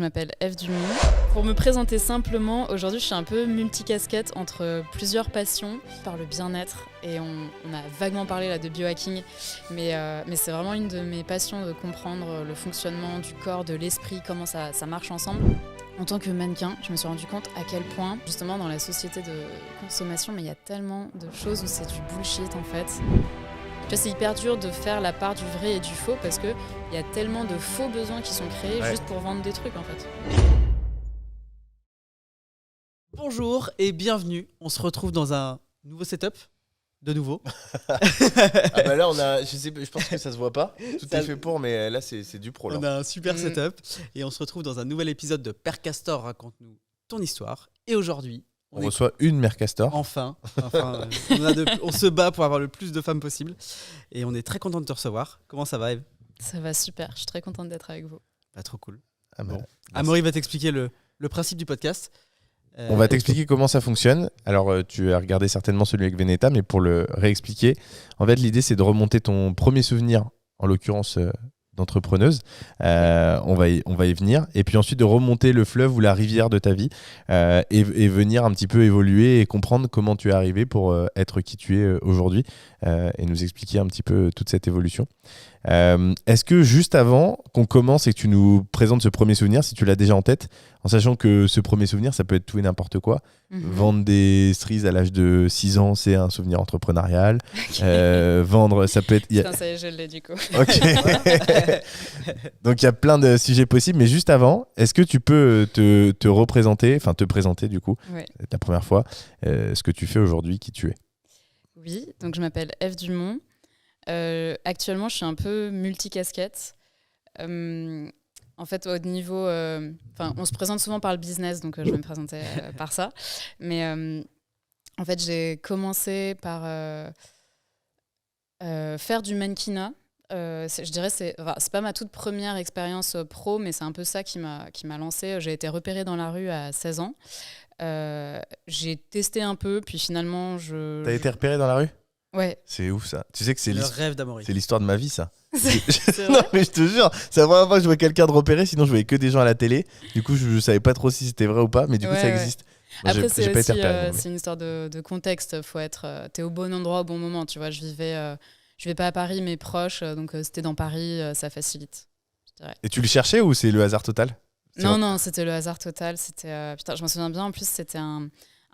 Je m'appelle Eve Dumont. Pour me présenter simplement, aujourd'hui je suis un peu multicasquette entre plusieurs passions par le bien-être et on a vaguement parlé là de biohacking, mais c'est vraiment une de mes passions de comprendre le fonctionnement du corps, de l'esprit, comment ça marche ensemble. En tant que mannequin, je me suis rendu compte à quel point, justement dans la société de consommation, mais il y a tellement de choses où c'est du bullshit en fait. Tu vois, c'est hyper dur de faire la part du vrai et du faux parce qu'il y a tellement de faux besoins qui sont créés juste pour vendre des trucs en fait. Bonjour et bienvenue, on se retrouve dans un nouveau setup, de nouveau. Ah bah là on a, je pense que ça se voit pas, tout est fait pour, mais là c'est du pro là. On a un super setup et on se retrouve dans un nouvel épisode de Père Castor raconte-nous ton histoire. Et aujourd'hui, On reçoit une mère castor. Enfin, on se bat pour avoir le plus de femmes possible et on est très content de te recevoir. Comment ça va, Eve ? Ça va super, je suis très contente d'être avec vous. Pas trop cool. Ah bah, Bon. Amaury va t'expliquer le principe du podcast. On va t'expliquer comment ça fonctionne. Alors tu as regardé certainement celui avec Veneta, mais pour le réexpliquer, en fait l'idée c'est de remonter ton premier souvenir, en l'occurrence d'entrepreneuse. On va y venir. Et puis ensuite de remonter le fleuve ou la rivière de ta vie et venir un petit peu évoluer et comprendre comment tu es arrivé pour être qui tu es aujourd'hui et nous expliquer un petit peu toute cette évolution. Est-ce que juste avant qu'on commence et que tu nous présentes ce premier souvenir, si tu l'as déjà en tête, en sachant que ce premier souvenir, ça peut être tout et n'importe quoi. Vendre des cerises à l'âge de 6 ans, c'est un souvenir entrepreneurial. Vendre, ça peut être... Putain, ça y est, je l'ai du coup. Ok. Donc il y a plein de sujets possibles, mais juste avant, est-ce que tu peux te représenter, enfin te présenter du coup, la première fois, ce que tu fais aujourd'hui, qui tu es? Oui, donc je m'appelle Eve Dumont. Actuellement, je suis un peu multicasquette. En fait, au niveau... on se présente souvent par le business, donc je vais me présenter par ça. Mais en fait, j'ai commencé par faire du mannequinat. Je dirais c'est pas ma toute première expérience pro, mais c'est un peu ça qui m'a lancée. J'ai été repérée dans la rue à 16 ans. J'ai testé un peu, puis finalement... T'as été repérée dans la rue ? Ouais. C'est ouf ça. Tu sais que c'est le rêve d'Amaury. C'est l'histoire de ma vie ça. C'est Non vrai. mais je te jure, c'est la première fois que je vois quelqu'un de repéré, sinon je voyais que des gens à la télé. Du coup je savais pas trop si c'était vrai ou pas, mais du coup ça existe. Moi, Après j'ai pas été repéré. c'est une histoire de contexte. Faut être, t'es au bon endroit au bon moment. Tu vois, je vivais pas à Paris, mais proche, donc c'était dans Paris, ça facilite. Je dirais. Et tu le cherchais ou c'est le hasard total ? Non, c'était le hasard total. C'était putain, je me souviens bien. En plus, c'était un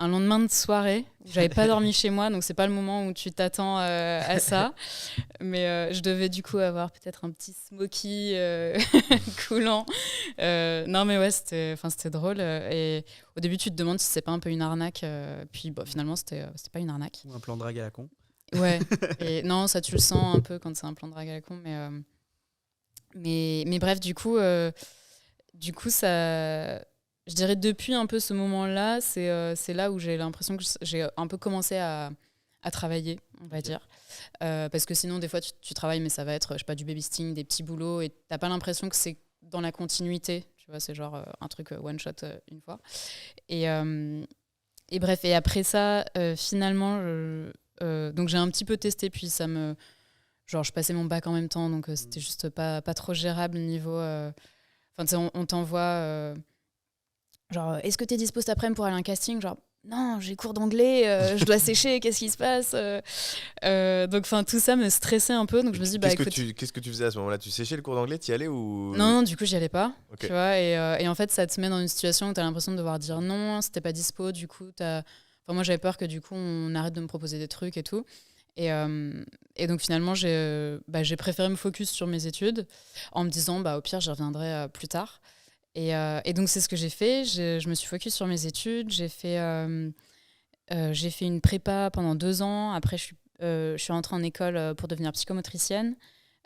lendemain de soirée. J'avais pas dormi chez moi, donc c'est pas le moment où tu t'attends à ça. Mais je devais du coup avoir peut-être un petit smoky coulant. Non, mais ouais, c'était drôle. Et au début, tu te demandes si c'est pas un peu une arnaque. Puis finalement, c'était pas une arnaque. Ou un plan de drague à la con. Ouais. Et non, ça tu le sens un peu quand c'est un plan de drague à la con. Mais bref, du coup, ça. Je dirais depuis un peu ce moment-là, c'est là où j'ai l'impression que j'ai un peu commencé à travailler, on va dire. Parce que sinon, des fois, tu travailles, mais ça va être, je sais pas, du babysitting, des petits boulots, et t'as pas l'impression que c'est dans la continuité. Tu vois, c'est genre un truc one shot une fois. Et bref, et après ça, finalement, donc j'ai un petit peu testé, puis genre, je passais mon bac en même temps, donc c'était juste pas trop gérable niveau... Enfin, tu sais, on t'envoie... genre, est-ce que t'es dispo cet après-midi pour aller à un casting ? Genre, non, j'ai cours d'anglais, je dois sécher, qu'est-ce qui se passe ? Donc, enfin, tout ça me stressait un peu, donc je me suis dit, Qu'est-ce que tu faisais à ce moment-là ? Tu séchais le cours d'anglais ? T'y allais ou... Non, du coup, j'y allais pas. Okay. Tu vois, et en fait, ça te met dans une situation où t'as l'impression de devoir dire non, si t'es pas dispo, du coup, moi, j'avais peur que du coup, on arrête de me proposer des trucs et tout. Et donc finalement, j'ai préféré me focus sur mes études en me disant, au pire, j'y reviendrai plus tard. Et donc, c'est ce que j'ai fait. Je me suis focus sur mes études. J'ai fait une prépa pendant 2 ans. Après, je suis rentrée en école pour devenir psychomotricienne.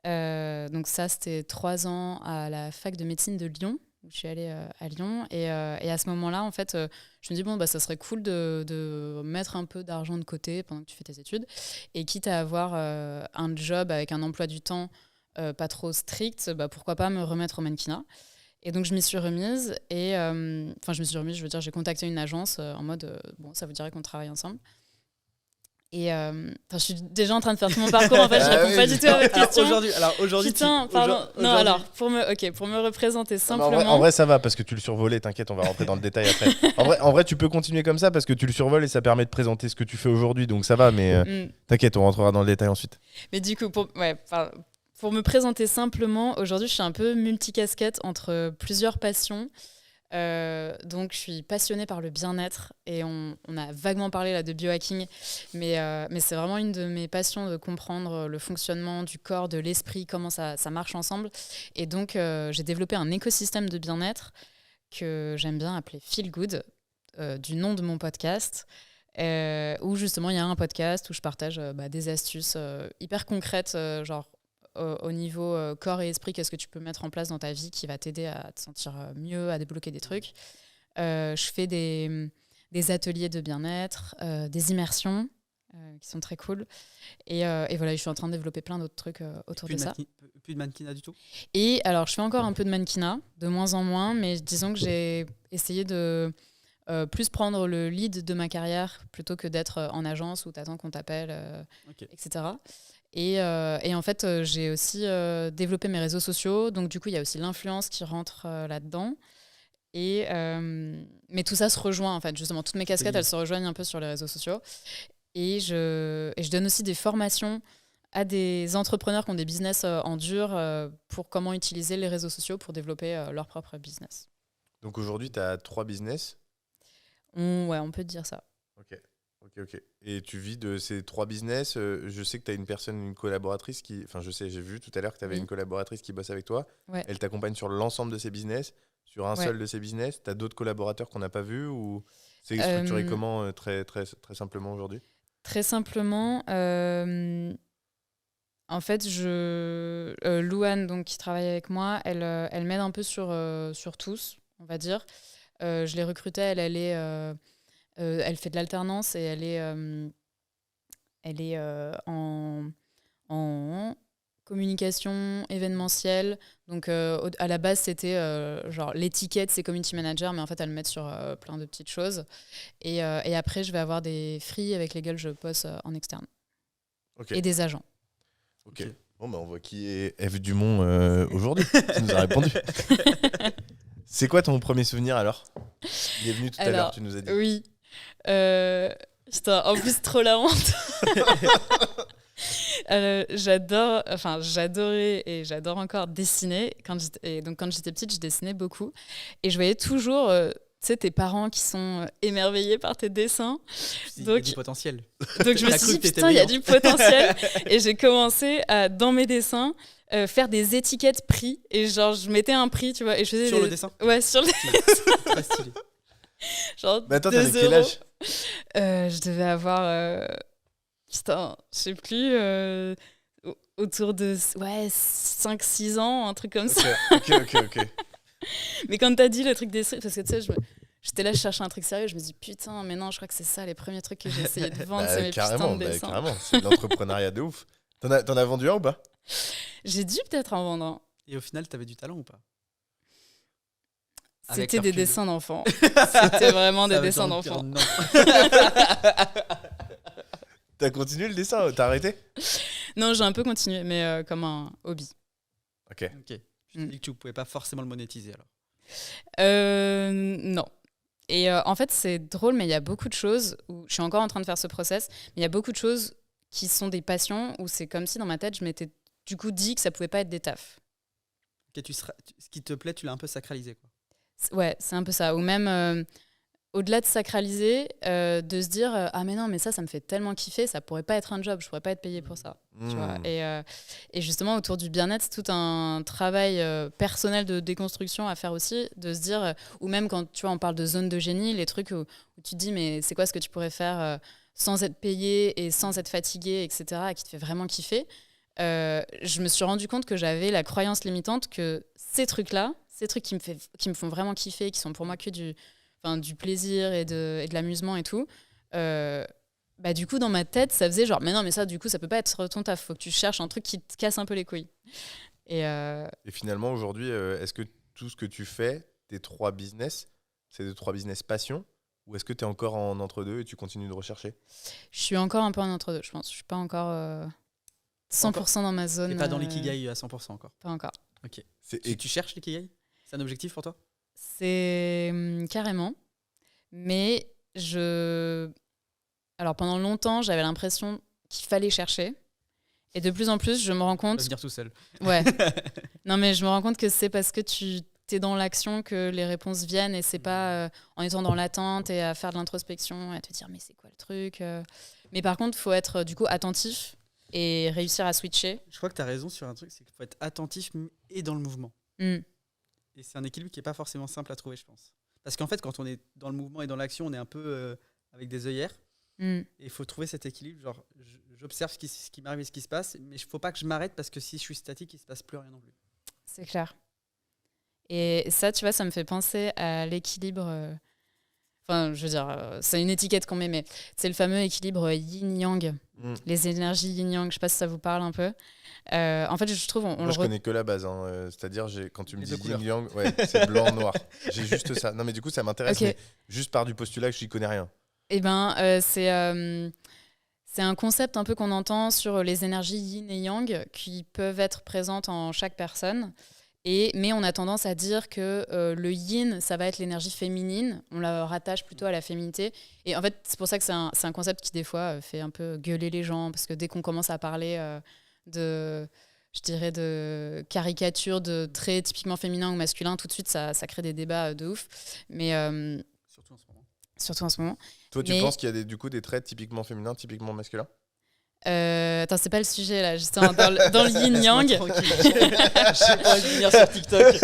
Donc ça, c'était 3 ans à la fac de médecine de Lyon. Je suis allée à Lyon. Et à ce moment-là, en fait, je me dis, ça serait cool de mettre un peu d'argent de côté pendant que tu fais tes études. Et quitte à avoir un job avec un emploi du temps pas trop strict, pourquoi pas me remettre au mannequinat. Et donc, je m'y suis remise. Et je veux dire, j'ai contacté une agence en mode, ça vous dirait qu'on travaille ensemble. Et je suis déjà en train de faire tout mon parcours, en fait, je réponds pas du tout à votre question. Aujourd'hui, putain, pardon. Non, alors, pour me représenter simplement... En vrai, ça va, parce que tu le survolais, t'inquiète, on va rentrer dans le détail après. En vrai, tu peux continuer comme ça, parce que tu le survoles et ça permet de présenter ce que tu fais aujourd'hui, donc ça va, mais t'inquiète, on rentrera dans le détail ensuite. Mais du coup, pour me présenter simplement, aujourd'hui, je suis un peu multicasquette entre plusieurs passions. Donc je suis passionnée par le bien-être et on a vaguement parlé là de biohacking, mais c'est vraiment une de mes passions de comprendre le fonctionnement du corps, de l'esprit, comment ça marche ensemble. Et donc j'ai développé un écosystème de bien-être que j'aime bien appeler Feel Good, du nom de mon podcast, où justement il y a un podcast où je partage des astuces hyper concrètes, genre au niveau corps et esprit, qu'est-ce que tu peux mettre en place dans ta vie qui va t'aider à te sentir mieux, à débloquer des trucs. Je fais des ateliers de bien-être, des immersions qui sont très cool. Et voilà, je suis en train de développer plein d'autres trucs autour de ça. Plus de mannequinat du tout ? Et alors, je fais encore un peu de mannequinat, de moins en moins, mais disons que j'ai essayé de plus prendre le lead de ma carrière plutôt que d'être en agence où tu attends qu'on t'appelle, etc. Et en fait, j'ai aussi développé mes réseaux sociaux. Donc, du coup, il y a aussi l'influence qui rentre là-dedans. Mais tout ça se rejoint, en fait. Justement, toutes mes casquettes, elles se rejoignent un peu sur les réseaux sociaux. Et je donne aussi des formations à des entrepreneurs qui ont des business en dur pour comment utiliser les réseaux sociaux pour développer leur propre business. Donc, aujourd'hui, tu as 3 business ? Ouais, on peut dire ça. Ok. Et tu vis de ces 3 business. Je sais que tu as une collaboratrice qui... Enfin, j'ai vu tout à l'heure que tu avais une collaboratrice qui bosse avec toi. Ouais. Elle t'accompagne sur l'ensemble de ces business, sur un seul de ces business. Tu as d'autres collaborateurs qu'on n'a pas vus ou c'est structuré comment très, très, très simplement aujourd'hui ? Très simplement, en fait, Louane, donc, qui travaille avec moi, elle m'aide un peu sur tous, on va dire. Je l'ai recrutée, elle fait de l'alternance et elle est en communication événementielle. Donc, à la base, c'était genre l'étiquette, c'est community manager, mais en fait, elle me met sur plein de petites choses. Et après, je vais avoir des free avec lesquels je bosse en externe. Et des agents. Ok. Bon, on voit qui est Eve Dumont aujourd'hui. Tu nous as répondu. C'est quoi ton premier souvenir alors ? Il est venu tout à l'heure, tu nous as dit. Oui. Putain, en plus, trop la honte. J'adorais et j'adore encore dessiner. Quand j'étais petite, je dessinais beaucoup. Et je voyais toujours tes parents qui sont émerveillés par tes dessins. Il y a du potentiel. Donc je me suis dit, putain, il y a du potentiel. Et j'ai commencé dans mes dessins, faire des étiquettes prix. Et genre, je mettais un prix, tu vois. Et je faisais le dessin ? Ouais, sur le dessin. Très stylé. Genre, attends, t'avais quel âge ? Je devais avoir... putain, je sais plus... autour de 5-6 ans, un truc comme ça. Ok. Mais quand t'as dit le truc des streets, parce que tu sais, j'étais là, je cherchais un truc sérieux, je me dis putain, mais non, je crois que c'est ça les premiers trucs que j'ai essayé de vendre, c'est mes putains de dessins. Carrément, c'est de l'entrepreneuriat de ouf. T'en as vendu un ou pas ? J'ai dû peut-être en vendre un. Et au final, t'avais du talent ou pas ? C'était des dessins d'enfants. C'était vraiment des dessins d'enfants. T'as continué le dessin ? T'as arrêté ? Non, j'ai un peu continué, mais comme un hobby. Ok. Je t'ai dit que tu ne pouvais pas forcément le monétiser alors. Non. Et en fait, c'est drôle, mais il y a beaucoup de choses où je suis encore en train de faire ce process, mais il y a beaucoup de choses qui sont des passions où c'est comme si dans ma tête, je m'étais du coup dit que ça pouvait pas être des tafs. Ce qui te plaît, tu l'as un peu sacralisé, quoi. Ouais, c'est un peu ça. Ou même, au-delà de sacraliser, de se dire ah mais non, mais ça me fait tellement kiffer, ça pourrait pas être un job, je pourrais pas être payée pour ça. Tu vois. Et justement, autour du bien-être, c'est tout un travail personnel de déconstruction à faire aussi, de se dire, ou même quand tu vois, on parle de zone de génie, les trucs où tu te dis mais c'est quoi ce que tu pourrais faire sans être payé et sans être fatigué, etc., et qui te fait vraiment kiffer. Je me suis rendu compte que j'avais la croyance limitante que ces trucs-là, ces trucs qui me font vraiment kiffer, qui sont pour moi que du plaisir et de l'amusement et tout, du coup dans ma tête ça faisait genre mais non mais ça du coup ça peut pas être ton taf, faut que tu cherches un truc qui te casse un peu les couilles. Et finalement aujourd'hui est-ce que tout ce que tu fais, tes 3 business, c'est de 3 business passion Ou est-ce que tu es encore en entre-deux et tu continues de rechercher? Je suis encore un peu en entre-deux, je pense. Je suis pas encore 100% dans ma zone. T'es pas dans l'ikigai à 100% encore. Pas encore. Ok. Et tu cherches l'ikigai? C'est un objectif pour toi? C'est carrément. Mais alors pendant longtemps, j'avais l'impression qu'il fallait chercher. Et de plus en plus, je me rends compte... Tu vas venir tout seul. Ouais. Non, mais je me rends compte que c'est parce que tu es dans l'action que les réponses viennent et c'est pas en étant dans l'attente et à faire de l'introspection et à te dire mais c'est quoi le truc Mais par contre, il faut être du coup attentif et réussir à switcher. Je crois que tu as raison sur un truc, c'est qu'il faut être attentif et dans le mouvement. Mm. Et c'est un équilibre qui n'est pas forcément simple à trouver, je pense. Parce qu'en fait, quand on est dans le mouvement et dans l'action, on est un peu avec des œillères. Mm. Et il faut trouver cet équilibre. Genre, j'observe ce qui m'arrive et ce qui se passe, mais il ne faut pas que je m'arrête parce que si je suis statique, il ne se passe plus rien non plus. C'est clair. Et ça, tu vois, ça me fait penser à l'équilibre. Enfin, je veux dire, c'est une étiquette qu'on met, mais c'est le fameux équilibre yin-yang. Les énergies yin-yang, je ne sais pas si ça vous parle un peu. En fait, je trouve... Moi, je connais que la base. C'est-à-dire, quand tu me Les dis deux yin-yang, ouais, c'est blanc-noir. J'ai juste ça. Non, mais du coup, ça m'intéresse, Ok. mais juste par du postulat que je n'y connais rien. Eh ben, c'est un concept un peu qu'on entend sur les énergies yin et yang qui peuvent être présentes en chaque personne. Mais on a tendance à dire que le yin, ça va être l'énergie féminine. On la rattache plutôt à la féminité. Et en fait, c'est pour ça que c'est un concept qui, des fois, fait un peu gueuler les gens. Parce que dès qu'on commence à parler de caricature, de traits typiquement féminins ou masculins, tout de suite, ça crée des débats de ouf. Mais... Surtout en ce moment. Surtout en ce moment. Toi, tu penses qu'il y a du coup des traits typiquement féminins, typiquement masculins? Attends, c'est pas le sujet là, justement, dans le yin-yang. J'ai pas envie de venir sur TikTok.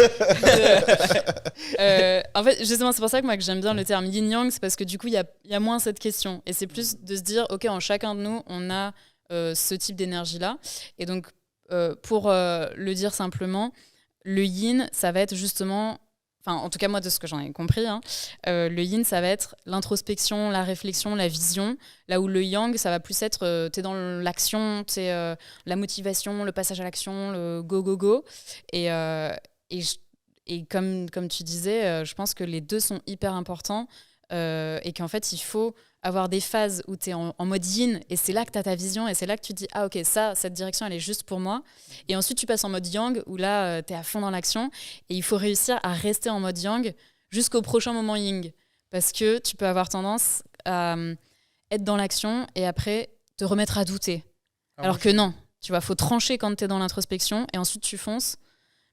En fait, justement, c'est pour ça que moi que j'aime bien le terme yin-yang, c'est parce que du coup, il y a moins cette question. Et c'est plus de se dire, ok, en chacun de nous, on a ce type d'énergie-là. Et donc, pour le dire simplement, le yin, ça va être justement... Enfin, en tout cas, moi, de ce que j'en ai compris, le yin, ça va être l'introspection, la réflexion, la vision. Là où le yang, ça va plus être, t'es dans l'action, t'es la motivation, le passage à l'action, le go, go, go. Et comme tu disais, je pense que les deux sont hyper importants et qu'en fait, il faut avoir des phases où tu es en mode yin et c'est là que tu as ta vision et c'est là que tu te dis ah ok, cette direction elle est juste pour moi, et ensuite tu passes en mode yang où là tu es à fond dans l'action et il faut réussir à rester en mode yang jusqu'au prochain moment yin, parce que tu peux avoir tendance à être dans l'action et après te remettre à douter, alors que non, tu vois, faut trancher quand tu es dans l'introspection et ensuite tu fonces.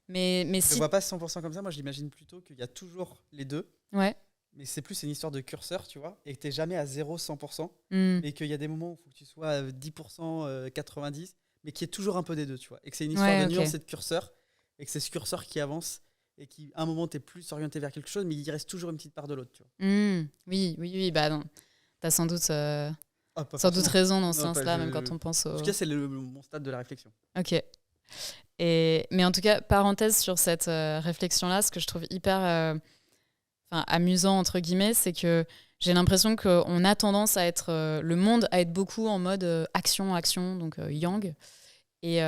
Mais Je si... ne vois pas 100% comme ça, moi je l'imagine plutôt qu'il y a toujours les deux. Ouais. Mais c'est plus une histoire de curseur, tu vois, et que tu n'es jamais à 0-100%, Mm. et qu'il y a des moments où il faut que tu sois à 10%, 90%, mais qu'il y ait toujours un peu des deux, tu vois. Et que c'est une histoire Ouais, de ok. nuance et de curseur, et que c'est ce curseur qui avance, et qui, à un moment, tu es plus orienté vers quelque chose, mais il reste toujours une petite part de l'autre, tu vois. Oui, bah non. T'as sans doute, Ah, pas sans doute forcément. raison dans ce Non, sens-là, pas- même quand on pense au... En tout cas, c'est mon stade de la réflexion. Ok. Mais en tout cas, parenthèse sur cette réflexion-là, ce que je trouve hyper amusant, entre guillemets, c'est que j'ai l'impression qu'on a tendance à être... le monde à être beaucoup en mode action, donc yang. Et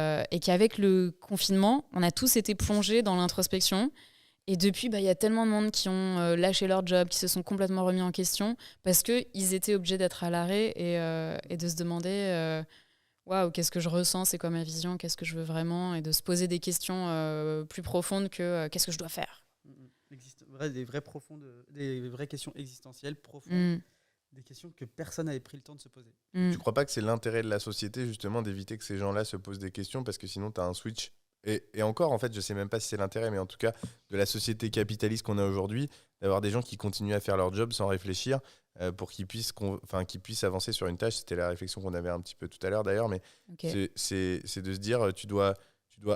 qu'avec le confinement, on a tous été plongés dans l'introspection. Et depuis, il y a tellement de monde qui ont lâché leur job, qui se sont complètement remis en question, parce qu'ils étaient obligés d'être à l'arrêt et de se demander waouh, qu'est-ce que je ressens, c'est quoi ma vision, qu'est-ce que je veux vraiment, et de se poser des questions plus profondes que qu'est-ce que je dois faire. Des vraies questions existentielles profondes, Mm. des questions que personne n'avait pris le temps de se poser. Mm. Tu crois pas que c'est l'intérêt de la société, justement, d'éviter que ces gens-là se posent des questions, parce que sinon, tu as un switch. Et encore, en fait, je sais même pas si c'est l'intérêt, mais en tout cas, de la société capitaliste qu'on a aujourd'hui, d'avoir des gens qui continuent à faire leur job sans réfléchir pour qu'ils puissent avancer sur une tâche. C'était la réflexion qu'on avait un petit peu tout à l'heure, d'ailleurs, mais Ok. c'est de se dire, tu dois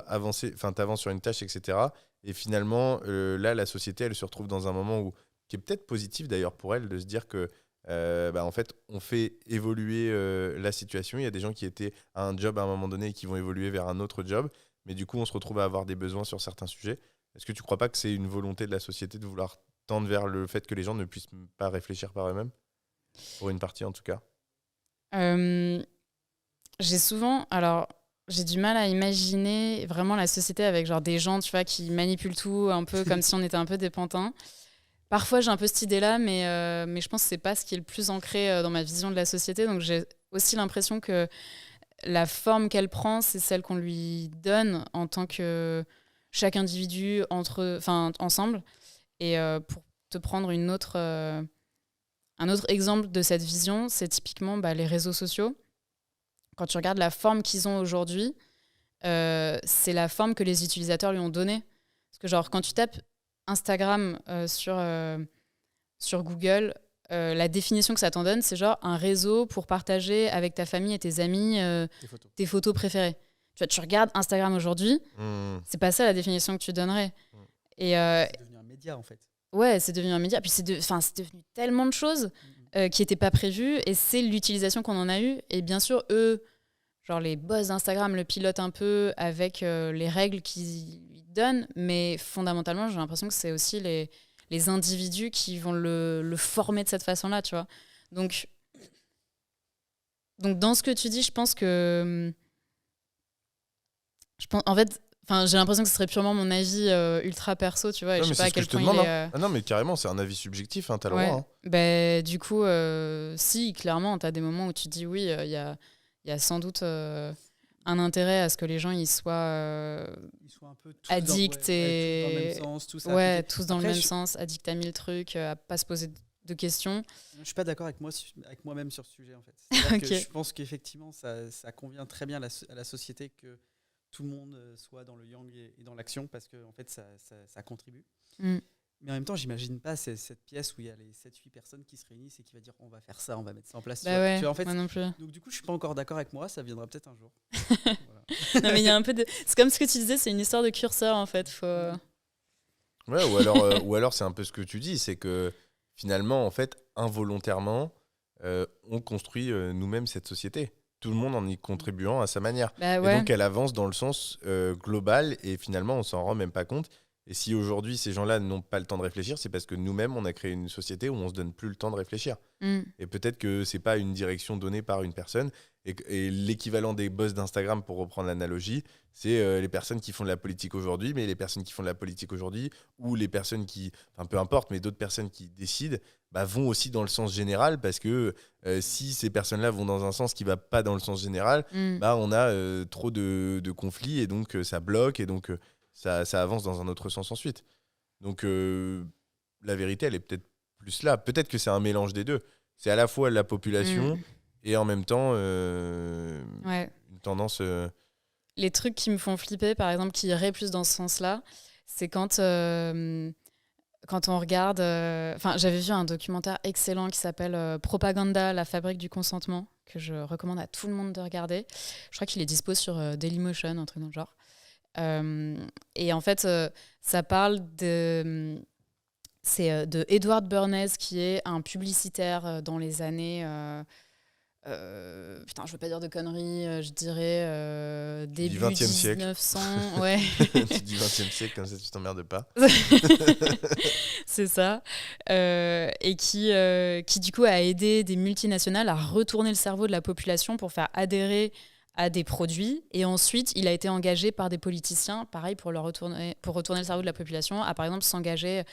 avancer, t'avances sur une tâche, etc. Et finalement, là, la société, elle se retrouve dans un moment qui est peut-être positif, d'ailleurs, pour elle, de se dire que en fait, on fait évoluer la situation. Il y a des gens qui étaient à un job à un moment donné et qui vont évoluer vers un autre job. Mais du coup, on se retrouve à avoir des besoins sur certains sujets. Est-ce que tu ne crois pas que c'est une volonté de la société de vouloir tendre vers le fait que les gens ne puissent pas réfléchir par eux-mêmes? Pour une partie, en tout cas. J'ai du mal à imaginer vraiment la société avec genre des gens, tu vois, qui manipulent tout un peu comme si on était un peu des pantins. Parfois, j'ai un peu cette idée-là, mais je pense que c'est pas ce qui est le plus ancré dans ma vision de la société. Donc, j'ai aussi l'impression que la forme qu'elle prend, c'est celle qu'on lui donne en tant que chaque individu ensemble. Et pour te prendre un autre exemple de cette vision, c'est typiquement les réseaux sociaux. Quand tu regardes la forme qu'ils ont aujourd'hui, c'est la forme que les utilisateurs lui ont donnée. Parce que genre, quand tu tapes Instagram sur Google, la définition que ça t'en donne, c'est genre un réseau pour partager avec ta famille et tes amis tes photos préférées. Tu vois, tu regardes Instagram aujourd'hui, c'est pas ça la définition que tu donnerais. Et c'est devenu un média en fait. Ouais, c'est devenu un média. Puis c'est devenu tellement de choses qui n'étaient pas prévues, et c'est l'utilisation qu'on en a eue. Et bien sûr, eux, genre les boss d'Instagram le pilotent un peu avec les règles qu'ils lui donnent, mais fondamentalement, j'ai l'impression que c'est aussi les individus qui vont le former de cette façon-là, tu vois. Donc, dans ce que tu dis, je pense que... en fait, j'ai l'impression que ce serait purement mon avis ultra perso, tu vois. Et Non, je mais sais pas c'est à ce que quel je te point demande. il est... Ah non, mais carrément, c'est un avis subjectif, hein, t'as le Ouais. droit. Hein. Du coup, si, clairement, t'as des moments où tu te dis oui, il y a sans doute un intérêt à ce que les gens ils soient un peu tous addicts tous dans le même sens, tous à ouais, appliquer. tous dans Après, le même sens, addicts à 1000 trucs, à pas se poser de questions. Je suis pas d'accord avec moi-même sur ce sujet en fait. C'est-à-dire que Ok. je pense qu'effectivement ça convient très bien à la société que tout le monde soit dans le yang et dans l'action parce que en fait ça contribue. Mm. Mais en même temps, j'imagine pas cette pièce où il y a les 7-8 personnes qui se réunissent et qui va dire on va faire ça, on va mettre ça en place. Bah ouais, tu vois, en fait, moi non plus. donc du coup, je suis pas encore d'accord avec moi, ça viendra peut-être un jour. Non, mais il y a un peu de... C'est comme ce que tu disais, c'est une histoire de curseur en fait. Ouais, ou alors c'est un peu ce que tu dis, c'est que finalement, en fait, involontairement, on construit nous-mêmes cette société. Tout le monde en y contribuant à sa manière. Bah Et ouais. donc, elle avance dans le sens global et finalement, on s'en rend même pas compte. Et si aujourd'hui, ces gens-là n'ont pas le temps de réfléchir, c'est parce que nous-mêmes, on a créé une société où on se donne plus le temps de réfléchir. Mm. Et peut-être que c'est pas une direction donnée par une personne. Et l'équivalent des boss d'Instagram, pour reprendre l'analogie, c'est les personnes qui font de la politique aujourd'hui, mais les personnes qui font de la politique aujourd'hui, ou les personnes qui, enfin peu importe, mais d'autres personnes qui décident, vont aussi dans le sens général, parce que si ces personnes-là vont dans un sens qui va pas dans le sens général, on a trop de conflits, et donc ça bloque, et donc ça avance dans un autre sens ensuite. Donc la vérité, elle est peut-être plus là. Peut-être que c'est un mélange des deux. C'est à la fois la population et en même temps une tendance... Les trucs qui me font flipper, par exemple, qui iraient plus dans ce sens-là, c'est quand on regarde... j'avais vu un documentaire excellent qui s'appelle Propaganda, la fabrique du consentement, que je recommande à tout le monde de regarder. Je crois qu'il est dispo sur Dailymotion, un truc dans le genre. Et en fait, ça parle de Edward Bernays, qui est un publicitaire dans les années... je veux pas dire de conneries, je dirais début 20e 1900. Ouais. Tu dis 20e siècle, comme ça tu t'emmerdes pas. C'est ça. Et qui du coup a aidé des multinationales à retourner le cerveau de la population pour faire adhérer à des produits, et ensuite il a été engagé par des politiciens, pareil, pour retourner le cerveau de la population, à par exemple s'engager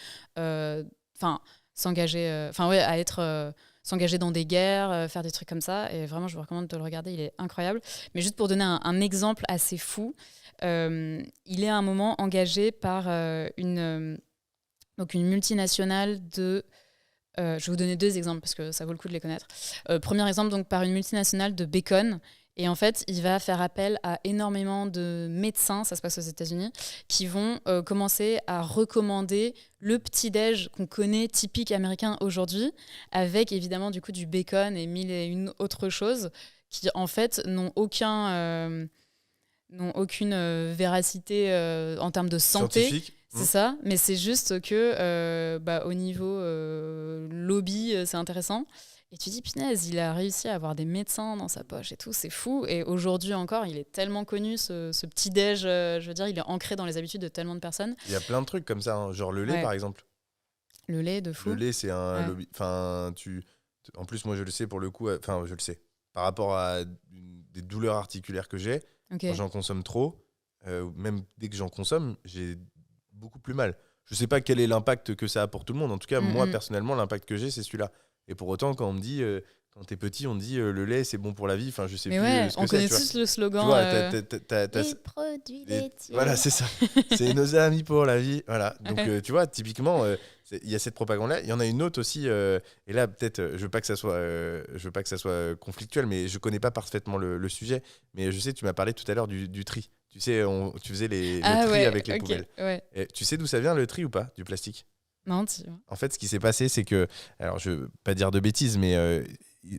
dans des guerres, faire des trucs comme ça, et vraiment je vous recommande de le regarder, il est incroyable. Mais juste pour donner un exemple assez fou, il est à un moment engagé par une multinationale de... je vais vous donner 2 exemples parce que ça vaut le coup de les connaître. Premier exemple, donc par une multinationale de bacon. Et en fait, il va faire appel à énormément de médecins, ça se passe aux États-Unis, qui vont commencer à recommander le petit-déj qu'on connaît typique américain aujourd'hui, avec évidemment du coup du bacon et 1001 autres choses qui en fait n'ont aucune véracité en termes de santé. Scientifique. C'est ça, mais c'est juste que au niveau lobby, c'est intéressant. Et tu dis, punaise, il a réussi à avoir des médecins dans sa poche et tout, c'est fou. Et aujourd'hui encore, il est tellement connu, ce petit-déj, je veux dire, il est ancré dans les habitudes de tellement de personnes. Il y a plein de trucs comme ça, hein, genre le lait par exemple. Le lait, de fou. Le lait, c'est un lobby. Enfin, en plus, moi je le sais pour le coup, je le sais. Par rapport à des douleurs articulaires que j'ai, quand j'en consomme trop, même dès que j'en consomme, j'ai beaucoup plus mal. Je sais pas quel est l'impact que ça a pour tout le monde. En tout cas, moi, Mhm. personnellement, l'impact que j'ai, c'est celui-là. Et pour autant, quand on me dit, quand t'es petit, on te dit le lait, c'est bon pour la vie. Enfin, je sais Mais plus ouais, ce que on c'est, connaît tu vois. tous le Tu slogan. vois, Les produits laitiers. voilà, c'est ça. C'est nos amis pour la vie. Voilà. Donc, tu vois, typiquement, il y a cette propagande-là. Il y en a une autre aussi. Et là, peut-être, je veux pas que ça soit conflictuel, mais je connais pas parfaitement le sujet. Mais je sais, tu m'as parlé tout à l'heure du tri. Tu sais, tu faisais le tri Ouais, avec les ok, poubelles. ouais. Et tu sais d'où ça vient le tri ou pas, du plastique? Non, tu vois. En fait, ce qui s'est passé, c'est que, alors je veux pas dire de bêtises, mais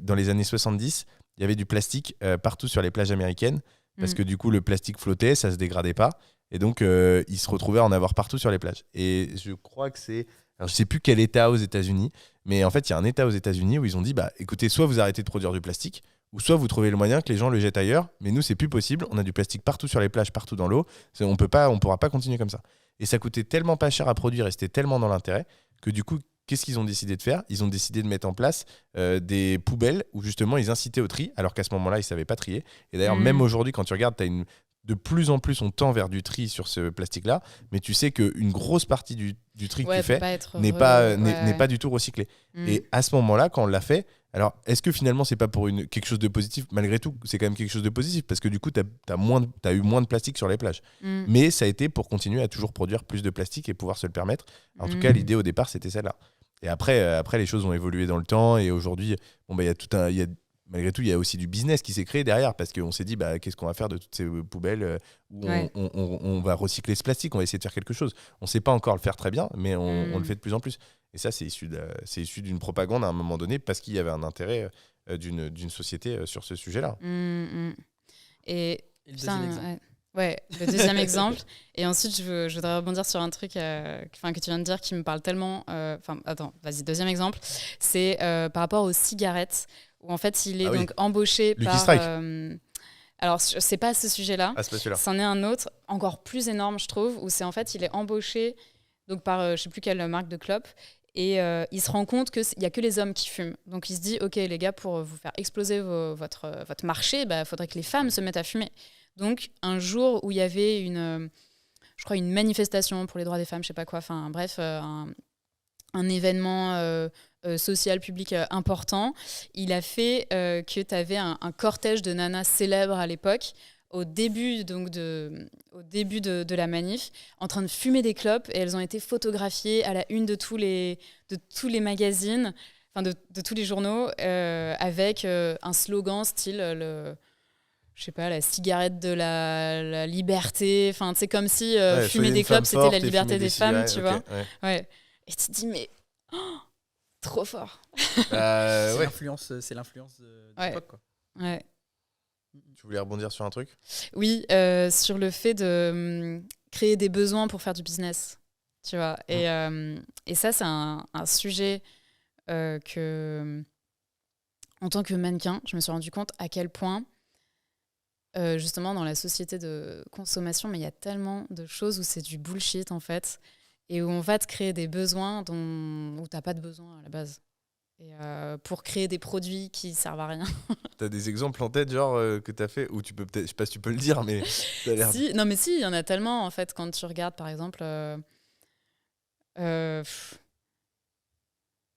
dans les années 70, il y avait du plastique partout sur les plages américaines, parce que du coup, le plastique flottait, ça se dégradait pas, et donc ils se retrouvaient à en avoir partout sur les plages. Et je crois que c'est, alors je sais plus quel État aux États-Unis, mais en fait, il y a un État aux États-Unis où ils ont dit, bah, écoutez, soit vous arrêtez de produire du plastique, ou soit vous trouvez le moyen que les gens le jettent ailleurs, mais nous, c'est plus possible. On a du plastique partout sur les plages, partout dans l'eau, on pourra pas continuer comme ça. Et ça coûtait tellement pas cher à produire et c'était tellement dans l'intérêt que du coup, qu'est-ce qu'ils ont décidé de faire? Ils ont décidé de mettre en place des poubelles où justement ils incitaient au tri, alors qu'à ce moment-là, ils ne savaient pas trier. Et d'ailleurs, même aujourd'hui, quand tu regardes, de plus en plus, on tend vers du tri sur ce plastique-là, mais tu sais qu'une grosse partie du tri que tu fais n'est pas du tout recyclé. Et à ce moment-là, quand on l'a fait, alors est-ce que finalement, c'est pas pour quelque chose de positif? Malgré tout, c'est quand même quelque chose de positif, parce que du coup, tu as eu moins de plastique sur les plages. Mais ça a été pour continuer à toujours produire plus de plastique et pouvoir se le permettre. En tout cas, l'idée au départ, c'était celle-là. Et après, les choses ont évolué dans le temps, et aujourd'hui, bon, bah, malgré tout, il y a aussi du business qui s'est créé derrière, parce qu'on s'est dit, bah, qu'est-ce qu'on va faire de toutes ces poubelles où on va recycler ce plastique, on va essayer de faire quelque chose. On ne sait pas encore le faire très bien, mais on le fait de plus en plus. Et ça, c'est issu d'une propagande à un moment donné, parce qu'il y avait un intérêt d'une société sur ce sujet-là. Et le deuxième exemple. Ouais, le deuxième exemple. Et ensuite, je voudrais rebondir sur un truc que tu viens de dire qui me parle tellement. Attends, vas-y, deuxième exemple. C'est par rapport aux cigarettes, où en fait, il est donc embauché Lucky par. Strike. Alors, c'est pas ce sujet-là. Ah, c'est pas celui-là. C'en est un autre, encore plus énorme, je trouve, où c'est en fait, il est embauché donc par je sais plus quelle marque de clope. Et il se rend compte qu'il n'y a que les hommes qui fument. Donc il se dit, ok les gars, pour vous faire exploser votre marché, il faudrait que les femmes se mettent à fumer. Donc un jour où il y avait je crois une manifestation pour les droits des femmes, je sais pas quoi, enfin bref, un événement social, public important, il a fait que tu avais un cortège de nanas célèbres à l'époque, au début de la manif, en train de fumer des clopes, et elles ont été photographiées à la une de tous les magazines, enfin de tous les journaux, avec un slogan style je sais pas, la cigarette de la liberté, enfin c'est comme si fumer des clopes c'était la liberté des femmes, tu vois. Ouais. Et tu te dis mais trop fort. C'est l'influence de l'époque, quoi. Ouais. Tu voulais rebondir sur un truc? Oui, sur le fait de créer des besoins pour faire du business, tu vois. Et ça, c'est un sujet que, en tant que mannequin, je me suis rendu compte à quel point, justement, dans la société de consommation, mais il y a tellement de choses où c'est du bullshit, en fait, et où on va te créer des besoins où tu n'as pas de besoin à la base. Et pour créer des produits qui servent à rien. T'as des exemples en tête, genre, que t'as fait, ou tu peux peut-être, je sais pas si tu peux le dire, mais t'as l'air... Non, mais si, il y en a tellement, en fait, quand tu regardes, par exemple...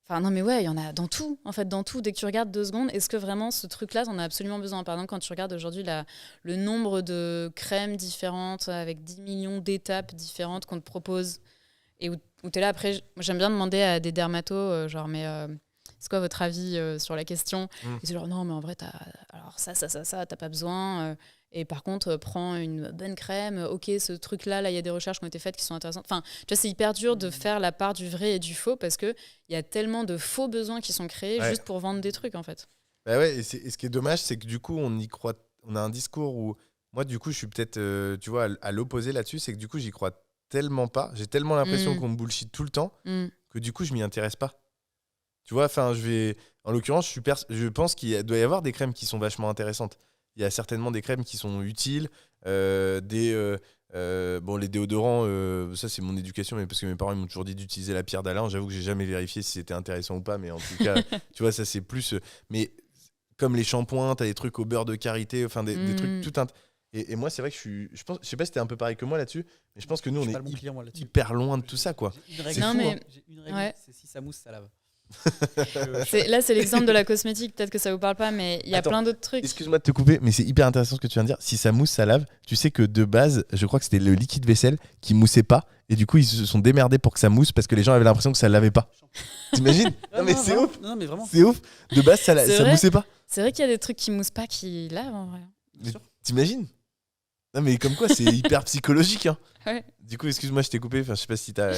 Enfin, non, mais ouais, il y en a dans tout, en fait, dans tout. Dès que tu regardes 2 secondes, est-ce que vraiment ce truc-là, t'en as absolument besoin? Par exemple, quand tu regardes aujourd'hui le nombre de crèmes différentes, avec 10 millions d'étapes différentes qu'on te propose, et où t'es là, après, j'aime bien demander à des dermatos, genre, mais... c'est quoi votre avis sur la question? Et c'est genre, non, mais en vrai, alors ça, t'as pas besoin. Et par contre, prends une bonne crème. Ok, ce truc-là, il y a des recherches qui ont été faites qui sont intéressantes. Enfin, tu vois, c'est hyper dur de faire la part du vrai et du faux parce qu'il y a tellement de faux besoins qui sont créés juste pour vendre des trucs, en fait. Bah ouais, et ce qui est dommage, c'est que du coup, on y croit. On a un discours où, moi, du coup, je suis peut-être, tu vois, à l'opposé là-dessus, c'est que du coup, j'y crois tellement pas. J'ai tellement l'impression qu'on me bullshit tout le temps que du coup, je m'y intéresse pas. Tu vois, enfin, en l'occurrence, je pense qu'il doit y avoir des crèmes qui sont vachement intéressantes. Il y a certainement des crèmes qui sont utiles, les déodorants, ça c'est mon éducation, mais parce que mes parents ils m'ont toujours dit d'utiliser la pierre d'Alain. J'avoue que j'ai jamais vérifié si c'était intéressant ou pas, mais en tout cas, tu vois, ça c'est plus. Mais comme les shampoings, t'as des trucs au beurre de karité, enfin des trucs tout Et moi, c'est vrai que je sais pas si t'es un peu pareil que moi là-dessus, mais je pense que nous, Je on suis est pas le bon client, moi, là-dessus. hyper loin de tout ça, quoi. J'ai une règle, C'est Non, fou, mais- hein. J'ai une règle, Ouais. c'est si ça mousse, ça lave. Là, c'est l'exemple de la cosmétique. Peut-être que ça vous parle pas, mais il y a Attends, plein d'autres trucs. Excuse-moi de te couper, mais c'est hyper intéressant ce que tu viens de dire. Si ça mousse, ça lave. Tu sais que de base, je crois que c'était le liquide vaisselle qui moussait pas. Et du coup, ils se sont démerdés pour que ça mousse parce que les gens avaient l'impression que ça lavait pas. T'imagines? Non, mais c'est vraiment. ouf. Non, mais vraiment. C'est ouf. De base, ça C'est ça vrai. moussait pas. C'est vrai qu'il y a des trucs qui moussent pas, qui lavent en vrai. Bien sûr. T'imagines? Non, mais comme quoi, c'est hyper psychologique. Hein. Ouais. Du coup, excuse-moi, je t'ai coupé. Enfin, je sais pas si t'as.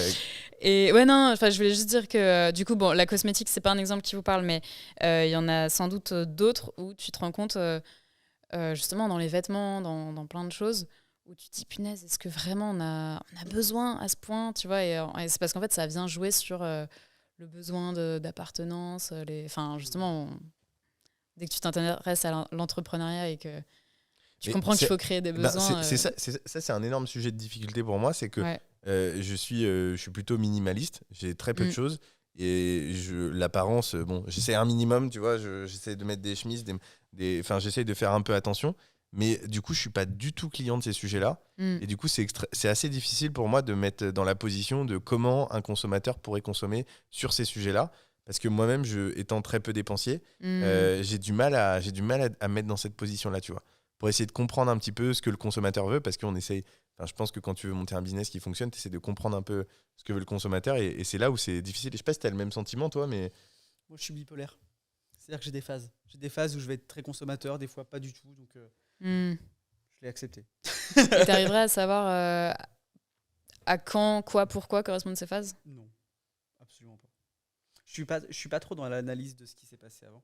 Et ouais, non, enfin, je voulais juste dire que du coup, bon, la cosmétique, c'est pas un exemple qui vous parle, mais il y en a sans doute d'autres où tu te rends compte, justement, dans les vêtements, dans plein de choses, où tu te dis, punaise, est-ce que vraiment on a besoin à ce point, tu vois, et c'est parce qu'en fait, ça vient jouer sur le besoin d'appartenance, enfin, justement, dès que tu t'intéresses à l'entrepreneuriat et que tu Mais comprends qu'il c'est- faut créer des besoins. C'est ça, c'est un énorme sujet de difficulté pour moi. C'est que Ouais. je suis plutôt minimaliste. J'ai très peu de choses. Et l'apparence, bon, j'essaie un minimum, tu vois. J'essaie de mettre des chemises, enfin, j'essaie de faire un peu attention. Mais du coup, je suis pas du tout client de ces sujets-là. Mm. Et du coup, c'est assez difficile pour moi de mettre dans la position de comment un consommateur pourrait consommer sur ces sujets-là. Parce que moi-même, étant très peu dépensier, j'ai du mal à mettre dans cette position-là, tu vois. Pour essayer de comprendre un petit peu ce que le consommateur veut, parce qu'on essaye. Enfin, je pense que quand tu veux monter un business qui fonctionne, tu essaies de comprendre un peu ce que veut le consommateur, et c'est là où c'est difficile. Et je sais pas si tu as le même sentiment, toi, mais. Moi, je suis bipolaire. C'est-à-dire que j'ai des phases. J'ai des phases où je vais être très consommateur, des fois pas du tout. Donc, je l'ai accepté. Et t'arriverais à savoir à quand, quoi, pourquoi correspondent ces phases? Non, absolument pas. Je suis pas trop dans l'analyse de ce qui s'est passé avant.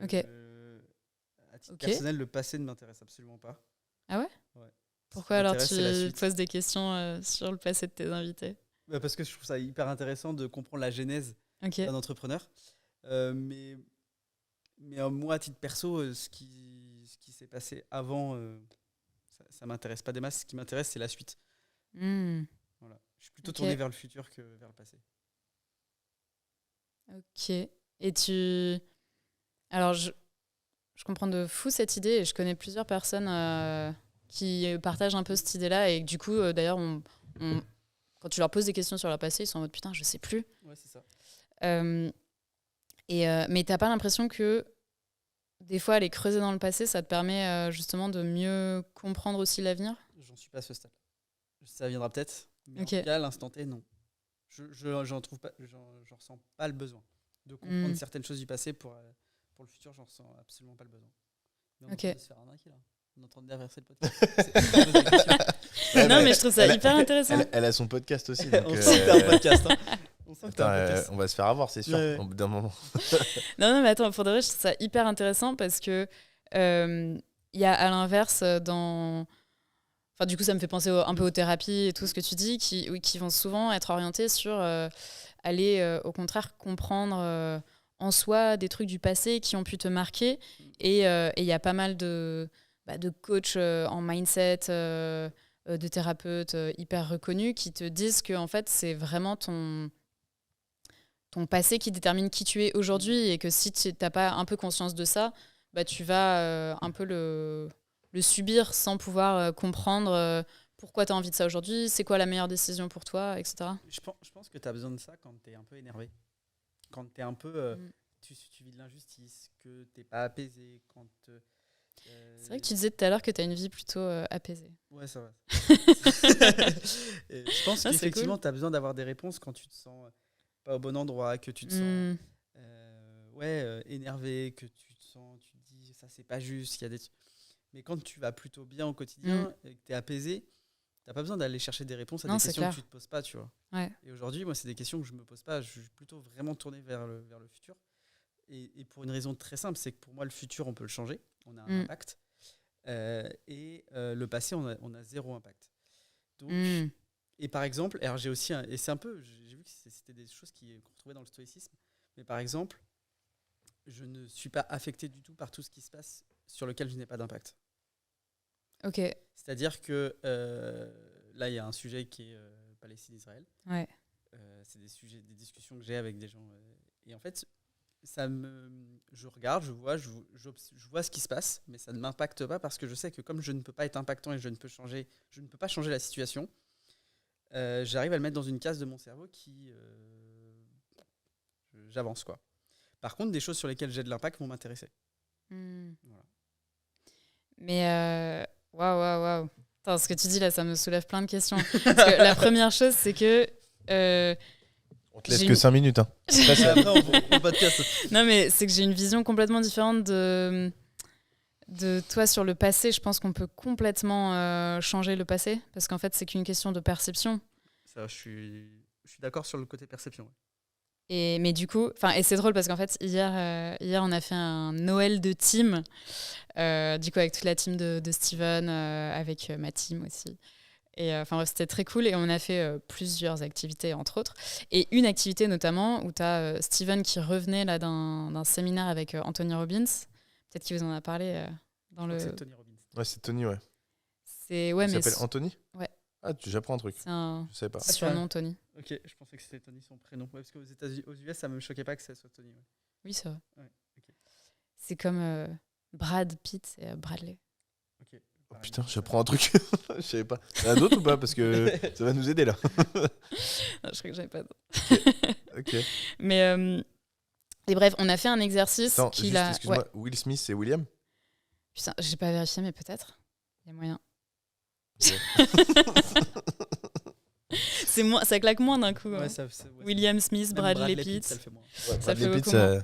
Ok. À titre Ok. personnel, le passé ne m'intéresse absolument pas. Ah ouais? Ouais. Pourquoi Ce qui alors m'intéresse, tu c'est la suite. poses des questions sur le passé de tes invités? Parce que je trouve ça hyper intéressant de comprendre la genèse Ok. d'un entrepreneur. Mais moi, à titre perso, ce qui s'est passé avant, ça m'intéresse pas des masses. Ce qui m'intéresse, c'est la suite. Hmm. Voilà. Je suis plutôt Ok. tourné vers le futur que vers le passé. Ok. Et tu. Alors, je comprends de fou cette idée et je connais plusieurs personnes qui partagent un peu cette idée-là. Et du coup, d'ailleurs, quand tu leur poses des questions sur leur passé, ils sont en mode putain, je sais plus. Ouais, c'est ça. Mais t'as pas l'impression que des fois, aller creuser dans le passé, ça te permet justement de mieux comprendre aussi l'avenir? J'en suis pas à ce stade. Ça viendra peut-être. Mais Ok. en tout cas, à l'instant T, non. J'en trouve pas, j'en ressens pas le besoin de comprendre certaines choses du passé pour le futur. J'en ressens absolument pas le besoin. Mais on est en Ok. train de se faire arnaquer là. On est en train de déverser le podcast. Ouais, Non, mais je trouve ça hyper intéressant. Elle a son podcast aussi. Donc, On sent que t'as un podcast. Hein. On sent que attends, t'as un podcast. on va se faire avoir, c'est sûr, Ouais. au bout d'un moment. Non, mais attends, pour de vrai, je trouve ça hyper intéressant parce que il y a à l'inverse Enfin, du coup, ça me fait penser un peu aux thérapies et tout ce que tu dis, qui vont souvent être orientées sur aller, au contraire, comprendre en soi des trucs du passé qui ont pu te marquer. Et il y a pas mal de coachs en mindset, de thérapeutes hyper reconnus qui te disent que en fait, c'est vraiment ton passé qui détermine qui tu es aujourd'hui et que si tu n'as pas un peu conscience de ça, bah, tu vas un peu le subir sans pouvoir comprendre pourquoi tu as envie de ça aujourd'hui, c'est quoi la meilleure décision pour toi, etc. Je pense que tu as besoin de ça quand tu es un peu énervé. Quand tu es un peu. Tu vis de l'injustice, que tu n'es pas apaisé. C'est vrai que tu disais tout à l'heure que tu as une vie plutôt apaisée. Ouais, ça va. Je pense qu'effectivement, tu as besoin d'avoir des réponses quand tu te sens pas au bon endroit, que tu te sens énervé, que tu te dis ça c'est pas juste, qu'il y a des... Mais quand tu vas plutôt bien au quotidien et que tu es apaisé, t'as pas besoin d'aller chercher des réponses à des questions que tu te poses pas, tu vois. Ouais. Et aujourd'hui, moi, c'est des questions que je me pose pas. Je suis plutôt vraiment tourné vers le futur. Et pour une raison très simple, c'est que pour moi, le futur, on peut le changer. On a un impact. Et le passé, on a zéro impact. Donc, et par exemple, alors j'ai aussi, et c'est un peu, j'ai vu que c'était des choses qu'on retrouvait dans le stoïcisme, mais par exemple, je ne suis pas affecté du tout par tout ce qui se passe sur lequel je n'ai pas d'impact. Ok. C'est-à-dire que là, il y a un sujet qui est Palestine-Israël. Ouais. C'est des discussions que j'ai avec des gens. Et en fait, je regarde, je vois ce qui se passe, mais ça ne m'impacte pas parce que je sais que comme je ne peux pas être impactant et je ne peux pas changer la situation, j'arrive à le mettre dans une case de mon cerveau qui j'avance quoi. Par contre, des choses sur lesquelles j'ai de l'impact vont m'intéresser. Voilà. Mais waouh. Attends, ce que tu dis là, ça me soulève plein de questions. Parce que la première chose, c'est que on te laisse que 5 minutes. Hein. Non, pour podcast. Non, mais c'est que j'ai une vision complètement différente de toi sur le passé. Je pense qu'on peut complètement changer le passé, parce qu'en fait, c'est qu'une question de perception. Ça, je suis d'accord sur le côté perception. Mais du coup, et c'est drôle parce qu'en fait, hier, on a fait un Noël de team, du coup, avec toute la team de Steven, avec ma team aussi. Et bref, c'était très cool et on a fait plusieurs activités, entre autres. Et une activité notamment où tu as Steven qui revenait là, d'un séminaire avec Anthony Robbins. Peut-être qu'il vous en a parlé dans le... C'est Tony Robbins. Ouais, c'est Tony, ouais. Il s'appelle Anthony ? Ouais. Ah, j'apprends un truc. Je sais pas. C'est surnom, Tony. Ok, je pensais que c'était Tony son prénom. Ouais, parce qu'aux US, ça me choquait pas que ça soit Tony. Ouais. Oui, ça va. Ouais, okay. C'est comme Brad Pitt, c'est Bradley. Ok. Oh putain, j'apprends un truc. Je savais pas. Il y en a d'autres ou pas ? Parce que ça va nous aider là. Non, je crois que j'avais pas d'autres. Ok. Mais et bref, on a fait un exercice excuse-moi, Ouais. Will Smith, c'est William ? Putain, j'ai pas vérifié, mais peut-être. Il y a moyen. Okay. Ça claque moins d'un coup. Ouais, hein. William Smith, Bradley Pitt. Ça le fait moins. Ouais, Ça fait Bradley Pitt, beaucoup moins.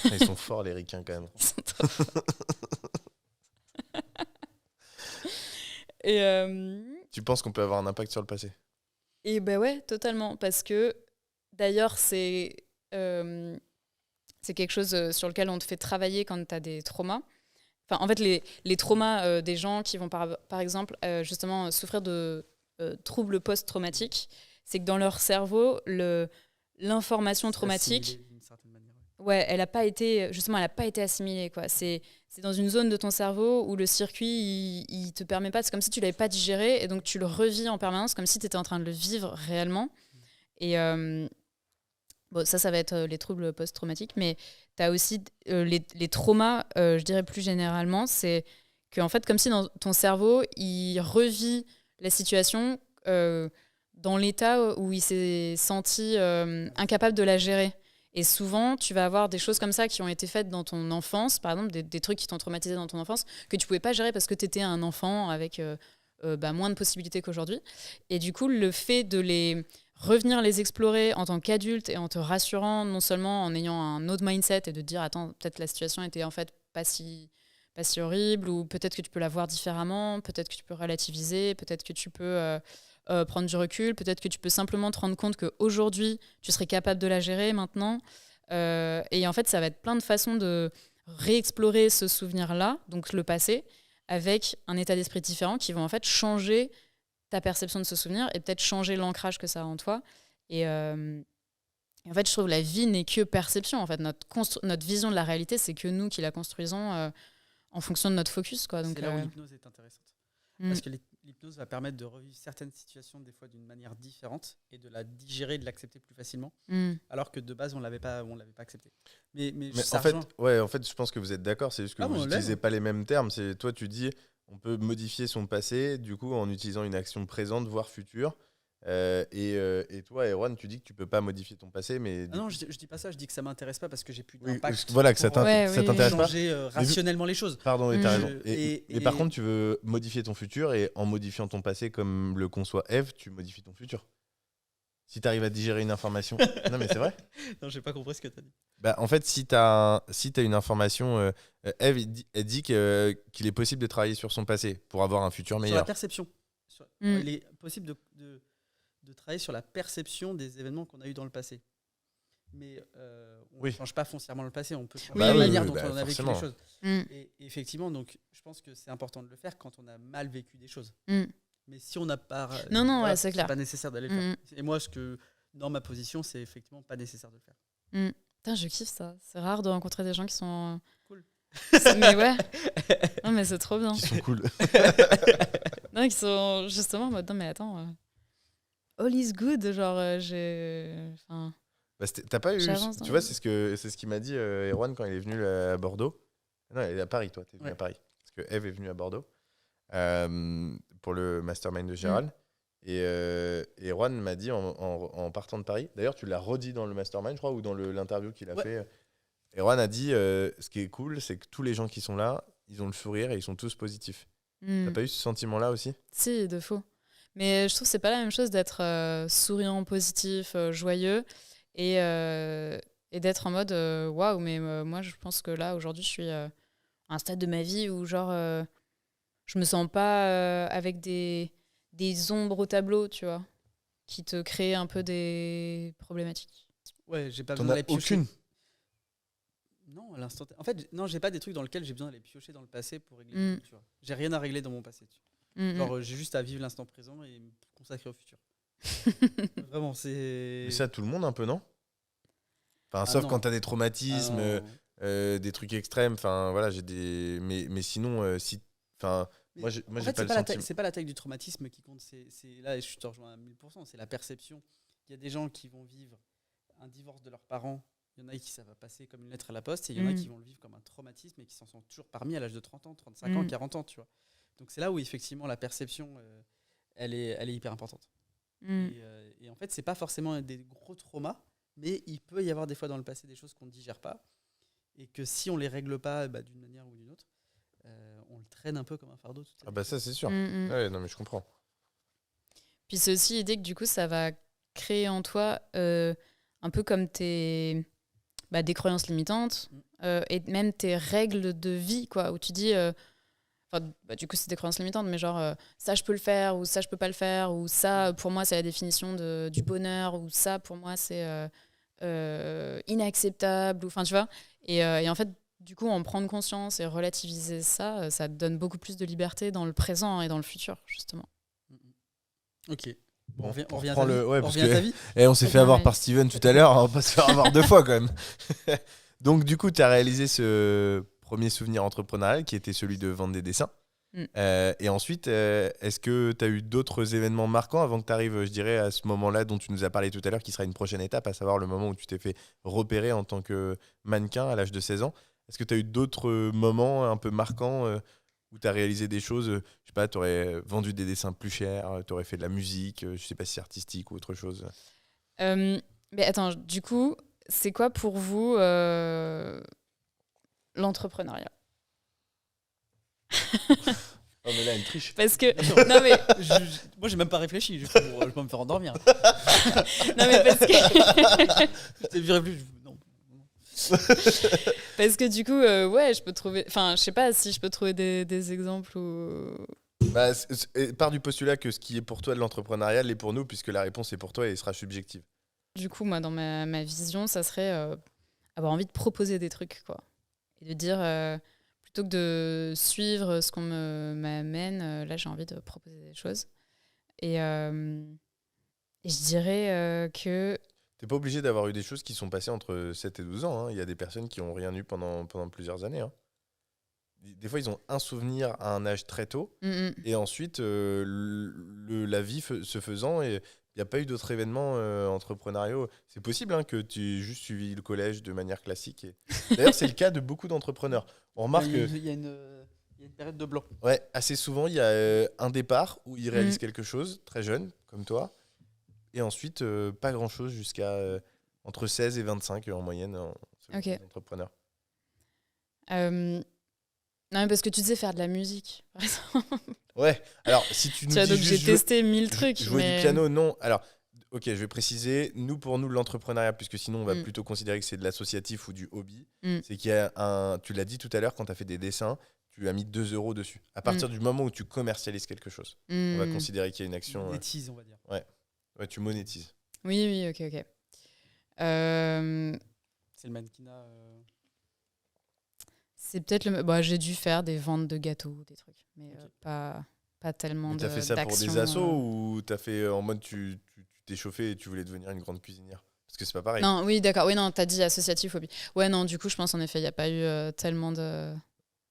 Ils sont forts les ricains quand même. Ils sont trop forts. Et Tu penses qu'on peut avoir un impact sur le passé ? Et ben ouais, totalement. Parce que d'ailleurs, c'est quelque chose sur lequel on te fait travailler quand tu as des traumas. Enfin, en fait, les traumas des gens qui vont, par exemple, justement, souffrir de troubles post-traumatiques, c'est que dans leur cerveau, l'information traumatique, ouais, elle n'a pas été assimilée, quoi. C'est dans une zone de ton cerveau où le circuit, il te permet pas, c'est comme si tu l'avais pas digéré, et donc tu le revis en permanence, comme si tu étais en train de le vivre réellement. Et bon, ça va être les troubles post-traumatiques, mais tu as aussi les traumas, je dirais plus généralement, c'est qu'en fait, comme si dans ton cerveau, il revit la situation dans l'état où il s'est senti incapable de la gérer. Et souvent, tu vas avoir des choses comme ça qui ont été faites dans ton enfance, par exemple, des trucs qui t'ont traumatisé dans ton enfance, que tu pouvais pas gérer parce que tu étais un enfant avec moins de possibilités qu'aujourd'hui. Et du coup, le fait de revenir les explorer en tant qu'adulte et en te rassurant, non seulement en ayant un autre mindset et de te dire, attends, peut-être la situation était en fait pas si horrible, ou peut-être que tu peux la voir différemment, peut-être que tu peux relativiser, peut-être que tu peux prendre du recul, peut-être que tu peux simplement te rendre compte qu'aujourd'hui, tu serais capable de la gérer maintenant. Et en fait, ça va être plein de façons de réexplorer ce souvenir-là, donc le passé, avec un état d'esprit différent qui vont en fait changer ta perception de ce souvenir et peut-être changer l'ancrage que ça a en toi. Et en fait, je trouve que la vie n'est que perception. En fait, notre vision de la réalité, c'est que nous qui la construisons en fonction de notre focus, quoi. Donc, c'est là où l'hypnose est intéressante. Parce que l'hypnose va permettre de revivre certaines situations des fois d'une manière différente et de la digérer, de l'accepter plus facilement, alors que de base on l'avait pas accepté. Mais en fait, je pense que vous êtes d'accord. C'est juste que vous n'utilisez pas les mêmes termes. C'est toi, tu dis, on peut modifier son passé, du coup, en utilisant une action présente, voire future. Et toi, Erwan, tu dis que tu peux pas modifier ton passé, mais non, je dis pas ça. Je dis que ça m'intéresse pas parce que j'ai plus d'impact. Voilà, que ça t'intéresse pas. Changer rationnellement les choses. Pardon, t'as raison. Et par contre, tu veux modifier ton futur, et en modifiant ton passé, comme le conçoit Eve, tu modifies ton futur. Si tu arrives à digérer une information. Non, mais c'est vrai. Non, j'ai pas compris ce que tu as dit. Bah, en fait, si tu as une information, Eve, elle dit qu'il est possible de travailler sur son passé pour avoir un futur meilleur. Sur la perception. Il est possible de travailler sur la perception des événements qu'on a eu dans le passé. Mais on ne change pas foncièrement le passé, on peut changer la manière dont on a vécu les choses. Et effectivement, donc, je pense que c'est important de le faire quand on a mal vécu des choses. Mais si on n'a pas... c'est clair. Pas nécessaire d'aller le faire. Et moi, dans ma position, c'est effectivement pas nécessaire de le faire. Putain, je kiffe ça. C'est rare de rencontrer des gens qui sont... Cool. Mais ouais. Non, mais c'est trop bien. Qui sont cool. Non, qui sont justement en mode, non mais attends... all is good, genre T'as pas eu. J'avance dans Tu vois, le- c'est ce qu'il m'a dit Erwan quand il est venu à Bordeaux. Non, il est à Paris, toi, t'es venu Ouais. à Paris. Parce que Eve est venue à Bordeaux pour le mastermind de Gérald. Et Erwan m'a dit en partant de Paris, d'ailleurs, tu l'as redit dans le mastermind, je crois, ou dans l'interview qu'il a Ouais. fait. Erwan a dit ce qui est cool, c'est que tous les gens qui sont là, ils ont le sourire et ils sont tous positifs. T'as pas eu ce sentiment-là aussi ? Si, de faux. Mais je trouve que c'est pas la même chose d'être souriant, positif, joyeux et d'être en mode waouh, mais moi je pense que là aujourd'hui je suis à un stade de ma vie où genre je me sens pas avec des ombres au tableau, tu vois, qui te créent un peu des problématiques. Ouais, j'ai pas T'en besoin as d'aller piocher. aucune ? Non, à l'instant. En fait, non, j'ai pas des trucs dans lesquels j'ai besoin d'aller piocher dans le passé pour régler. Mm. le truc, tu vois. J'ai rien à régler dans mon passé. Genre, j'ai juste à vivre l'instant présent et me consacrer au futur. Vraiment, c'est. Mais ça, tout le monde un peu, non ? Enfin, Ah sauf non. quand t'as des traumatismes, Ah non. des trucs extrêmes. Enfin, voilà, j'ai des. Mais sinon, si. Enfin, Mais moi, j'ai en pas fait, le sentiment. c'est pas la taille du traumatisme qui compte. Là, et je te rejoins à 1000%. C'est la perception. Il y a des gens qui vont vivre un divorce de leurs parents. Il y en a qui ça va passer comme une lettre à la poste. Et il y en a qui vont le vivre comme un traumatisme et qui s'en sont toujours parmi à l'âge de 30 ans, 35 ans, 40 ans, tu vois. Donc c'est là où effectivement la perception, elle est hyper importante. Et en fait, c'est pas forcément des gros traumas, mais il peut y avoir des fois dans le passé des choses qu'on ne digère pas. Et que si on les règle pas d'une manière ou d'une autre, on le traîne un peu comme un fardeau. toute sa Ah vie. bah ça, c'est sûr. Ouais, non, mais je comprends. Puis c'est aussi l'idée que du coup, ça va créer en toi un peu comme des croyances limitantes et même tes règles de vie, quoi, où tu dis, du coup, c'est des croyances limitantes, mais genre, ça, je peux le faire, ou ça, je peux pas le faire, ou ça, pour moi, c'est la définition du bonheur, ou ça, pour moi, c'est inacceptable, enfin, tu vois. Et en fait, du coup, en prendre conscience et relativiser ça, ça te donne beaucoup plus de liberté dans le présent et dans le futur, justement. Ok. Bon, on revient on à reprend ta vie. ouais, On parce revient à que- ta vie. on s'est Très fait bien, avoir ouais. par Steven tout à l'heure, on va pas se faire avoir deux fois quand même. Donc du coup, tu as réalisé ce premier souvenir entrepreneurial qui était celui de vendre des dessins. Et ensuite, est-ce que tu as eu d'autres événements marquants avant que tu arrives, je dirais, à ce moment-là dont tu nous as parlé tout à l'heure, qui sera une prochaine étape, à savoir le moment où tu t'es fait repérer en tant que mannequin à l'âge de 16 ans. Est-ce que tu as eu d'autres moments un peu marquants où tu as réalisé des choses, je sais pas, tu aurais vendu des dessins plus chers, tu aurais fait de la musique, je sais pas si c'est artistique ou autre chose. Mais attends, du coup, c'est quoi pour vous l'entrepreneuriat ? Oh mais là, elle triche. Parce que non mais Moi, j'ai même pas réfléchi. Je peux me faire endormir. non mais parce que Je t'ai vu. Non. parce que du coup ouais, je peux trouver, enfin je sais pas si je peux trouver des exemples où Bah, part du postulat que ce qui est pour toi de l'entrepreneuriat l'est pour nous, puisque la réponse est pour toi et sera subjective. du coup moi dans ma vision, ça serait avoir envie de proposer des trucs, quoi, et de dire plutôt que de suivre ce qu'on m'amène, là j'ai envie de proposer des choses et je dirais que T'es pas obligé d'avoir eu des choses qui sont passées entre 7 et 12 ans. Hein. Il y a des personnes qui n'ont rien eu pendant plusieurs années. Hein. Des fois, ils ont un souvenir à un âge très tôt. Et ensuite, la vie se faisant, et il n'y a pas eu d'autres événements entrepreneuriaux. C'est possible hein, que tu aies juste suivi le collège de manière classique. D'ailleurs, c'est le cas de beaucoup d'entrepreneurs. On remarque Il y a une période de blanc. ouais, assez souvent, il y a un départ où ils réalisent quelque chose, très jeune, comme toi. Et ensuite, pas grand-chose jusqu'à entre 16 et 25 en moyenne, selon les entrepreneurs. Non, mais parce que tu disais faire de la musique, par exemple. Ouais, alors si tu nous Tu vois, dis donc j'ai juste testé 1000 trucs. jouer mais... du piano, non. Alors, ok, je vais préciser, pour nous, l'entrepreneuriat, puisque sinon on va plutôt considérer que c'est de l'associatif ou du hobby, c'est qu'il y a tu l'as dit tout à l'heure, quand tu as fait des dessins, tu as mis 2 euros dessus. À partir du moment où tu commercialises quelque chose, on va considérer qu'il y a une action... Monétise, on va dire. Ouais, tu monétises. Oui, ok. C'est le mannequinat. C'est peut-être j'ai dû faire des ventes de gâteaux, des trucs, mais pas tellement Mais t'as fait ça pour des assos ou t'as fait en mode tu t'es chauffé et tu voulais devenir une grande cuisinière? Parce que c'est pas pareil. Non, oui, d'accord. Oui, non, t'as dit associatif, hobby. Ouais, non, du coup, je pense en effet, il n'y a pas eu tellement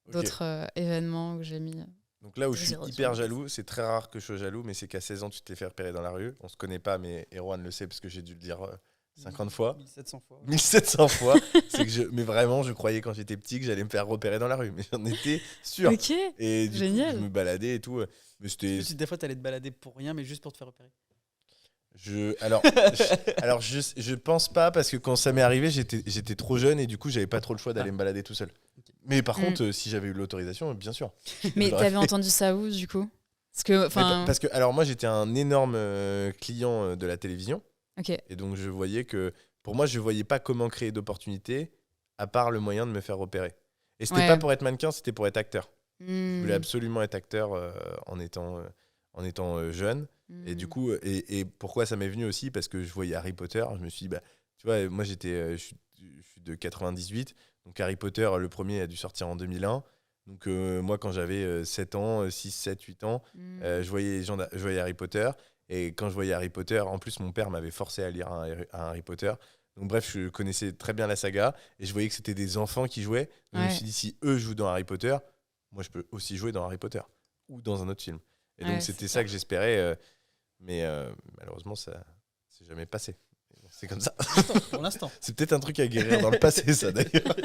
d'autres événements où j'ai mis... Donc là où je suis hyper jaloux, c'est très rare que je sois jaloux, mais c'est qu'à 16 ans, tu t'es fait repérer dans la rue. On se connaît pas, mais Erwan le sait parce que j'ai dû le dire 50 fois. 1700 fois. 1700 fois. C'est que mais vraiment, je croyais quand j'étais petit que j'allais me faire repérer dans la rue. Mais j'en étais sûr. Ok, Et du génial. coup, je me baladais et tout. Mais c'était... Des fois, t'allais te balader pour rien, mais juste pour te faire repérer. Je pense pas, parce que quand ça m'est arrivé, j'étais trop jeune et du coup, j'avais pas trop le choix d'aller me balader tout seul. Okay. Mais par contre, si j'avais eu l'autorisation, bien sûr. Mais t'avais entendu ça où, du coup? Parce que alors moi, j'étais un énorme client de la télévision. Ok. Et donc, je voyais que... Pour moi, je voyais pas comment créer d'opportunités à part le moyen de me faire repérer. Et c'était pas pour être mannequin, c'était pour être acteur. Je voulais absolument être acteur en étant jeune. Et du coup, et pourquoi ça m'est venu aussi, parce que je voyais Harry Potter, je me suis dit, bah, tu vois, moi je suis de 98, donc Harry Potter, le premier a dû sortir en 2001. Donc moi, quand j'avais 7 ans, 6, 7, 8 ans, je voyais Harry Potter. Et quand je voyais Harry Potter, en plus, mon père m'avait forcé à lire un Harry Potter. Donc bref, je connaissais très bien la saga et je voyais que c'était des enfants qui jouaient. Donc je me suis dit, si eux jouent dans Harry Potter, moi je peux aussi jouer dans Harry Potter ou dans un autre film. Et donc c'était ça que j'espérais, mais malheureusement ça s'est jamais passé. C'est comme ça. Pour l'instant. C'est peut-être un truc à guérir dans le passé, ça d'ailleurs.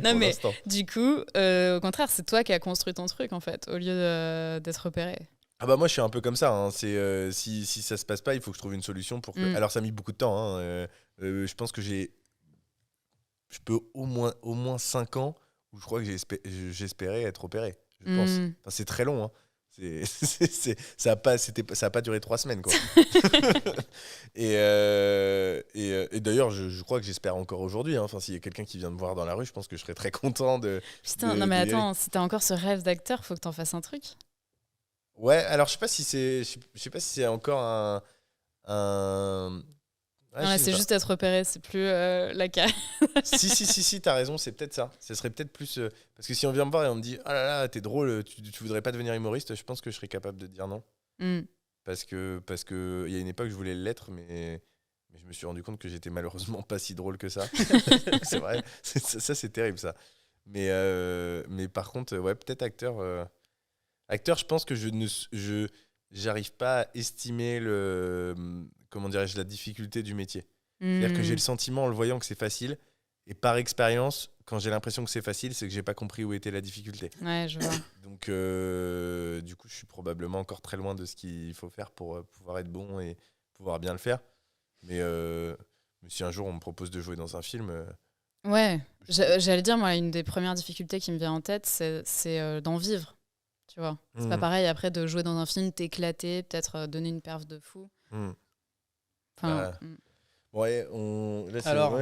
Non mais du coup, au contraire, c'est toi qui as construit ton truc en fait, au lieu d'être repéré. Ah bah moi je suis un peu comme ça, hein. C'est, si ça se passe pas, il faut que je trouve une solution pour que... Alors ça a mis beaucoup de temps, hein. Je pense que je peux au moins 5 ans où je crois que j'espérais être opéré, je pense. Enfin, c'est très long, hein. Ça a pas duré 3 semaines, quoi. et d'ailleurs je crois que j'espère encore aujourd'hui, hein. Enfin, s'il y a quelqu'un qui vient me voir dans la rue, je pense que je serais très content de... Putain, non mais attends, si t'as encore ce rêve d'acteur, faut que t'en fasses un truc. Ouais, alors je sais pas si c'est encore un... Ouais, non, c'est juste être repéré, c'est plus la carrière. si, t'as raison, c'est peut-être ça. Ce serait peut-être plus... parce que si on vient me voir et on me dit « Ah là là, t'es drôle, tu voudrais pas devenir humoriste », je pense que je serais capable de dire non. Parce que il y a une époque, je voulais l'être, mais je me suis rendu compte que j'étais malheureusement pas si drôle que ça. C'est vrai, ça c'est terrible, ça. Mais par contre, ouais, peut-être acteur... Acteur, je pense que j'arrive pas à estimer la difficulté du métier. C'est-à-dire que j'ai le sentiment en le voyant que c'est facile, et par expérience, quand j'ai l'impression que c'est facile, c'est que j'ai pas compris où était la difficulté. Ouais, je vois. Donc du coup, je suis probablement encore très loin de ce qu'il faut faire pour pouvoir être bon et pouvoir bien le faire. Mais si un jour on me propose de jouer dans un film... Ouais, j'allais dire, moi, une des premières difficultés qui me vient en tête, c'est d'en vivre. Tu vois, c'est pas pareil après de jouer dans un film, t'éclater, peut-être donner une perf de fou. Enfin, ouais,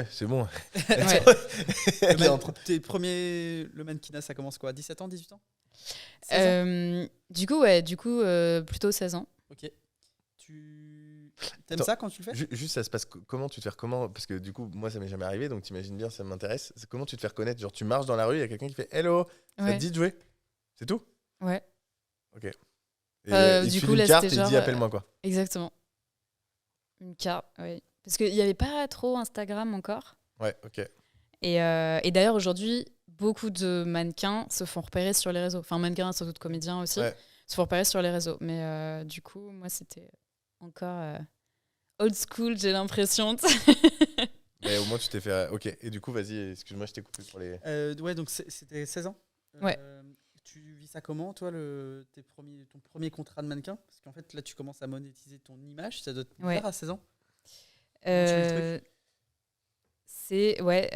c'est bon. Tes premiers, le mannequinat, ça commence quoi, 17 ans, 18 ans? Du coup, plutôt 16 ans. Ok. T'aimes ça quand tu le fais? Juste, ça se passe comment? Tu te fais comment? Parce que du coup, moi, ça m'est jamais arrivé, donc t'imagines bien, ça m'intéresse. Comment tu te fais reconnaître? Genre, tu marches dans la rue, il y a quelqu'un qui fait « Hello, ça te dit de jouer ?» C'est tout? Ouais. Ok. Et du tu coup, fais là, une carte c'était et genre... dis appelle-moi, quoi. Exactement. Une carte, oui. Parce qu'il n'y avait pas trop Instagram encore. Ouais, ok. Et d'ailleurs, aujourd'hui, beaucoup de mannequins se font repérer sur les réseaux. Enfin, mannequins, surtout de comédiens aussi, se font repérer sur les réseaux. Mais du coup, moi, c'était encore old school, j'ai l'impression. Mais au moins, tu t'es fait... Ok. Et du coup, vas-y, excuse-moi, je t'ai coupé pour les... Ouais, donc c'était 16 ans. Ouais. Tu vis ça comment, toi, ton premier contrat de mannequin? Parce qu'en fait, là, tu commences à monétiser ton image. Ça doit te plaire à 16 ans? C'est... Ouais.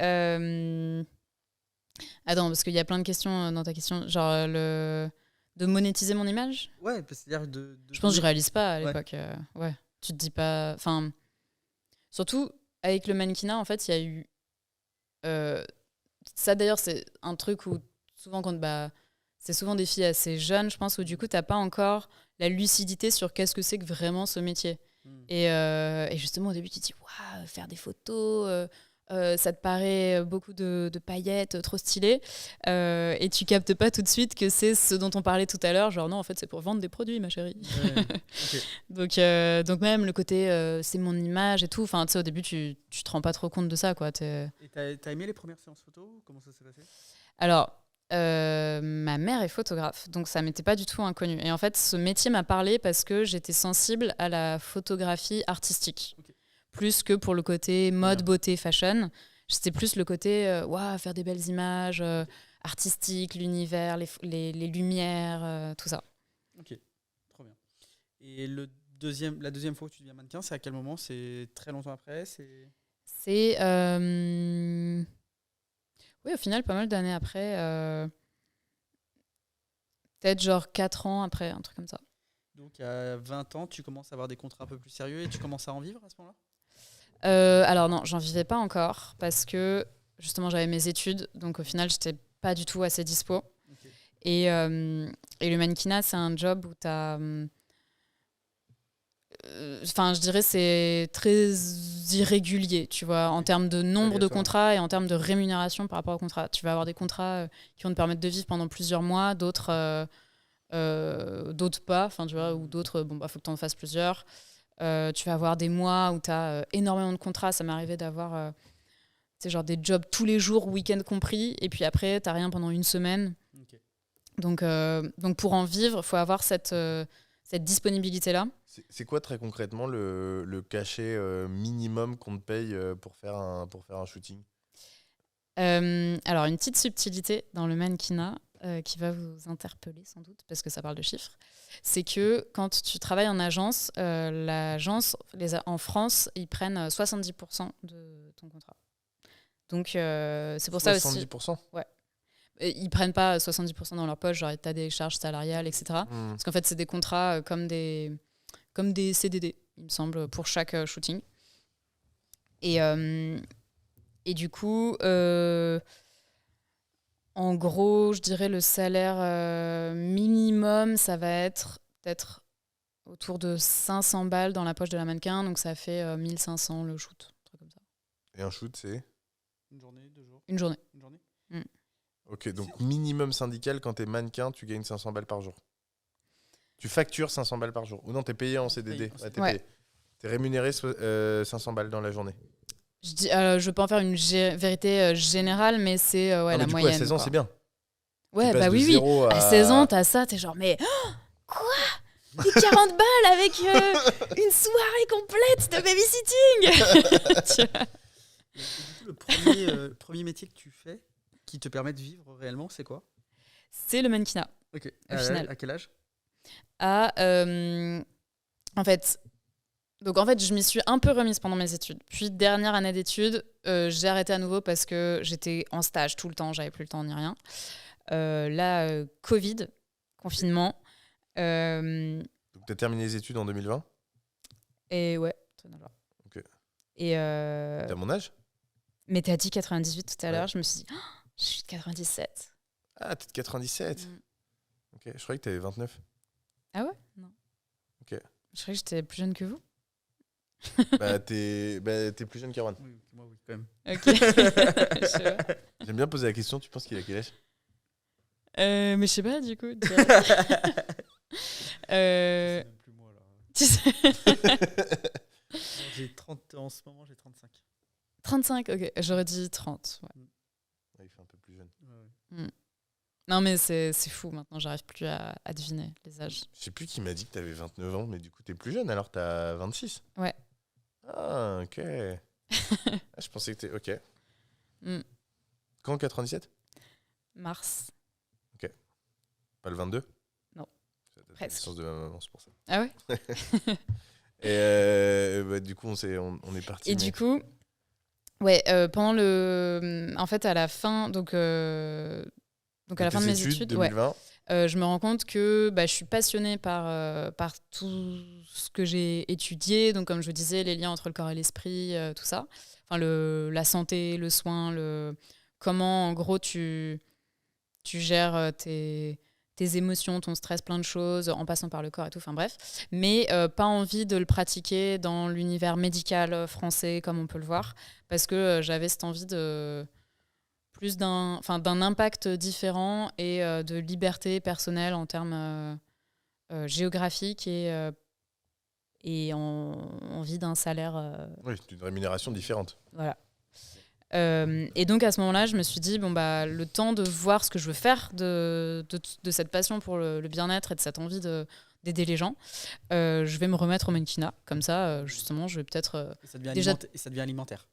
Attends, parce qu'il y a plein de questions dans ta question. Genre, de monétiser mon image? Ouais, c'est-à-dire je pense que je réalise pas à l'époque. Ouais. Tu te dis pas... Enfin, surtout, avec le mannequinat, en fait, il y a eu... ça, d'ailleurs, c'est un truc où souvent, c'est souvent des filles assez jeunes, je pense, où du coup, t'as pas encore la lucidité sur qu'est-ce que c'est que vraiment ce métier. Et justement, au début, tu te dis, waouh, faire des photos, ça te paraît beaucoup de paillettes, trop stylé. Et tu captes pas tout de suite que c'est ce dont on parlait tout à l'heure. Genre, non, en fait, c'est pour vendre des produits, ma chérie. Okay. Donc même le côté, c'est mon image et tout. Enfin, tu sais, au début, tu te rends pas trop compte de ça, quoi. Et t'as aimé les premières séances photo? Comment ça s'est passé? Alors, ma mère est photographe, donc ça m'était pas du tout inconnu. Et en fait, ce métier m'a parlé parce que j'étais sensible à la photographie artistique. Okay. plus que pour le côté mode, beauté, fashion. C'était plus le côté faire des belles images, artistiques, l'univers, les lumières, tout ça. Ok, trop bien. Et la deuxième fois que tu deviens mannequin, c'est à quel moment? C'est très longtemps après? C'est oui, au final, pas mal d'années après. Peut-être genre 4 ans après, un truc comme ça. Donc à 20 ans, tu commences à avoir des contrats un peu plus sérieux et tu commences à en vivre à ce moment-là? Alors non, j'en vivais pas encore parce que justement j'avais mes études, donc au final j'étais pas du tout assez dispo. Okay. Et le mannequinat, c'est un job où t'as... je dirais c'est très irrégulier, tu vois, en termes de nombre de contrats et en termes de rémunération par rapport aux contrats. Tu vas avoir des contrats qui vont te permettre de vivre pendant plusieurs mois, d'autres pas, tu vois, ou d'autres, faut que tu en fasses plusieurs. Tu vas avoir des mois où tu as énormément de contrats. Ça m'est arrivé d'avoir genre des jobs tous les jours, week-end compris, et puis après, tu n'as rien pendant une semaine. Okay. Donc pour en vivre, il faut avoir cette disponibilité-là. C'est quoi très concrètement le cachet minimum qu'on te paye pour faire un shooting? Alors, une petite subtilité dans le mannequinat qui va vous interpeller sans doute, parce que ça parle de chiffres, c'est que quand tu travailles en agence, l'agence, en France, ils prennent 70% de ton contrat. Donc, c'est pour 70%? Ça aussi... 70%? Ouais. Ils prennent pas 70% dans leur poche, genre tu as des charges salariales, etc. Parce qu'en fait, c'est des contrats comme des CDD, il me semble, pour chaque shooting. Et du coup, en gros, je dirais le salaire minimum, ça va être peut-être autour de 500 balles dans la poche de la mannequin, donc ça fait 1500 le shoot, un truc comme ça. Et un shoot, c'est une journée, 2 jours? Une journée. Ok, donc minimum syndical, quand t'es mannequin, tu gagnes 500 balles par jour. Tu factures 500 balles par jour. Ou non, t'es payé en CDD. Ouais. T'es rémunéré 500 balles dans la journée. Je peux en faire une vérité générale, mais c'est la moyenne. À 16 ans, c'est bien. Ouais, bah oui. À 16 ans, t'as ça, t'es genre, mais quoi? 40 balles avec une soirée complète de babysitting. Et du coup, le premier métier que tu fais qui te permet de vivre réellement, c'est quoi? C'est le mannequinat. Ok. Au final. À quel âge? En fait, je m'y suis un peu remise pendant mes études. Puis, dernière année d'études, j'ai arrêté à nouveau parce que j'étais en stage tout le temps, j'avais plus le temps ni rien. Covid, confinement. Donc, tu as terminé les études en 2020? Et ouais, ok. Et t'as mon âge? Mais t'as dit 98 tout à l'heure, je me suis dit, je suis de 97. Ah, t'es de 97. Ok, je croyais que t'avais 29. Ah ouais? Non. Ok. Je croyais que j'étais plus jeune que vous. T'es plus jeune qu'Erwan. Oui, moi oui, quand même. Ok. J'aime bien poser la question, tu penses qu'il a quel âge? Mais je sais pas, du coup. C'est même plus moi, là. Tu sais. J'ai 30, en ce moment, j'ai 35. 35, ok. J'aurais dit 30. Ouais. Il fait un peu plus jeune. Ouais. Non, mais c'est fou, maintenant, j'arrive plus à deviner les âges. Je sais plus qui m'a dit que t'avais 29 ans, mais du coup, t'es plus jeune, alors t'as 26? Ouais. Ah, ok. Je pensais que t'es... Ok. Quand, 97? Mars. Ok. Pas le 22? Non. C'est la naissance de ma maman, c'est pour ça. Ah ouais? Et du coup, on est parti. Et du coup, ouais, pendant en fait, à la fin, donc à la fin de mes études, 2020. Je me rends compte que je suis passionnée par tout ce que j'ai étudié. Donc, comme je vous disais, les liens entre le corps et l'esprit, tout ça. Enfin, la santé, le soin, comment, en gros, tu gères tes émotions, ton stress, plein de choses, en passant par le corps et tout, enfin bref. Mais pas envie de le pratiquer dans l'univers médical français, comme on peut le voir, parce que j'avais cette envie de plus d'un impact différent et de liberté personnelle en termes géographiques et envie d'un salaire... Oui, d'une rémunération différente. Voilà. Et donc à ce moment-là, je me suis dit le temps de voir ce que je veux faire de cette passion pour le bien-être et de cette envie de d'aider les gens, je vais me remettre au mannequinat. Comme ça, justement, je vais peut-être... Et ça devient, déjà... et ça devient alimentaire.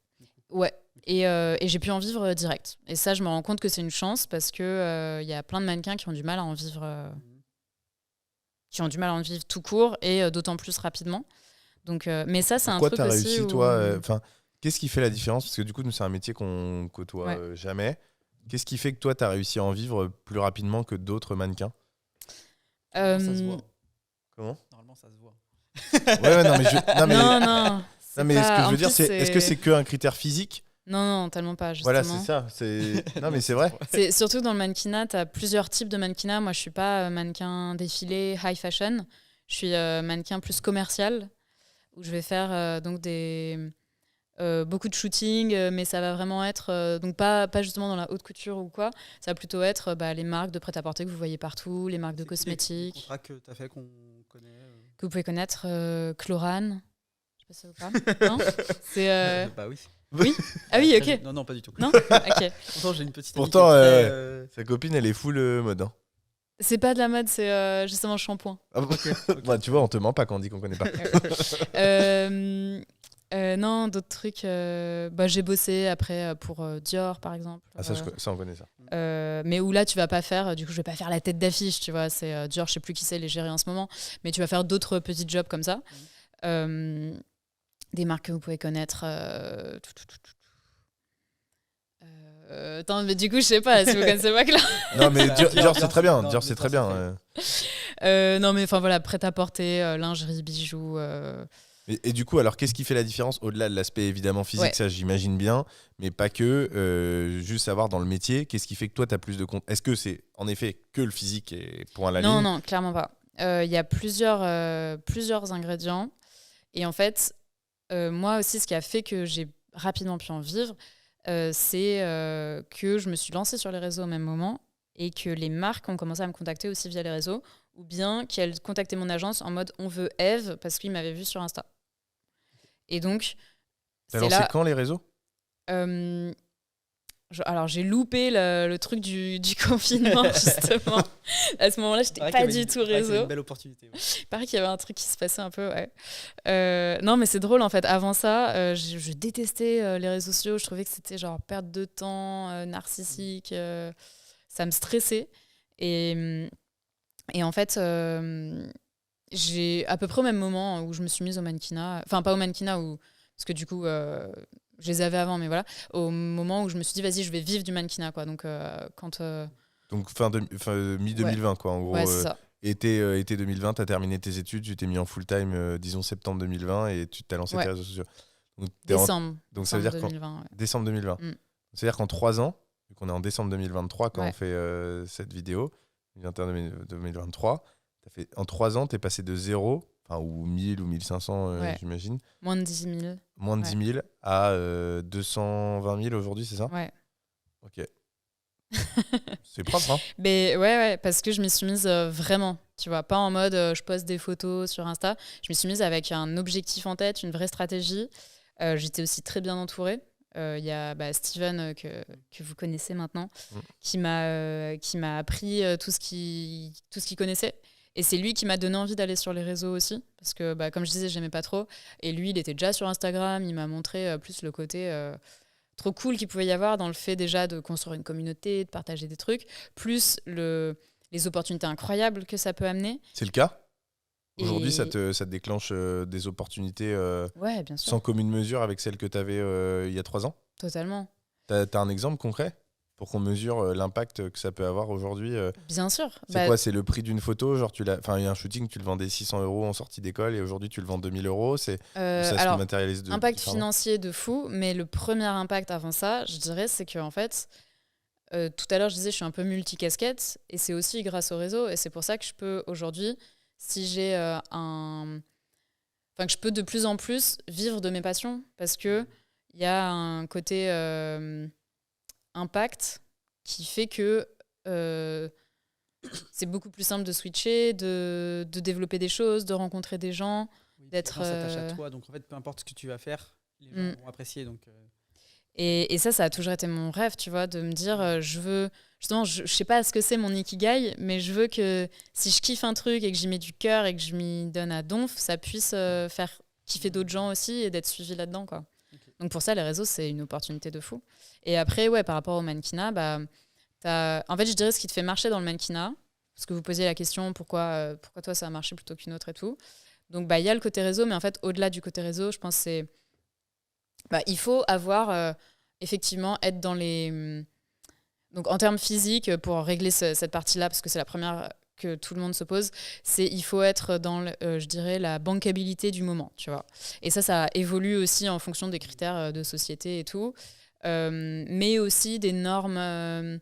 Ouais, et j'ai pu en vivre direct. Et ça, je me rends compte que c'est une chance parce que y a plein de mannequins qui ont du mal à en vivre, tout court et d'autant plus rapidement. Donc, mais ça, c'est Pourquoi un truc t'as aussi réussi, où... toi qu'est-ce qui fait la différence? Parce que du coup, nous, c'est un métier qu'on côtoie Ouais. jamais. Qu'est-ce qui fait que toi, t'as réussi à en vivre plus rapidement que d'autres mannequins? Ça se voit. Comment? Normalement, ça se voit. Ouais, non, mais Non. Non, mais ce que je veux dire, c'est... est-ce que c'est qu'un critère physique? Non, tellement pas, justement. Voilà, c'est ça. Non, mais c'est vrai. C'est surtout dans le mannequinat, tu as plusieurs types de mannequinat. Moi, je suis pas mannequin défilé, high fashion. Je suis mannequin plus commercial, où je vais faire donc beaucoup de shooting, mais ça va vraiment être donc pas justement dans la haute couture ou quoi. Ça va plutôt être les marques de prêt-à-porter que vous voyez partout, les marques de cosmétiques. Les contrats que tu as fait qu'on connaît. Que vous pouvez connaître, Chlorane. Je sais pas si vous parle. Non c'est Bah oui. Oui. Ah oui, ok. Non, pas du tout. Non. Ok. Pourtant, j'ai une petite. Pourtant, amie qui est très, sa copine, elle est full mode. Hein. C'est pas de la mode, c'est justement shampoing. Ah, okay. Bah, tu vois, on te ment pas quand on dit qu'on connaît pas. Non, d'autres trucs. J'ai bossé après pour Dior, par exemple. Ah, ça, on connaît ça. Mais où là, tu vas pas faire. Du coup, je vais pas faire la tête d'affiche, tu vois. C'est Dior, je sais plus qui c'est les gérer en ce moment. Mais tu vas faire d'autres petits jobs comme ça. Des marques que vous pouvez connaître. Attends, mais du coup, je sais pas si vous connaissez pas que là. Non, mais Dior, c'est très bien. Dior, c'est très bien. Non, mais enfin voilà, prêt-à-porter, lingerie, bijoux. Et du coup, alors, qu'est-ce qui fait la différence au-delà de l'aspect évidemment physique, ça j'imagine bien, mais pas que, juste savoir dans le métier, qu'est-ce qui fait que toi, tu as plus de compte? Est-ce que c'est en effet que le physique et point à la ligne? Non, clairement pas. Il y a plusieurs ingrédients. Et en fait, moi aussi, ce qui a fait que j'ai rapidement pu en vivre, c'est que je me suis lancée sur les réseaux au même moment et que les marques ont commencé à me contacter aussi via les réseaux, ou bien qu'elles contactaient mon agence en mode on veut Eve parce qu'ils m'avaient vu sur Insta. Et donc, t'as lancé quand les réseaux? Alors, j'ai loupé le truc du confinement, justement. À ce moment-là, j'étais pas du tout réseau. C'est une belle opportunité. Ouais. Il paraît qu'il y avait un truc qui se passait un peu, ouais. Non, mais c'est drôle, en fait. Avant ça, je détestais les réseaux sociaux. Je trouvais que c'était genre perte de temps, narcissique. Ça me stressait. Et en fait, j'ai à peu près au même moment où je me suis mise au mannequinat. Enfin, pas au mannequinat, parce que du coup... je les avais avant, mais voilà, au moment où je me suis dit, vas-y, je vais vivre du mannequinat, quoi. Donc, Donc, mi-2020, quoi, en gros. Ouais, c'est ça. Été 2020, tu as terminé tes études, tu t'es mis en full-time, disons septembre 2020, et tu t'as lancé tes réseaux sociaux. Donc, décembre ça veut dire 2020. Décembre 2020. C'est-à-dire qu'en 3 ans, vu qu'on est en décembre 2023 quand on fait cette vidéo, 21 2023, en 3 ans, tu es passé de 0... ou 1000 ou 1500, j'imagine. Moins de 10 000. Moins de 10 000 à 220 000 aujourd'hui, c'est ça? Ouais. Ok. C'est propre, hein? Mais ouais, parce que je m'y suis mise vraiment, tu vois, pas en mode je poste des photos sur Insta. Je m'y suis mise avec un objectif en tête, une vraie stratégie. J'étais aussi très bien entourée. Il y a Steven que vous connaissez maintenant, qui m'a appris tout ce qu'il connaissait. Et c'est lui qui m'a donné envie d'aller sur les réseaux aussi, parce que comme je disais, j'aimais pas trop. Et lui, il était déjà sur Instagram, il m'a montré plus le côté trop cool qu'il pouvait y avoir dans le fait déjà de construire une communauté, de partager des trucs, plus les opportunités incroyables que ça peut amener. C'est le cas? Aujourd'hui, ça te déclenche des opportunités ouais, bien sûr. Sans commune mesure avec celles que tu avais il y a 3 ans? Totalement. T'as un exemple concret pour qu'on mesure l'impact que ça peut avoir aujourd'hui? Bien sûr. C'est quoi? C'est le prix d'une photo? Genre, il y a un shooting, tu le vendais 600 € en sortie d'école et aujourd'hui, tu le vends 2000 €. Alors, matérialise impact financier de fou, mais le premier impact avant ça, je dirais, c'est qu'en fait, tout à l'heure, je disais, je suis un peu multicasquette et c'est aussi grâce au réseau. Et c'est pour ça que je peux aujourd'hui, si j'ai que je peux de plus en plus vivre de mes passions parce qu'il y a un côté impact qui fait que c'est beaucoup plus simple de switcher, de développer des choses, de rencontrer des gens, d'être... Les gens s'attachent à toi, donc en fait, peu importe ce que tu vas faire, les gens vont apprécier. Donc, Et ça a toujours été mon rêve, tu vois, de me dire, je veux justement, je sais pas ce que c'est mon ikigai, mais je veux que si je kiffe un truc et que j'y mets du cœur et que je m'y donne à donf, ça puisse faire kiffer d'autres gens aussi et d'être suivi là-dedans, quoi. Ok. Donc pour ça, les réseaux, c'est une opportunité de fou. Et après, ouais, par rapport au mannequinat, en fait, je dirais ce qui te fait marcher dans le mannequinat, parce que vous posiez la question pourquoi toi ça a marché plutôt qu'une autre et tout. Donc il y a le côté réseau, mais en fait, au-delà du côté réseau, je pense que c'est il faut avoir effectivement être dans les. Donc en termes physiques, pour régler cette partie-là, parce que c'est la première que tout le monde se pose, il faut être dans, je dirais, la bankabilité du moment, tu vois. Et ça évolue aussi en fonction des critères de société et tout, mais aussi des normes.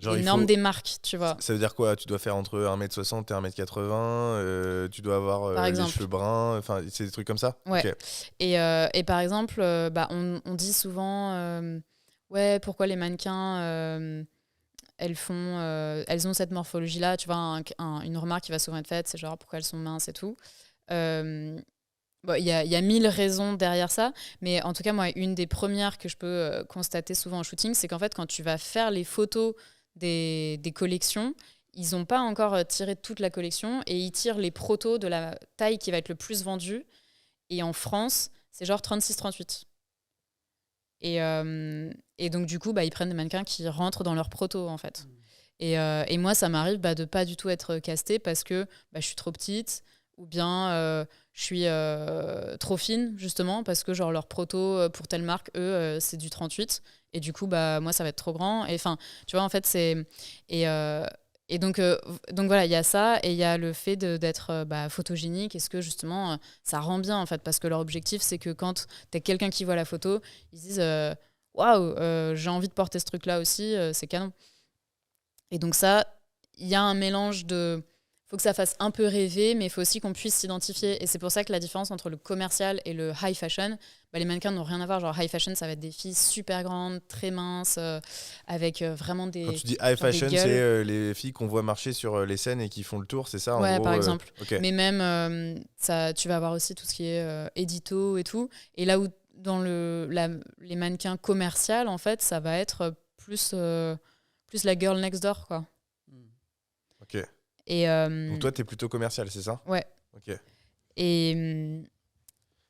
Genre, Les normes des marques, tu vois. Ça veut dire quoi? Tu dois faire entre 1m60 et 1m80, tu dois avoir les cheveux bruns, enfin, c'est des trucs comme ça? Ouais. Okay. Et par exemple, on dit souvent, ouais, pourquoi les mannequins, elles ont cette morphologie-là, tu vois, une remarque qui va souvent être faite, c'est genre, pourquoi elles sont minces et tout. Il y a 1000 raisons derrière ça, mais en tout cas, moi, une des premières que je peux constater souvent en shooting, c'est qu'en fait, quand tu vas faire les photos des collections, ils n'ont pas encore tiré toute la collection et ils tirent les protos de la taille qui va être le plus vendue. Et en France, c'est genre 36-38. Et donc, du coup, ils prennent des mannequins qui rentrent dans leur proto, en fait. Et moi, ça m'arrive de pas du tout être castée parce que je suis trop petite ou bien je suis trop fine, justement, parce que genre leur proto pour telle marque, eux, c'est du 38. Et du coup, moi, ça va être trop grand. Et enfin, tu vois, en fait, c'est... Et donc voilà, il y a ça, et il y a le fait d'être photogénique. Est-ce que justement, ça rend bien, en fait, parce que leur objectif, c'est que quand t'as quelqu'un qui voit la photo, ils se disent waouh, j'ai envie de porter ce truc-là aussi, c'est canon. Et donc ça, il y a un mélange de... Il faut que ça fasse un peu rêver, mais il faut aussi qu'on puisse s'identifier. Et c'est pour ça que la différence entre le commercial et le high fashion, les mannequins n'ont rien à voir. Genre high fashion, ça va être des filles super grandes, très minces, avec vraiment des... Quand tu dis high fashion, c'est les filles qu'on voit marcher sur les scènes et qui font le tour, c'est ça? Ouais, en gros, par exemple. Okay. Mais même, tu vas avoir aussi tout ce qui est édito et tout. Et là où, dans les mannequins commerciales, en fait, ça va être plus la girl next door, quoi. Ok. Et, donc toi, t'es plutôt commercial, c'est ça? Ouais. Ok. Et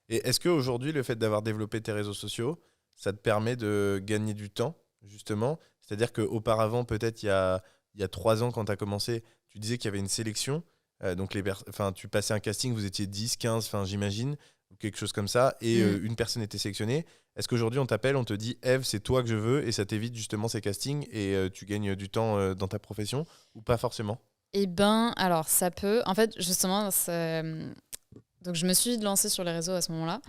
est-ce qu'aujourd'hui, le fait d'avoir développé tes réseaux sociaux, ça te permet de gagner du temps, justement? C'est-à-dire qu'auparavant, peut-être il y a 3 ans, quand tu as commencé, tu disais qu'il y avait une sélection. Donc tu passais un casting, vous étiez 10, 15, j'imagine, ou quelque chose comme ça, et une personne était sélectionnée. Est-ce qu'aujourd'hui, on t'appelle, on te dit « Eve, c'est toi que je veux », et ça t'évite justement ces castings, et tu gagnes du temps dans ta profession, ou pas forcément? Eh ben, alors, ça peut... En fait, justement, donc je me suis lancée sur les réseaux à ce moment-là.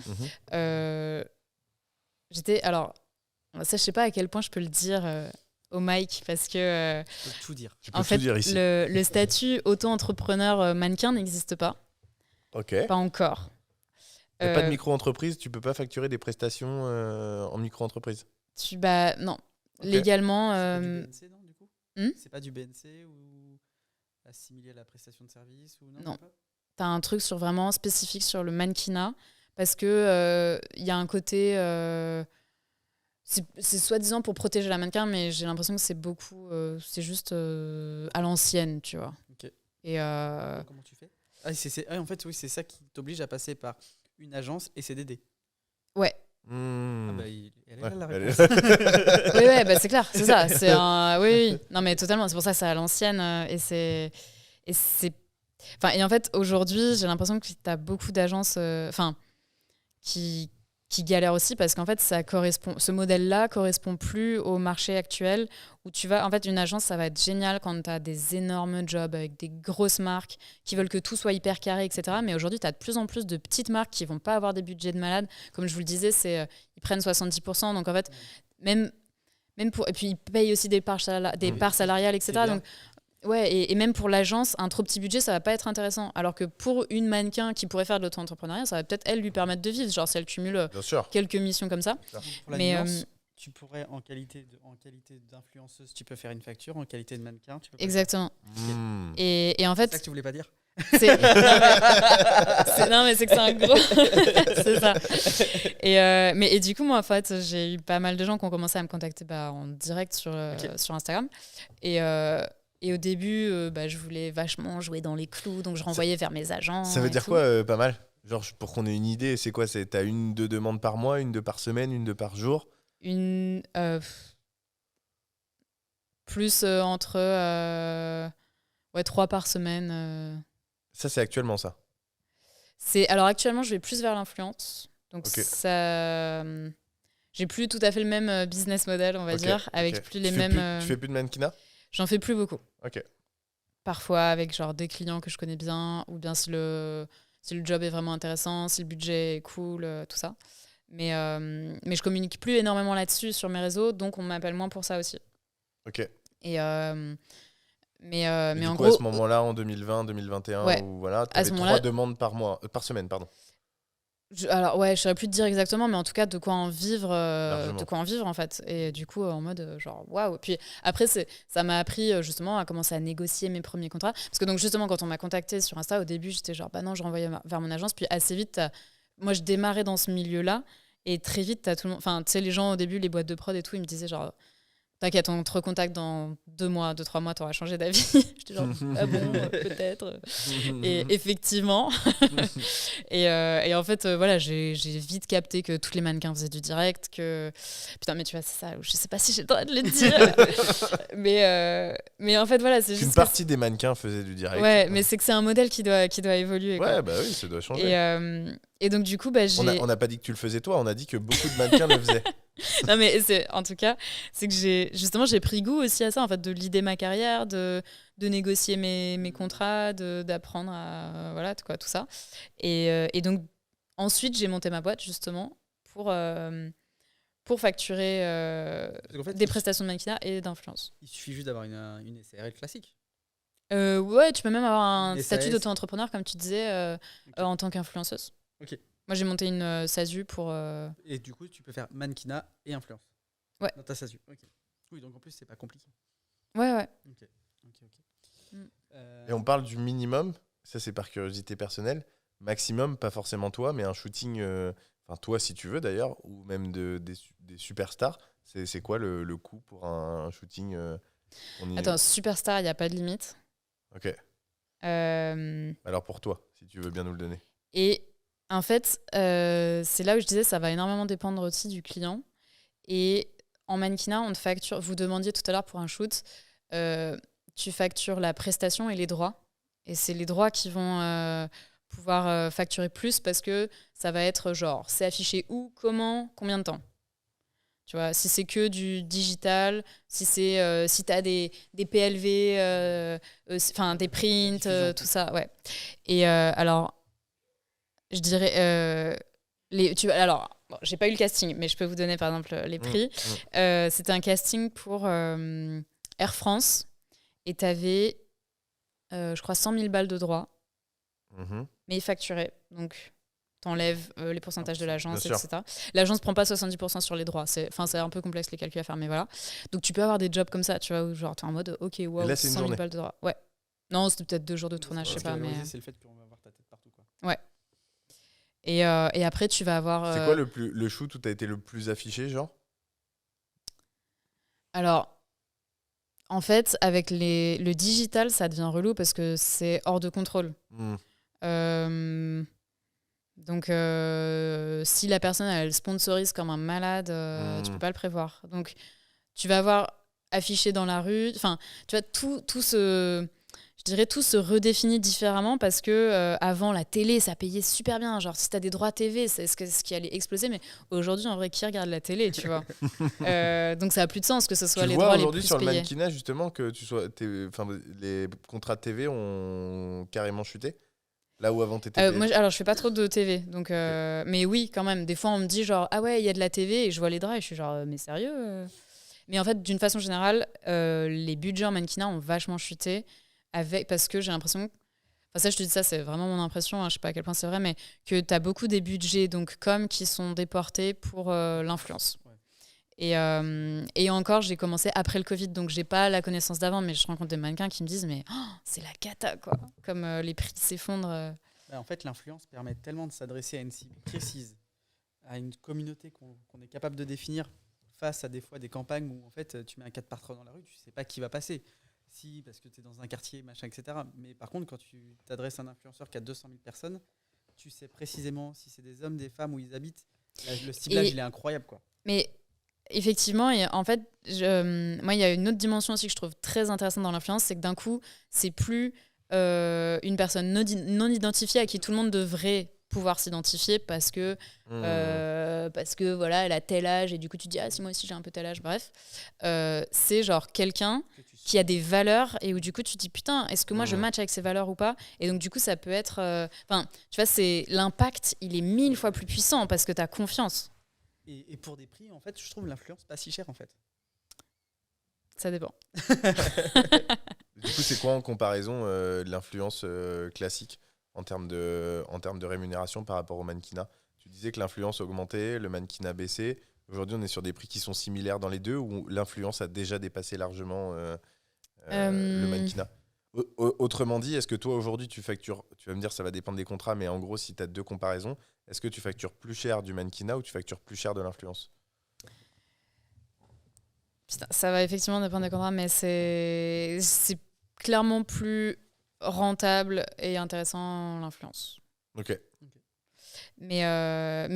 Alors, ça, je sais pas à quel point je peux le dire au mic, parce que... Tu peux tout dire. En fait, le statut auto-entrepreneur mannequin n'existe pas. Ok. Pas encore. Il n'y a pas de micro-entreprise, tu peux pas facturer des prestations en micro-entreprise? Non. Okay. Légalement... C'est pas du BNC, non, du coup? C'est pas du BNC ou assimilé à la prestation de service ou non? Tu as un truc vraiment spécifique sur le mannequinat, parce que y a un côté... c'est soi-disant pour protéger la mannequin, mais j'ai l'impression que c'est beaucoup... c'est juste à l'ancienne, tu vois. Ok. Et comment tu fais? En fait, oui, c'est ça qui t'oblige à passer par une agence et CDD. Ouais. Elle est là, la réponse. Oui, c'est clair, c'est ça. Oui. Non, mais totalement. C'est pour ça que c'est à l'ancienne. Et en fait, aujourd'hui, j'ai l'impression que tu as beaucoup d'agences qui galèrent aussi, parce qu'en fait, ce modèle-là correspond plus au marché actuel, où tu vas... En fait, une agence, ça va être génial quand tu as des énormes jobs avec des grosses marques qui veulent que tout soit hyper carré, etc. Mais aujourd'hui, tu as de plus en plus de petites marques qui vont pas avoir des budgets de malade. Comme je vous le disais, ils prennent 70%. Donc, en fait, même pour... Et puis, ils payent aussi des parts salariales, etc. Donc, ouais, et même pour l'agence, un trop petit budget, ça va pas être intéressant. Alors que pour une mannequin qui pourrait faire de l'auto-entrepreneuriat, ça va peut-être, elle, lui permettre de vivre. Genre, si elle cumule quelques missions comme ça. Pour la nuance, tu pourrais, en qualité d'influenceuse, tu peux faire une facture. En qualité de mannequin, tu peux pas. Exactement. Et en fait... C'est ça que tu voulais pas dire? Non, mais c'est que c'est un gros. C'est ça. Et du coup, moi, en fait, j'ai eu pas mal de gens qui ont commencé à me contacter en direct sur Instagram. Et au début, je voulais vachement jouer dans les clous, donc je renvoyais vers mes agents. Ça veut dire quoi, pas mal? Genre, pour qu'on ait une idée, c'est quoi? T'as 1-2 demandes par mois, 1-2 par semaine, 1-2 par jour? Plus entre 3 par semaine. Ça, c'est actuellement ça? Alors actuellement, je vais plus vers l'influence. Donc ça, j'ai plus tout à fait le même business model, on va dire, avec plus les mêmes. Tu fais plus de mannequinat? J'en fais plus beaucoup. Ok. Parfois avec genre des clients que je connais bien, ou bien si le job est vraiment intéressant, si le budget est cool, tout ça. Mais je communique plus énormément là-dessus sur mes réseaux, donc on m'appelle moins pour ça aussi. Ok. Mais en en gros, gros, à ce moment-là, en 2020, 2021, ouais, où voilà, tu à avais ce 3 moment-là, demandes par semaine, pardon. Je saurais plus te dire exactement, mais en tout cas de quoi en vivre, en fait. Et du coup, en mode genre waouh. Puis après, ça m'a appris justement à commencer à négocier mes premiers contrats. Parce que donc justement, quand on m'a contacté sur Insta, au début, j'étais genre bah non, je renvoyais vers mon agence. Puis assez vite, moi, je démarrais dans ce milieu-là. Et très vite, t'as tout le monde. Enfin, tu sais, les gens au début, les boîtes de prod et tout, ils me disaient genre t'inquiète, on te recontacte dans 2-3 mois, t'auras changé d'avis. J'étais genre, ah bon, peut-être. Et effectivement. et en fait, voilà, j'ai vite capté que tous les mannequins faisaient du direct, que... Putain, mais tu vois, c'est ça, je sais pas si j'ai le droit de le dire. mais en fait, voilà, c'est juste... Une partie des mannequins faisaient du direct. Ouais, mais c'est que c'est un modèle qui doit évoluer. Ouais, quoi. bah oui, ça doit changer. Et donc, du coup, On n'a pas dit que tu le faisais toi, on a dit que beaucoup de mannequins le faisaient. Non, mais en tout cas, c'est que j'ai pris goût aussi à ça, en fait, de l'idée ma carrière, de négocier mes contrats, d'apprendre à voilà quoi, tout ça. Et donc ensuite j'ai monté ma boîte justement pour facturer En fait, des prestations de mannequinat et d'influence. Il suffit juste d'avoir une SARL classique. Ouais, tu peux même avoir un Une statut SAS. d'auto-entrepreneur comme tu disais Ok. en tant qu'influenceuse. Ok. Moi j'ai monté une SASU pour Et du coup, tu peux faire mannequinat et influence. Ouais. Dans ta SASU. Ok. Oui, donc en plus, c'est pas compliqué. ouais. Ok. Mm. Et on parle du minimum, ça c'est par curiosité personnelle. Maximum, pas forcément toi, mais un shooting, enfin toi si tu veux d'ailleurs, ou même des superstars. C'est quoi le coût pour un shooting Attends, superstar, il n'y a pas de limite. Ok. Alors pour toi, si tu veux bien nous le donner. Et en fait, c'est là où je disais ça va énormément dépendre aussi du client. Et en mannequinat, on te facture. Vous demandiez tout à l'heure pour un shoot, tu factures la prestation et les droits. Et c'est les droits qui vont pouvoir facturer plus parce que ça va être genre, c'est affiché où, comment, combien de temps. Tu vois, si c'est que du digital, si tu as des PLV, enfin des prints, tout ça, ouais. Et alors, je dirais alors, bon, j'ai pas eu le casting, mais je peux vous donner par exemple les prix. C'était un casting pour Air France et t'avais, je crois, 100 000 balles de droits, mais ils facturaient. Donc, t'enlèves les pourcentages de l'agence, etc. L'agence prend pas 70% sur les droits. C'est un peu complexe les calculs à faire, mais voilà. Donc, tu peux avoir des jobs comme ça, tu vois, où genre t'es en mode, ok, wow, 100 000 balles de droits. Ouais. Non, c'était peut-être 2 jours de tournage, je sais pas, mais. C'est le fait qu'on va voir ta tête partout, quoi. Ouais. Et après, tu vas avoir. C'est quoi le shoot où tu as été le plus affiché, genre? Alors, en fait, avec le digital, ça devient relou parce que c'est hors de contrôle. Donc, si la personne, elle sponsorise comme un malade, tu peux pas le prévoir. Donc, tu vas avoir affiché dans la rue. Enfin, tu vois, tout se redéfinit différemment parce que avant la télé ça payait super bien, genre si t'as des droits TV c'est ce qui allait exploser, mais aujourd'hui en vrai qui regarde la télé, tu vois. Donc ça a plus de sens que ce soit les droits les plus payés. Aujourd'hui sur le mannequinat justement que les contrats de TV ont carrément chuté là où avant t'étais moi alors je fais pas trop de TV donc mais oui quand même des fois on me dit genre ah ouais il y a de la TV et je vois les draps et je suis genre mais sérieux. Mais en fait d'une façon générale les budgets en mannequinat ont vachement chuté. Parce que j'ai l'impression, enfin ça je te dis ça c'est vraiment mon impression, je sais pas à quel point c'est vrai, mais que tu as beaucoup des budgets donc qui sont déportés pour l'influence. Ouais. Et encore, j'ai commencé après le Covid, donc j'ai pas la connaissance d'avant, mais je rencontre des mannequins qui me disent mais c'est la cata, quoi. Comme les prix s'effondrent. En fait, l'influence permet tellement de s'adresser à une cible précise, à une communauté qu'on est capable de définir face à des fois des campagnes où en fait tu mets un 4x3 dans la rue, tu sais pas qui va passer. Si, parce que tu es dans un quartier, machin, etc. Mais par contre, quand tu t'adresses à un influenceur qui a 200 000 personnes, tu sais précisément si c'est des hommes, des femmes, où ils habitent. Là, le ciblage, il est incroyable, quoi. Mais effectivement, et en fait, moi, il y a une autre dimension aussi que je trouve très intéressante dans l'influence, c'est que d'un coup, c'est plus une personne non identifiée à qui tout le monde devrait pouvoir s'identifier parce que voilà, elle a tel âge et du coup tu te dis si moi aussi j'ai un peu tel âge, bref. C'est genre quelqu'un qui a des valeurs et où du coup tu te dis putain, est-ce que moi je match avec ces valeurs ou pas, et donc du coup ça peut être tu vois, c'est l'impact, il est 1000 fois plus puissant parce que tu as confiance. Et pour des prix, en fait, je trouve l'influence pas si chère, en fait. Ça dépend. Du coup, c'est quoi en comparaison de l'influence classique en termes de rémunération par rapport au mannequinat? Tu disais que l'influence augmentait, le mannequinat baissait. Aujourd'hui, on est sur des prix qui sont similaires dans les deux, ou l'influence a déjà dépassé largement le mannequinat? Autrement dit, est-ce que toi, aujourd'hui, tu factures, tu vas me dire ça va dépendre des contrats, mais en gros, si tu as deux comparaisons, est-ce que tu factures plus cher du mannequinat ou tu factures plus cher de l'influence? Ça va effectivement dépendre des contrats, mais c'est clairement plus rentable et intéressant l'influence. Ok. Mais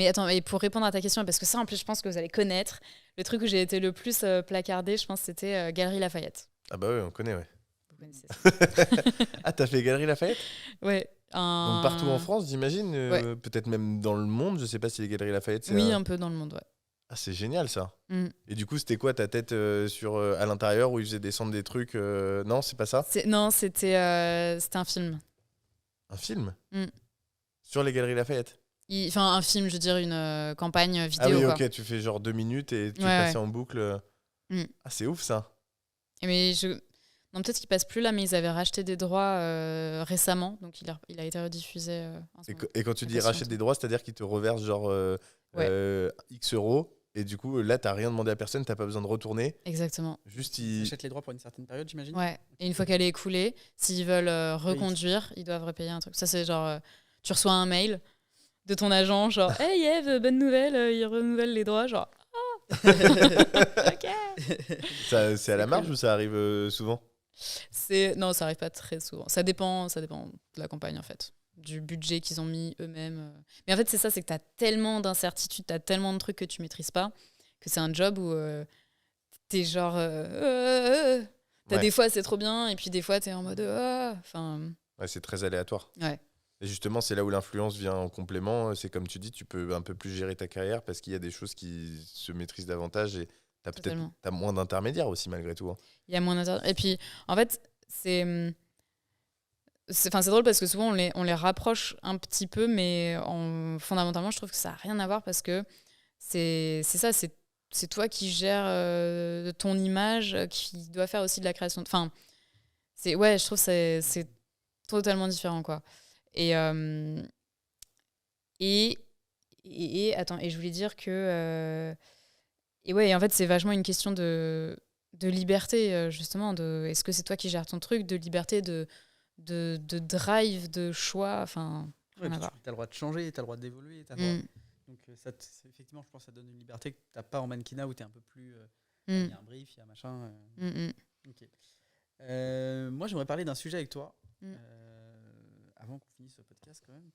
attends, et pour répondre à ta question, parce que ça en plus je pense que vous allez connaître, le truc où j'ai été le plus placardé, je pense c'était Galeries Lafayette. Ah bah oui, on connaît, ouais. Vous connaissez ça. Ah, t'as fait Galeries Lafayette? Ouais. Donc partout en France, j'imagine, Ouais. peut-être même dans le monde, je sais pas si les Galeries Lafayette, c'est Oui, un peu dans le monde, ouais. Ah, c'est génial ça. Mm. Et du coup, c'était quoi ta tête à l'intérieur où ils faisaient descendre des trucs Non, c'est pas ça? Non, c'était un film. Un film? Mm. Sur les Galeries Lafayette? Enfin, un film, je veux dire, une campagne vidéo. Ah oui, quoi. ok, tu fais genre 2 minutes et tu Ouais, passes ouais. en boucle. Mm. Ah, c'est ouf ça. Mais non, peut-être qu'il passe plus là, mais ils avaient racheté des droits récemment, donc il a été rediffusé. Et quand tu dis rachète des droits, c'est-à-dire qu'ils te reversent genre X euros, et du coup, là, t'as rien demandé à personne, t'as pas besoin de retourner. Exactement. Juste, Ils achètent les droits pour une certaine période, j'imagine. Ouais. Et une fois qu'elle est écoulée, s'ils veulent reconduire, ils doivent repayer un truc. Ça, c'est genre, tu reçois un mail de ton agent, genre, hey Eve, bonne nouvelle, ils renouvellent les droits, genre, ok. c'est à la marge ou ça arrive souvent? Non, ça arrive pas très souvent. Ça dépend de la campagne, en fait. Du budget qu'ils ont mis eux-mêmes. Mais en fait, c'est ça, c'est que tu as tellement d'incertitudes, tu as tellement de trucs que tu maîtrises pas, que c'est un job où tu es genre... T'as des fois, c'est trop bien, et puis des fois, tu es en mode... Ouais, c'est très aléatoire. Ouais. Et justement, c'est là où l'influence vient en complément. C'est comme tu dis, tu peux un peu plus gérer ta carrière parce qu'il y a des choses qui se maîtrisent davantage et t'as moins d'intermédiaires aussi, malgré tout. Hein. Il y a moins d'intermédiaires. Et puis, en fait, c'est drôle parce que souvent on les rapproche un petit peu, mais fondamentalement je trouve que ça n'a rien à voir parce que c'est ça, c'est toi qui gères ton image, qui doit faire aussi de la création. Enfin, je trouve que c'est totalement différent, quoi. Et attends, et je voulais dire que en fait c'est vachement une question de liberté, justement, est-ce que c'est toi qui gères ton truc, de liberté, de drive, de choix, enfin... Ouais, tu as le droit de changer, tu as le droit d'évoluer. Donc effectivement, je pense que ça donne une liberté que tu n'as pas en mannequinat où tu es un peu plus... Il y a un brief, il y a machin... Okay. Moi, j'aimerais parler d'un sujet avec toi. Avant qu'on finisse le podcast, quand même.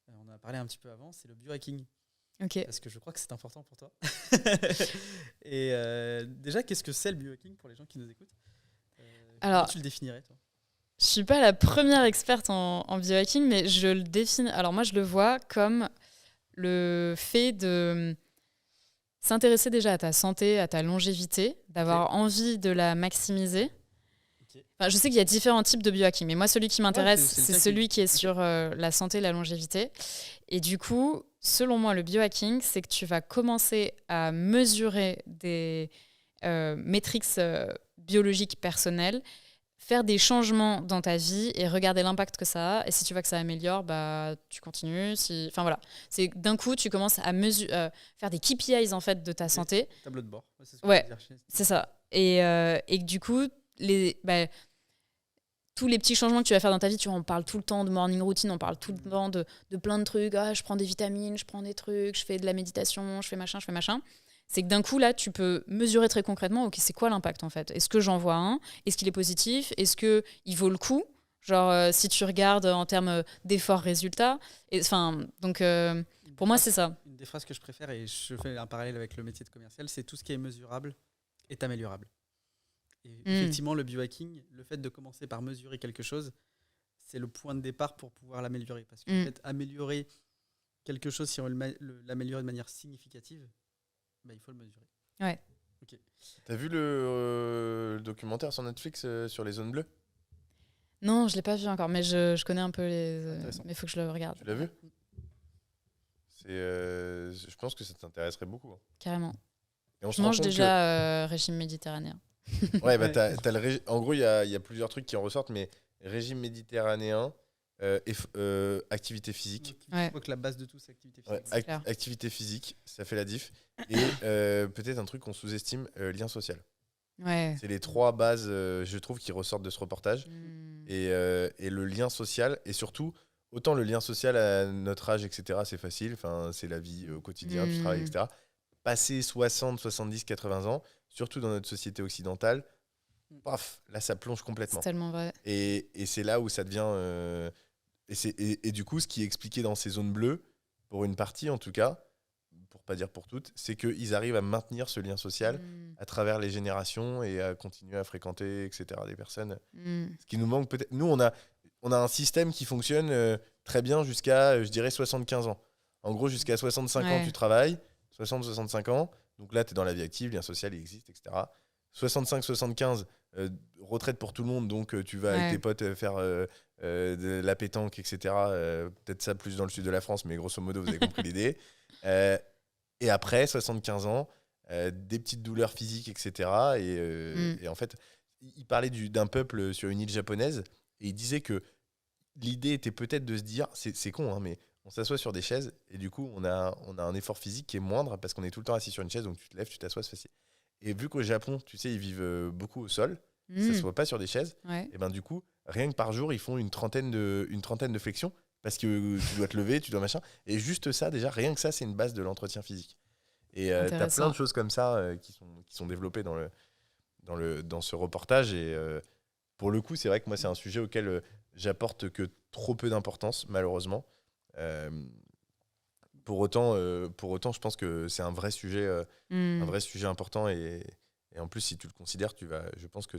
On en a parlé un petit peu avant, c'est le biohacking. Okay. Parce que je crois que c'est important pour toi. Et déjà, qu'est-ce que c'est le biohacking pour les gens qui nous écoutent? Comment tu le définirais, toi? Je suis pas la première experte en biohacking, mais je le définis. Alors moi, je le vois comme le fait de s'intéresser déjà à ta santé, à ta longévité, d'avoir envie de la maximiser. Enfin, je sais qu'il y a différents types de biohacking, mais moi, celui qui m'intéresse, c'est celui qui est sur la santé et la longévité. Et du coup, selon moi, le biohacking, c'est que tu vas commencer à mesurer des métriques biologiques personnelles faire des changements dans ta vie et regarder l'impact que ça a. Et si tu vois que ça améliore, tu continues. Enfin voilà, c'est d'un coup, tu commences à faire des KPIs en fait de ta santé. Tableau de bord. C'est ce ouais, c'est ça. Et que du coup, tous les petits changements que tu vas faire dans ta vie, on parle tout le temps de morning routine, on parle tout le temps de plein de trucs. Je prends des vitamines, je prends des trucs, je fais de la méditation, je fais machin. C'est que d'un coup, là, tu peux mesurer très concrètement, ok, c'est quoi l'impact en fait ? Est-ce que j'en vois un ? Est-ce qu'il est positif ? Est-ce qu'il vaut le coup ? Genre, si tu regardes en termes d'effort-résultat. Donc, pour moi, c'est ça. Une des phrases que je préfère, et je fais un parallèle avec le métier de commercial, c'est tout ce qui est mesurable est améliorable. Et effectivement, le biohacking, le fait de commencer par mesurer quelque chose, c'est le point de départ pour pouvoir l'améliorer. Parce qu'en fait, améliorer quelque chose, si on veut l'améliorer de manière significative, il faut le mesurer. Ouais. Okay. T'as vu le documentaire sur Netflix sur les zones bleues ? Non, je l'ai pas vu encore, mais je connais un peu mais il faut que je le regarde. Tu l'as vu ? Je pense que ça t'intéresserait beaucoup. Carrément. Et je mange déjà régime méditerranéen. Ouais, en gros, il y a plusieurs trucs qui en ressortent, mais régime méditerranéen, activité physique. Je crois que la base de tout, c'est activité physique. Ouais, activité physique, ça fait la diff. Et peut-être un truc qu'on sous-estime, lien social. Ouais. C'est les 3 bases, je trouve, qui ressortent de ce reportage. Et le lien social, et surtout, autant le lien social à notre âge, etc., c'est facile, c'est la vie au quotidien, tu travailles, etc. Passer 60, 70, 80 ans, surtout dans notre société occidentale, paf, là, ça plonge complètement. C'est tellement vrai. Et c'est là où ça devient... Et du coup, ce qui est expliqué dans ces zones bleues, pour une partie en tout cas, pour pas dire pour toutes, c'est qu'ils arrivent à maintenir ce lien social à travers les générations et à continuer à fréquenter, etc., des personnes. Ce qui nous manque peut-être... Nous, on a un système qui fonctionne très bien jusqu'à, je dirais, 75 ans. En gros, jusqu'à 65 ans, tu travailles, 60-65 ans, donc là, tu es dans la vie active, lien social, il existe, etc. 65-75, retraite pour tout le monde, donc tu vas avec tes potes faire de la pétanque, etc. Peut-être ça plus dans le sud de la France, mais grosso modo, vous avez compris l'idée. Et après, 75 ans, des petites douleurs physiques, etc. Et en fait, il parlait d'un peuple sur une île japonaise, et il disait que l'idée était peut-être de se dire, c'est con, hein, mais on s'assoit sur des chaises, et du coup, on a un effort physique qui est moindre, parce qu'on est tout le temps assis sur une chaise, donc tu te lèves, tu t'assois, c'est facile. Et vu qu'au Japon, tu sais, ils vivent beaucoup au sol, ça ne se voit pas sur des chaises, et ben du coup, rien que par jour, ils font une trentaine de flexions, parce que tu dois te lever, tu dois machin. Et juste ça, déjà, rien que ça, c'est une base de l'entretien physique. Et tu as plein de choses comme ça qui sont développées dans ce reportage. Et pour le coup, c'est vrai que moi, c'est un sujet auquel j'apporte que trop peu d'importance, malheureusement. Pour autant, je pense que c'est un vrai sujet important. Et en plus, si tu le considères, je pense que...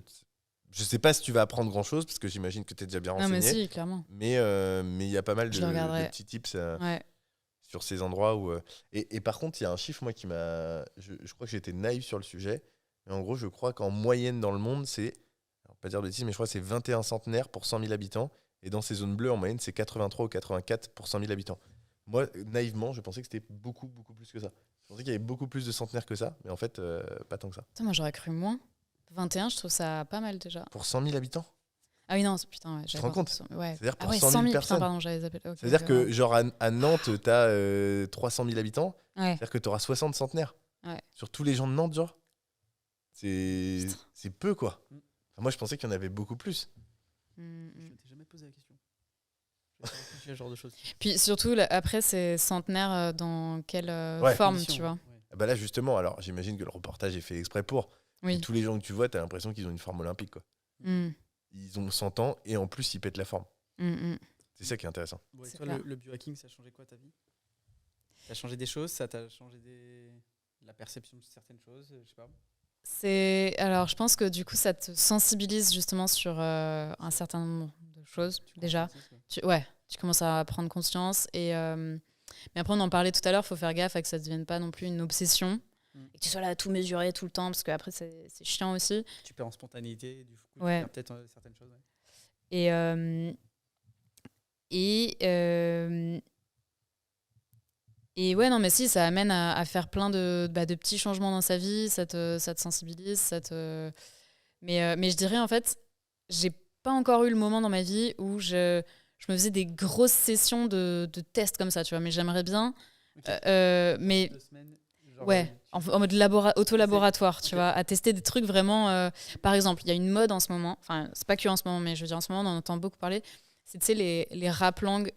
Je sais pas si tu vas apprendre grand-chose, parce que j'imagine que tu es déjà bien renseigné. Non, mais si, clairement. Mais il y a pas mal de petits tips sur ces endroits où... Et par contre, il y a un chiffre, moi, qui m'a... Je crois que j'étais naïf sur le sujet. Mais en gros, je crois qu'en moyenne dans le monde, c'est... Alors, pas dire de bêtises, mais je crois que c'est 21 centenaires pour 100 000 habitants. Et dans ces zones bleues, en moyenne, c'est 83 ou 84 pour 100 000 habitants. Moi, naïvement, je pensais que c'était beaucoup, beaucoup plus que ça. Je pensais qu'il y avait beaucoup plus de centenaires que ça. Mais en fait, pas tant que ça. Putain, moi, j'aurais cru moins. 21, je trouve ça pas mal déjà. Pour 100 000 habitants ? Ah oui, non, putain, ouais. Tu te rends compte ? Ouais. C'est-à-dire pour 100 000 personnes. Putain, pardon, j'avais zappé. Okay, c'est-à-dire que, genre, à Nantes, tu as 300 000 habitants. Ouais. C'est-à-dire que tu auras 60 centenaires. Ouais. Sur tous les gens de Nantes, genre. C'est peu, quoi. Enfin, moi, je pensais qu'il y en avait beaucoup plus. Je ne t'ai jamais posé la question. Je ce genre de choses. Puis surtout, après, c'est centenaire dans quelle forme, tu vois. Bah là, justement, alors j'imagine que le reportage est fait exprès pour. Oui. Et tous les gens que tu vois, tu as l'impression qu'ils ont une forme olympique, quoi. Ils ont 100 ans et en plus, ils pètent la forme. C'est ça qui est intéressant. Bon, et toi, le biohacking, ça a changé quoi ta vie ? Ça a changé des choses ? Ça t'a changé la perception de certaines choses ? Je sais pas. Alors, je pense que du coup, ça te sensibilise justement sur un certain nombre de choses, déjà. Tu commences à prendre conscience. Mais après, on en parlait tout à l'heure, il faut faire gaffe à que ça ne devienne pas non plus une obsession. Et que tu sois là à tout mesurer tout le temps, parce qu'après, c'est chiant aussi. Tu perds en spontanéité, du coup, tu perds peut-être certaines choses. Et ouais, non, mais si, ça amène à faire plein de petits changements dans sa vie, ça te sensibilise, Mais je dirais, en fait, j'ai pas encore eu le moment dans ma vie où je me faisais des grosses sessions de tests comme ça, tu vois. Mais j'aimerais bien. Okay. Mais 2 semaines, genre, ouais, en mode auto-laboratoire, tu vois, à tester des trucs vraiment. Par exemple, il y a une mode en ce moment, enfin, c'est pas que en ce moment, mais je veux dire, en ce moment, on en entend beaucoup parler. C'est, tu sais, les rap langues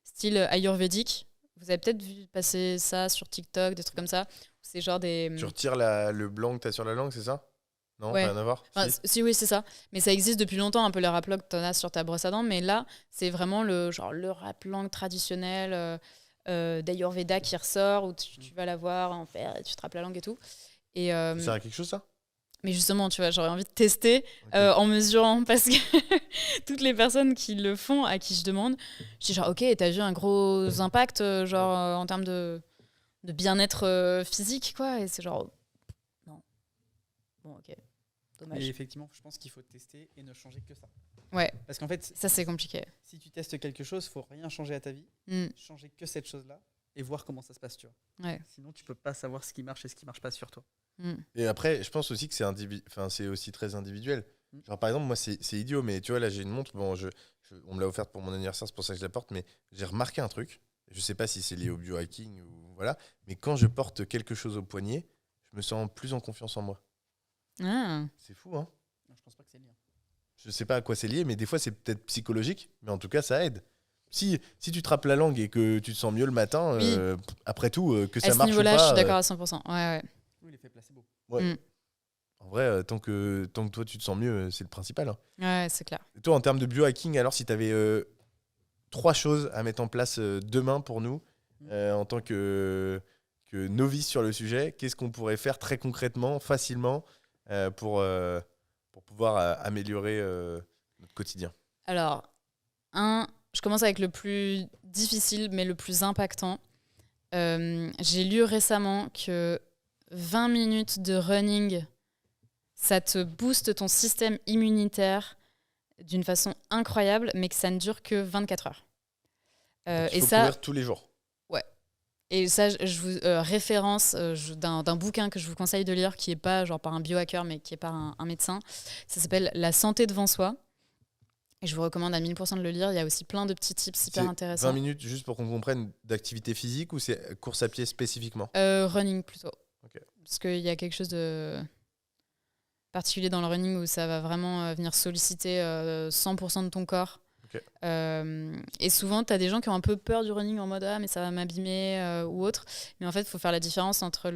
style ayurvédique. Vous avez peut-être vu passer ça sur TikTok, des trucs comme ça. C'est genre des. Tu retires le blanc que t'as sur la langue, c'est ça? Non, Ouais. rien à voir. Enfin, si, oui, c'est ça. Mais ça existe depuis longtemps, un peu le rap langue que t'en as sur ta brosse à dents. Mais là, c'est vraiment le rap langue traditionnel d'Ayurveda qui ressort, où tu vas la voir en faire, et tu te rappes la langue et tout. Et, Ça sert à quelque chose, ça? mais justement, tu vois, j'aurais envie de tester en mesurant, parce que toutes les personnes qui le font, à qui je demande, je dis genre, ok, t'as vu un gros impact en termes de bien-être physique, quoi. Et c'est genre, non. Bon, ok. Dommage. Et effectivement, je pense qu'il faut tester et ne changer que ça. Ouais. Parce qu'en fait, ça, c'est compliqué. Si tu testes quelque chose, il faut rien changer à ta vie, changer que cette chose-là et voir comment ça se passe, tu vois. Ouais. Sinon, tu peux pas savoir ce qui marche et ce qui marche pas sur toi. Et après, je pense aussi que c'est aussi très individuel. Genre, par exemple, moi, c'est idiot, mais tu vois, là, j'ai une montre. Bon, on me l'a offerte pour mon anniversaire, c'est pour ça que je la porte, mais j'ai remarqué un truc. Je sais pas si c'est lié au biohacking ou voilà, mais quand je porte quelque chose au poignet, je me sens plus en confiance en moi. Ah. C'est fou, hein? Non, je pense pas que c'est lié. Je sais pas à quoi c'est lié, mais des fois, c'est peut-être psychologique, mais en tout cas, ça aide. Si tu te rappes la langue et que tu te sens mieux le matin, oui. Après tout, que ça marche ou pas... À ce niveau-là, je suis d'accord à 100%. Ouais. Oui, l'effet placebo. Ouais. En vrai, tant que toi, tu te sens mieux, c'est le principal. Hein. Ouais, c'est clair. Et toi, en termes de biohacking, alors, si tu avais 3 choses à mettre en place demain pour nous, en tant que novice sur le sujet, qu'est-ce qu'on pourrait faire très concrètement, facilement, pour pouvoir améliorer notre quotidien? Alors, je commence avec le plus difficile, mais le plus impactant. J'ai lu récemment que 20 minutes de running, ça te booste ton système immunitaire d'une façon incroyable, mais que ça ne dure que 24 heures. Il faut courir tous les jours. Ouais. Et ça, je vous référence d'un bouquin que je vous conseille de lire, qui n'est pas genre par un biohacker, mais qui est par un médecin. Ça s'appelle La santé devant soi. Et je vous recommande à 1000% de le lire. Il y a aussi plein de petits tips hyper intéressants. 20 minutes, juste pour qu'on comprenne, d'activité physique ou c'est course à pied spécifiquement? Running plutôt. Okay. Parce qu'il y a quelque chose de particulier dans le running où ça va vraiment venir solliciter 100% de ton corps. Okay. Et souvent, tu as des gens qui ont un peu peur du running en mode « Ah, mais ça va m'abîmer ou autre ». Mais en fait, il faut faire la différence entre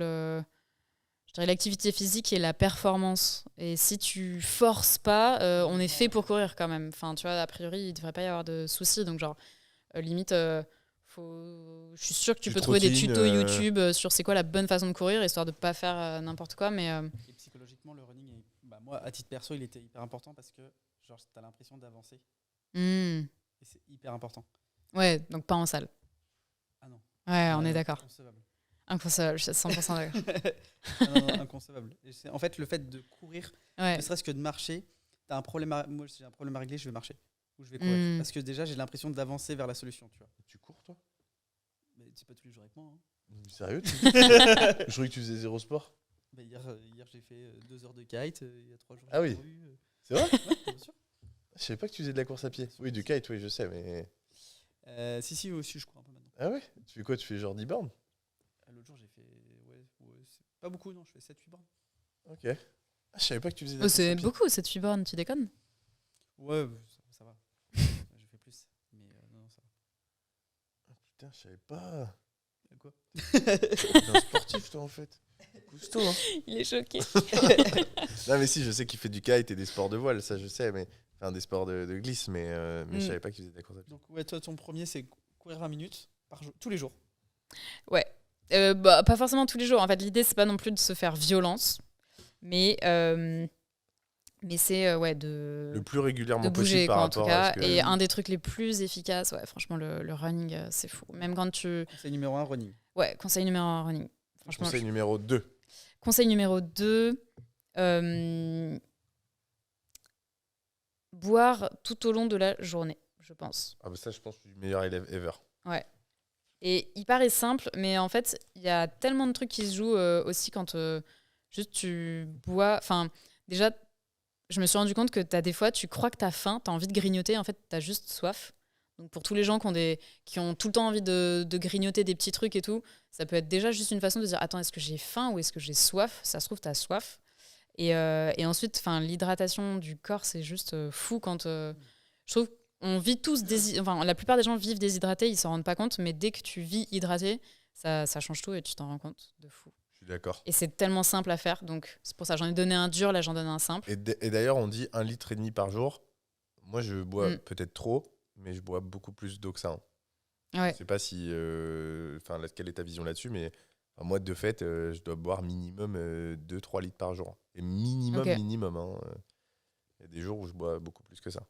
l'activité physique et la performance. Et si tu forces pas, on est fait pour courir quand même. Enfin, tu vois, a priori, il devrait pas y avoir de soucis. Donc, genre, limite, je suis sûre que tu peux trouver des tutos YouTube sur c'est quoi la bonne façon de courir, histoire de pas faire n'importe quoi. Mais et psychologiquement, le running, moi, à titre perso, il était hyper important parce que genre, tu as l'impression d'avancer. Et c'est hyper important. Ouais, donc pas en salle. Ah non. Ouais, on est d'accord. Inconcevable. Je suis 100% d'accord. non, inconcevable. En fait, le fait de courir, ne serait-ce que de marcher, t'as un problème moi, si j'ai un problème à régler, je vais marcher. Ou je vais courir. Parce que déjà, j'ai l'impression d'avancer vers la solution. Tu vois. Tu cours, toi? Mais c'est pas tous les jours avec moi. Hein. Sérieux? Je croyais que tu faisais zéro sport. Hier, j'ai fait 2 heures de kite. Il y a 3 jours. Ah oui. C'est vrai? Ouais, bien sûr. Je savais pas que tu faisais de la course à pied. Oui, du kite, oui, je sais, mais... Si, aussi, je cours un peu maintenant. Ah ouais? Tu fais quoi? Tu fais genre 10 bornes? L'autre jour, j'ai fait... c'est pas beaucoup, non, je fais 7-8 bornes. Ok. Ah, je savais pas que tu faisais de la course à c'est pied. beaucoup, 7-8 bornes, tu déconnes? Ouais, ça va. J'ai fait plus, mais non, ça va. Ah, putain, je savais pas. Quoi? T'es un sportif, toi, en fait. Cousteau, hein. Il est choqué. Non, mais si, je sais qu'il fait du kite et des sports de voile, ça, je sais, mais... Enfin, des sports de glisse, mais je savais pas qu'il faisait de la course à pied. Donc, ouais, toi, ton premier, c'est courir 20 minutes par jour, tous les jours. Ouais. Pas forcément tous les jours. En fait, l'idée, c'est pas non plus de se faire violence, mais c'est de... Le plus régulièrement de bouger, possible par quoi, en rapport tout cas. à ce que... Et un des trucs les plus efficaces, ouais, franchement, le running, c'est fou. Même quand tu... Conseil numéro 1, running. Ouais, conseil numéro 1, running. Franchement, conseil numéro 2. Conseil numéro 2... boire tout au long de la journée, je pense. Ah bah ça, je pense que je suis le meilleur élève ever. Ouais. Et il paraît simple, mais en fait, il y a tellement de trucs qui se jouent aussi quand juste tu bois. Enfin, déjà, je me suis rendu compte que t'as des fois, tu crois que t'as faim, t'as envie de grignoter, en fait, t'as juste soif. Donc pour tous les gens qui ont tout le temps envie de grignoter des petits trucs et tout, ça peut être déjà juste une façon de dire attends, est-ce que j'ai faim ou est-ce que j'ai soif? Ça se trouve, t'as soif. Et ensuite, l'hydratation du corps, c'est juste fou quand je trouve on vit tous la plupart des gens vivent déshydratés, ils s'en rendent pas compte, mais dès que tu vis hydraté, ça change tout et tu t'en rends compte de fou. Je suis d'accord. Et c'est tellement simple à faire, donc c'est pour ça j'en ai donné un dur, là j'en donne un simple. Et d'ailleurs, on dit 1,5 litre par jour. Moi, je bois peut-être trop, mais je bois beaucoup plus d'eau que ça. Ouais. Je sais pas si, quelle est ta vision là-dessus, mais moi, de fait, je dois boire minimum 2-3 litres par jour. Et minimum. Hein. Il y a des jours où je bois beaucoup plus que ça.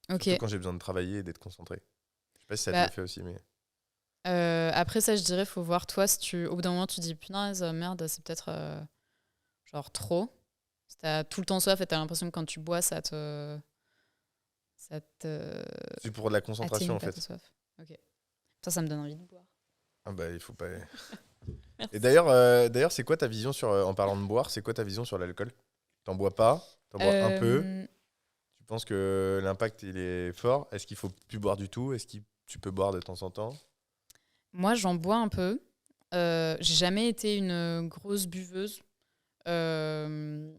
Surtout quand j'ai besoin de travailler et d'être concentré. Je sais pas si ça te le fait aussi, mais... après ça, je dirais, faut voir toi, si au bout d'un moment, tu dis punaise, merde, c'est peut-être genre trop. Si t'as tout le temps soif et t'as l'impression que quand tu bois, ça te... C'est pour de la concentration, en fait. Soif. Ok. Ça me donne envie de boire. Ah bah, il faut pas... Et d'ailleurs, c'est quoi ta vision en parlant de boire, c'est quoi ta vision sur l'alcool? T'en bois pas? T'en bois un peu? Tu penses que l'impact, il est fort? Est-ce qu'il faut plus boire du tout? Est-ce que tu peux boire de temps en temps? Moi, j'en bois un peu. J'ai jamais été une grosse buveuse. J'ai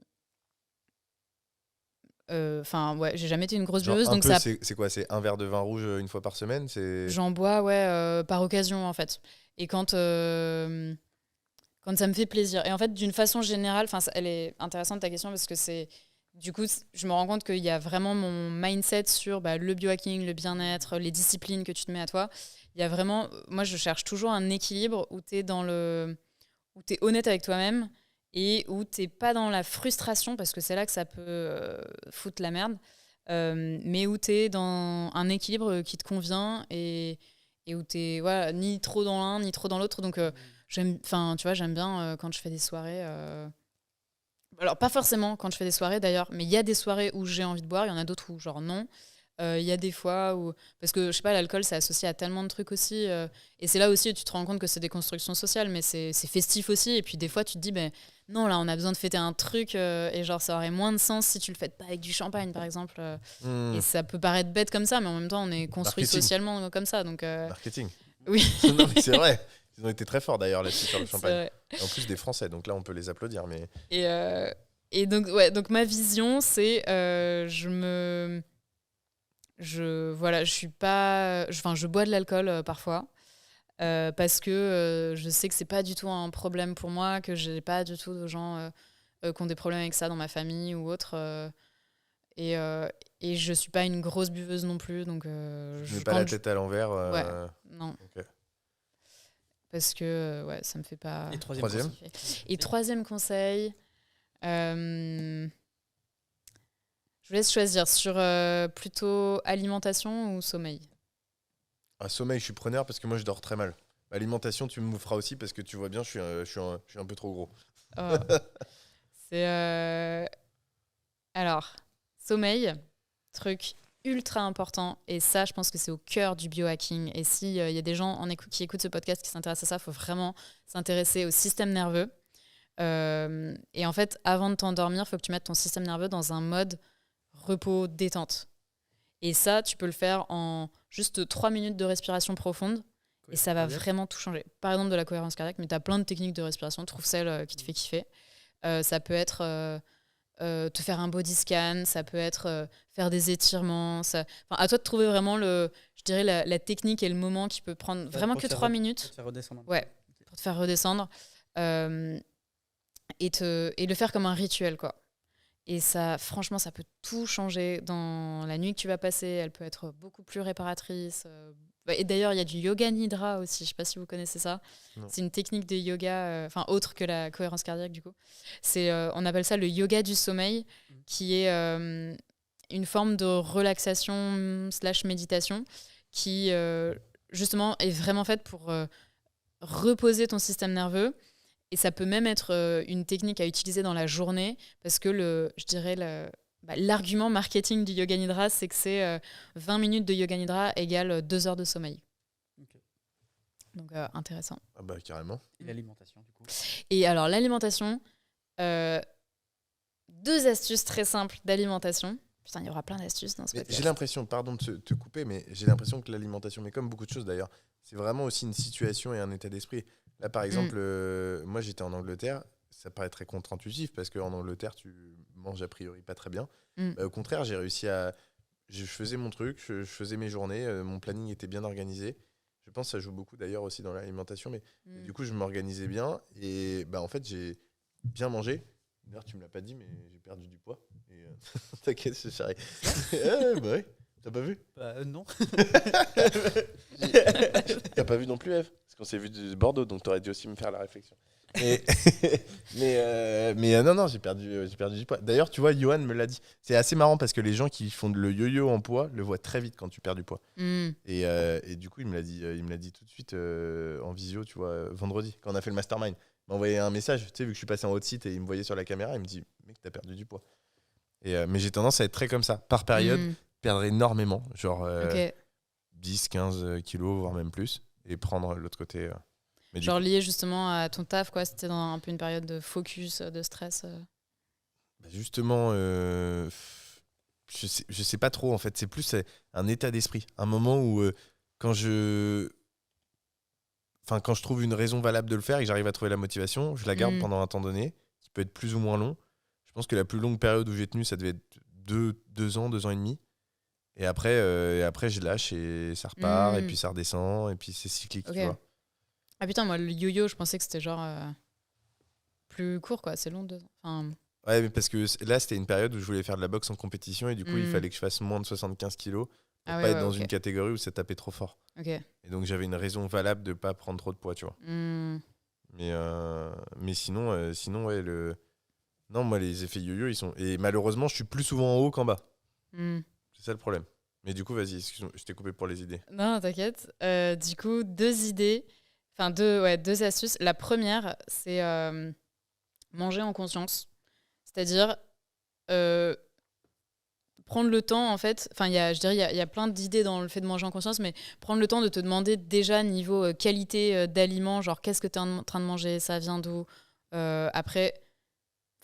jamais été une grosse buveuse. Donc c'est quoi? C'est un verre de vin rouge une fois par semaine? J'en bois, par occasion, en fait. Et quand ça me fait plaisir. Et en fait, d'une façon générale, elle est intéressante ta question parce que du coup, je me rends compte qu'il y a vraiment mon mindset sur le biohacking, le bien-être, les disciplines que tu te mets à toi. Il y a vraiment, moi, je cherche toujours un équilibre où tu es où tu es honnête avec toi-même et où tu n'es pas dans la frustration parce que c'est là que ça peut foutre la merde. Mais où tu es dans un équilibre qui te convient et où tu es ni trop dans l'un ni trop dans l'autre. Donc, j'aime bien quand je fais des soirées. Alors, pas forcément quand je fais des soirées d'ailleurs, mais il y a des soirées où j'ai envie de boire, il y en a d'autres où, genre, non. Il y a des fois où. Parce que, je sais pas, l'alcool, c'est associé à tellement de trucs aussi. Et c'est là aussi où tu te rends compte que c'est des constructions sociales, mais c'est festif aussi. Et puis, des fois, tu te dis, non, là, on a besoin de fêter un truc, et genre, ça aurait moins de sens si tu le fêtes pas avec du champagne, par exemple. Et ça peut paraître bête comme ça, mais en même temps, on est construit socialement comme ça. Donc, Marketing. Oui. Non, mais c'est vrai. Ils ont été très forts d'ailleurs là-dessus sur le champagne. En plus des Français, donc là on peut les applaudir. Mais... Et donc ma vision, c'est je bois de l'alcool parfois parce que je sais que c'est pas du tout un problème pour moi, que j'ai pas du tout de gens qui ont des problèmes avec ça dans ma famille ou autre. Et je suis pas une grosse buveuse non plus, donc je n'ai pas la tête à l'envers. Non. Okay. Parce que ça me fait pas. Et troisième conseil, je vous laisse choisir sur plutôt alimentation ou sommeil. Sommeil, je suis preneur parce que moi je dors très mal. Alimentation, tu me feras aussi parce que tu vois bien, je suis un peu trop gros. Oh. C'est alors sommeil, truc ultra important, et ça je pense que c'est au cœur du biohacking. Et s'il y a des gens qui écoutent ce podcast qui s'intéressent à ça, il faut vraiment s'intéresser au système nerveux. Et en fait, avant de t'endormir, il faut que tu mettes ton système nerveux dans un mode repos détente. Et ça, tu peux le faire en juste 3 minutes de respiration profonde, et ça va vraiment tout changer. Par exemple de la cohérence cardiaque, mais tu as plein de techniques de respiration, trouve celle qui te fait kiffer. Ça peut être te faire un body scan, ça peut être faire des étirements. À toi de trouver vraiment la technique et le moment qui peut prendre vraiment que 3 minutes. Pour te faire redescendre. Ouais, pour te faire redescendre. Et le faire comme un rituel, quoi. Et ça, franchement, ça peut tout changer dans la nuit que tu vas passer. Elle peut être beaucoup plus réparatrice. Et d'ailleurs, il y a du yoga nidra aussi. Je ne sais pas si vous connaissez ça. Non. C'est une technique de yoga, autre que la cohérence cardiaque, du coup. On appelle ça le yoga du sommeil, qui est une forme de relaxation / méditation qui, justement, est vraiment faite pour reposer ton système nerveux. Et ça peut même être une technique à utiliser dans la journée, parce que l'argument marketing du yoga nidra, c'est que c'est 20 minutes de yoga nidra égale 2 heures de sommeil. Okay. Donc intéressant. Ah bah carrément. Et l'alimentation du coup. Et alors l'alimentation, 2 astuces très simples d'alimentation. Putain, il y aura plein d'astuces dans ce podcast. J'ai l'impression, pardon de te couper, mais j'ai l'impression que l'alimentation, mais comme beaucoup de choses d'ailleurs, c'est vraiment aussi une situation et un état d'esprit. Là, par exemple, moi j'étais en Angleterre, ça paraît très contre-intuitif parce qu'en Angleterre, tu manges a priori pas très bien. Au contraire, j'ai réussi à. Je faisais mon truc, je faisais mes journées, mon planning était bien organisé. Je pense que ça joue beaucoup d'ailleurs aussi dans l'alimentation, mais du coup, je m'organisais bien et en fait, j'ai bien mangé. D'ailleurs, tu me l'as pas dit, mais j'ai perdu du poids. Et t'inquiète, c'est charré. Ouais. T'as pas vu? Non. T'as pas vu non plus, Eve? Parce qu'on s'est vu de Bordeaux, donc t'aurais dû aussi me faire la réflexion. Mais non, j'ai perdu du poids. D'ailleurs, tu vois, Johan me l'a dit. C'est assez marrant parce que les gens qui font le yo-yo en poids le voient très vite quand tu perds du poids. Et du coup, il me l'a dit tout de suite en visio, tu vois, vendredi, quand on a fait le mastermind. Il m'a envoyé un message, tu sais, vu que je suis passé en haut de site et il me voyait sur la caméra, il me dit, mec, t'as perdu du poids. Mais j'ai tendance à être très comme ça. Par période, perdre énormément, genre 10, 15 kilos, voire même plus, et prendre l'autre côté. Genre lié justement à ton taf, quoi. C'était dans un peu une période de focus, de stress. Justement, je sais pas trop en fait. C'est plus un état d'esprit, un moment où quand je trouve une raison valable de le faire et que j'arrive à trouver la motivation, je la garde pendant un temps donné, qui peut être plus ou moins long. Je pense que la plus longue période où j'ai tenu, ça devait être 2 ans, 2 ans et demi. Et après, je lâche et ça repart, et puis ça redescend, et puis c'est cyclique, tu vois. Ah putain, moi, le yo-yo, je pensais que c'était genre plus court, quoi. C'est long, 2 ans. Enfin... Ouais, mais parce que là, c'était une période où je voulais faire de la boxe en compétition, et du coup, il fallait que je fasse moins de 75 kilos pour pas être dans une catégorie où ça tapait trop fort. Et donc, j'avais une raison valable de pas prendre trop de poids, tu vois. Mais sinon, ouais, non, moi, les effets yo-yo, ils sont... Et malheureusement, je suis plus souvent en haut qu'en bas. C'est ça le problème. Mais du coup, vas-y, excuse-moi, je t'ai coupé pour les idées. Non, t'inquiète. Du coup, 2 idées. Enfin, 2 astuces. La première, c'est manger en conscience. C'est-à-dire prendre le temps, en fait. Enfin, je dirais, il y a plein d'idées dans le fait de manger en conscience, mais prendre le temps de te demander déjà niveau qualité d'aliments, genre qu'est-ce que tu es en train de manger, ça vient d'où. Après,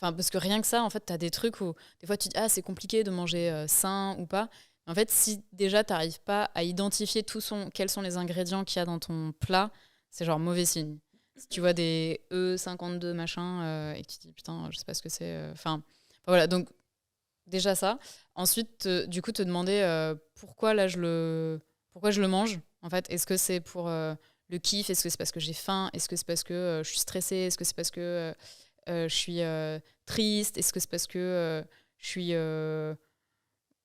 parce que rien que ça, en fait, tu as des trucs où des fois tu te dis, c'est compliqué de manger sain ou pas. En fait, si déjà tu n'arrives pas à identifier quels sont les ingrédients qu'il y a dans ton plat, c'est genre mauvais signe. Si tu vois des E52 machin et que tu te dis putain, je sais pas ce que c'est. Enfin, voilà, donc déjà ça. Ensuite, du coup, te demander pourquoi je le mange. En fait, est-ce que c'est pour le kiff? Est-ce que c'est parce que j'ai faim? Est-ce que c'est parce que je suis stressée? Est-ce que c'est parce que je suis triste? Est-ce que c'est parce que je suis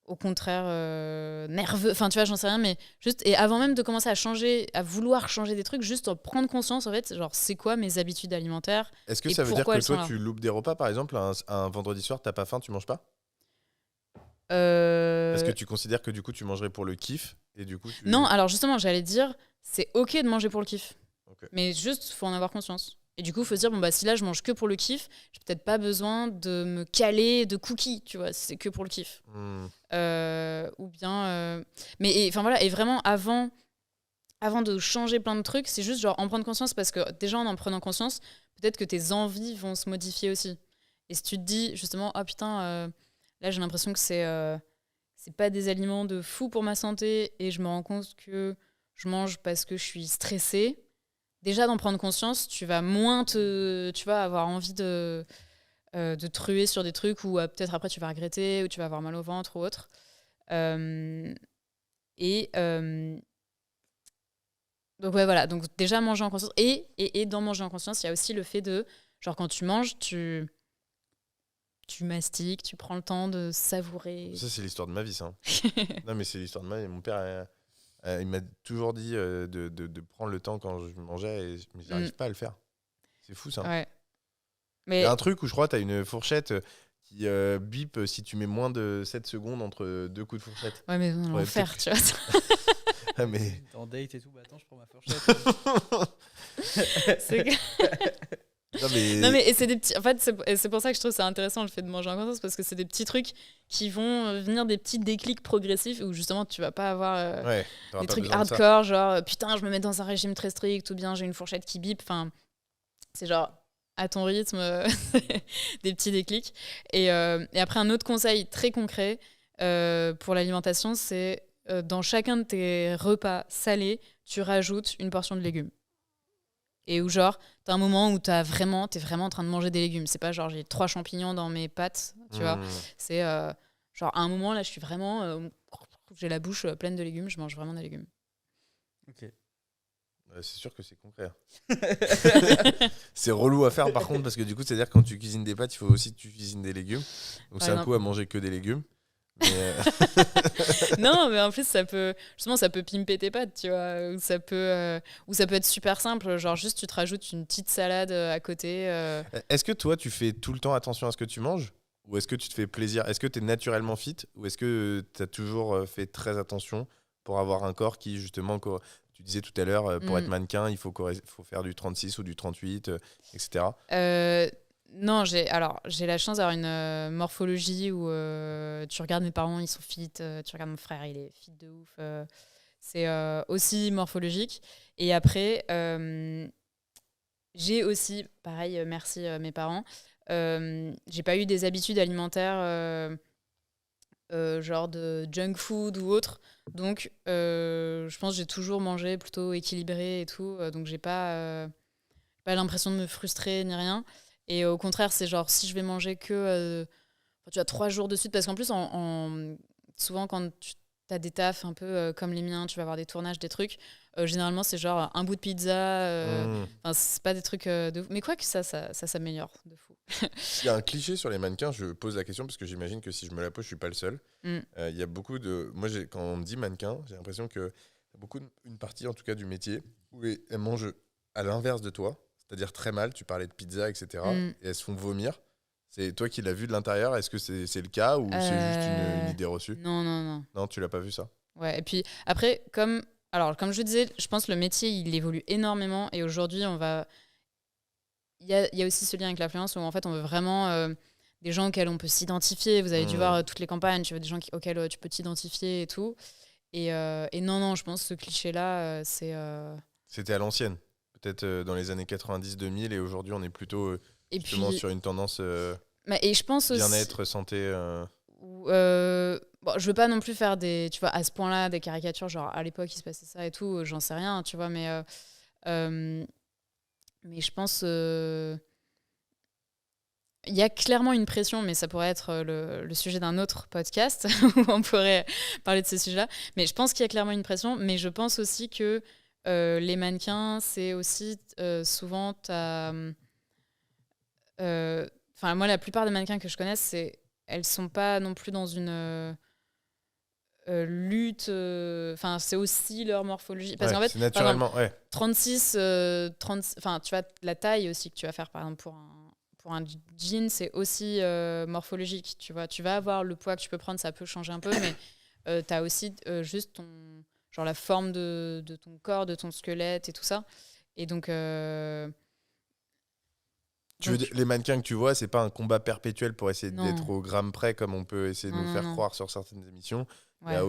au contraire nerveux, enfin tu vois, j'en sais rien, mais juste, et avant même de commencer à vouloir changer des trucs, juste en prendre conscience, en fait, genre c'est quoi mes habitudes alimentaires. Est-ce que ça veut dire que toi tu loupes des repas, par exemple, un vendredi soir, t'as pas faim, tu manges pas? Parce que tu considères que du coup tu mangerais pour le kiff, et du coup Non, alors justement, j'allais dire, c'est ok de manger pour le kiff, mais juste faut en avoir conscience. Et du coup, il faut se dire, si là, je mange que pour le kiff, j'ai peut-être pas besoin de me caler de cookies, tu vois, c'est que pour le kiff. Ou bien... Mais enfin voilà, et vraiment, avant de changer plein de trucs, c'est juste genre en prendre conscience, parce que déjà, en prenant conscience, peut-être que tes envies vont se modifier aussi. Et si tu te dis, justement, putain, là, j'ai l'impression que c'est pas des aliments de fou pour ma santé, et je me rends compte que je mange parce que je suis stressée. Déjà, d'en prendre conscience, tu vas moins avoir envie de te ruer sur des trucs où peut-être après tu vas regretter, ou tu vas avoir mal au ventre ou autre. Donc ouais, voilà. Donc déjà, manger en conscience. Et dans manger en conscience, il y a aussi le fait de, genre quand tu manges, tu mastiques, tu prends le temps de savourer. Ça, c'est l'histoire de ma vie, ça. Non, mais c'est l'histoire de ma vie. Mon père... il m'a toujours dit de prendre le temps quand je mangeais, mais je n'arrive pas à le faire. C'est fou, ça. Ouais. Mais... Il y a un truc où je crois que tu as une fourchette qui bip si tu mets moins de 7 secondes entre 2 coups de fourchette. Ouais, mais on va faire, tu vois. Mais... En date et tout, attends, je prends ma fourchette. C'est clair. Non mais et c'est des petits, en fait c'est pour ça que je trouve ça intéressant le fait de manger en conscience, parce que c'est des petits trucs qui vont venir, des petits déclics progressifs où justement tu vas pas avoir des trucs hardcore, genre putain je me mets dans un régime très strict, ou bien j'ai une fourchette qui bip, enfin c'est genre à ton rythme, des petits déclics. Et après, un autre conseil très concret pour l'alimentation, c'est dans chacun de tes repas salés, tu rajoutes une portion de légumes. Et où genre, t'as un moment où t'es vraiment en train de manger des légumes. C'est pas genre j'ai 3 champignons dans mes pâtes, tu vois. C'est genre à un moment là, je suis vraiment... j'ai la bouche pleine de légumes, je mange vraiment des légumes. Ok. C'est sûr que c'est concret. C'est relou à faire par contre, parce que du coup, c'est-à-dire quand tu cuisines des pâtes, il faut aussi que tu cuisines des légumes. Donc c'est un coup à manger que des légumes. Mais non, mais en plus, ça peut pimper tes pâtes, tu vois. Ou ça peut être super simple. Genre, juste, tu te rajoutes une petite salade à côté. Est-ce que toi, tu fais tout le temps attention à ce que tu manges ? Ou est-ce que tu te fais plaisir ? Est-ce que tu es naturellement fit ? Ou est-ce que tu as toujours fait très attention pour avoir un corps qui, justement, tu disais tout à l'heure, pour être mannequin, il faut faire du 36 ou du 38, etc. Non, j'ai la chance d'avoir une morphologie où tu regardes mes parents, ils sont fit, tu regardes mon frère, il est fit de ouf. C'est aussi morphologique. Et après, j'ai aussi, pareil, merci mes parents, j'ai pas eu des habitudes alimentaires genre de junk food ou autre. Donc, je pense que j'ai toujours mangé plutôt équilibré et tout. Donc, j'ai pas l'impression de me frustrer ni rien. Et au contraire, c'est genre si je vais manger que tu as 3 jours de suite, parce qu'en plus, souvent quand tu as des tafs un peu comme les miens, tu vas avoir des tournages, des trucs, généralement c'est genre un bout de pizza, c'est pas des trucs de ouf. Mais quoi que ça s'améliore de fou. Il y a un cliché sur les mannequins, je pose la question parce que j'imagine que si je me la pose, je suis pas le seul. Il y a beaucoup de... Moi, quand on me dit mannequin, j'ai l'impression que y a beaucoup une partie en tout cas du métier où elles mangent à l'inverse de toi. C'est-à-dire très mal, tu parlais de pizza, etc. Et elles se font vomir. C'est toi qui l'as vu de l'intérieur, est-ce que c'est le cas ou c'est juste une idée reçue ? Non. Non, tu l'as pas vu ça ? Ouais, et puis après, comme je disais, je pense que le métier, il évolue énormément. Et aujourd'hui, il y a aussi ce lien avec l'influence où en fait, on veut vraiment des gens auxquels on peut s'identifier. Vous avez dû voir toutes les campagnes, tu veux des gens auxquels tu peux t'identifier et tout. Et non, je pense que ce cliché-là, c'est... C'était à l'ancienne. Peut-être dans les années 90-2000 et aujourd'hui on est plutôt justement sur une tendance et je pense bien-être, santé. Je veux pas non plus faire tu vois, à ce point-là des caricatures, genre à l'époque il se passait ça et tout, j'en sais rien, tu vois, mais je pense il y a clairement une pression, mais ça pourrait être le sujet d'un autre podcast où on pourrait parler de ce sujet-là. Mais je pense qu'il y a clairement une pression, mais je pense aussi que les mannequins, c'est aussi souvent moi, la plupart des mannequins que je connaisse, elles sont pas non plus dans une lutte. C'est aussi leur morphologie. Parce qu'en fait, c'est naturellement, par exemple, 36, 30, tu vois, la taille aussi que tu vas faire, par exemple, pour un jean, c'est aussi morphologique. Tu vois, tu vas avoir le poids que tu peux prendre, ça peut changer un peu, mais tu as aussi juste genre la forme de ton corps, de ton squelette et tout ça. Et donc... les mannequins que tu vois, c'est pas un combat perpétuel pour essayer d'être au gramme près comme on peut essayer de nous faire croire sur certaines émissions. Ouais. Il y a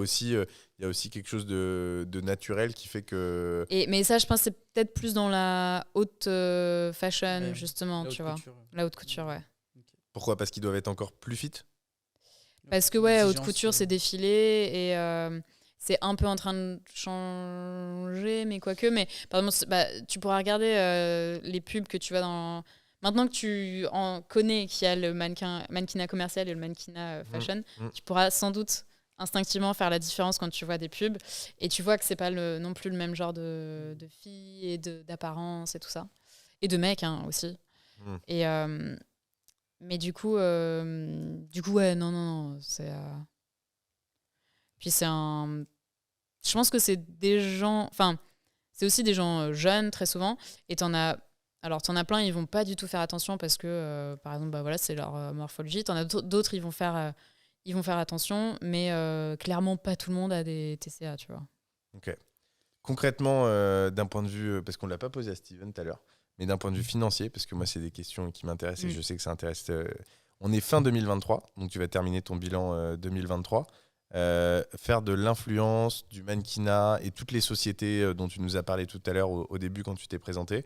aussi quelque chose de naturel qui fait que... Mais ça, je pense que c'est peut-être plus dans la haute fashion, justement, tu vois. La haute couture, ouais. Okay. Pourquoi ? Parce qu'ils doivent être encore plus fit ? Parce que, haute couture, c'est défilé et... c'est un peu en train de changer, mais quoique. Mais par exemple, tu pourras regarder les pubs que tu vas dans... Maintenant que tu en connais qu'il y a le mannequinat commercial et le mannequinat fashion, tu pourras sans doute instinctivement faire la différence quand tu vois des pubs. Et tu vois que c'est pas non plus le même genre de filles et d'apparence et tout ça. Et de mecs aussi. Et, mais du coup, ouais, non. C'est... Puis c'est un... Je pense que c'est des gens... Enfin, c'est aussi des gens jeunes, très souvent. Et t'en as plein, ils vont pas du tout faire attention parce que, par exemple, c'est leur morphologie. T'en as d'autres, ils vont faire attention. Mais clairement, pas tout le monde a des TCA, tu vois. Ok. Concrètement, d'un point de vue... Parce qu'on ne l'a pas posé à Steven tout à l'heure. Mais d'un point de vue financier, parce que moi, c'est des questions qui m'intéressent et je sais que ça intéresse... on est fin 2023, donc tu vas terminer ton bilan 2023. Faire de l'influence, du mannequinat et toutes les sociétés dont tu nous as parlé tout à l'heure au début quand tu t'es présenté,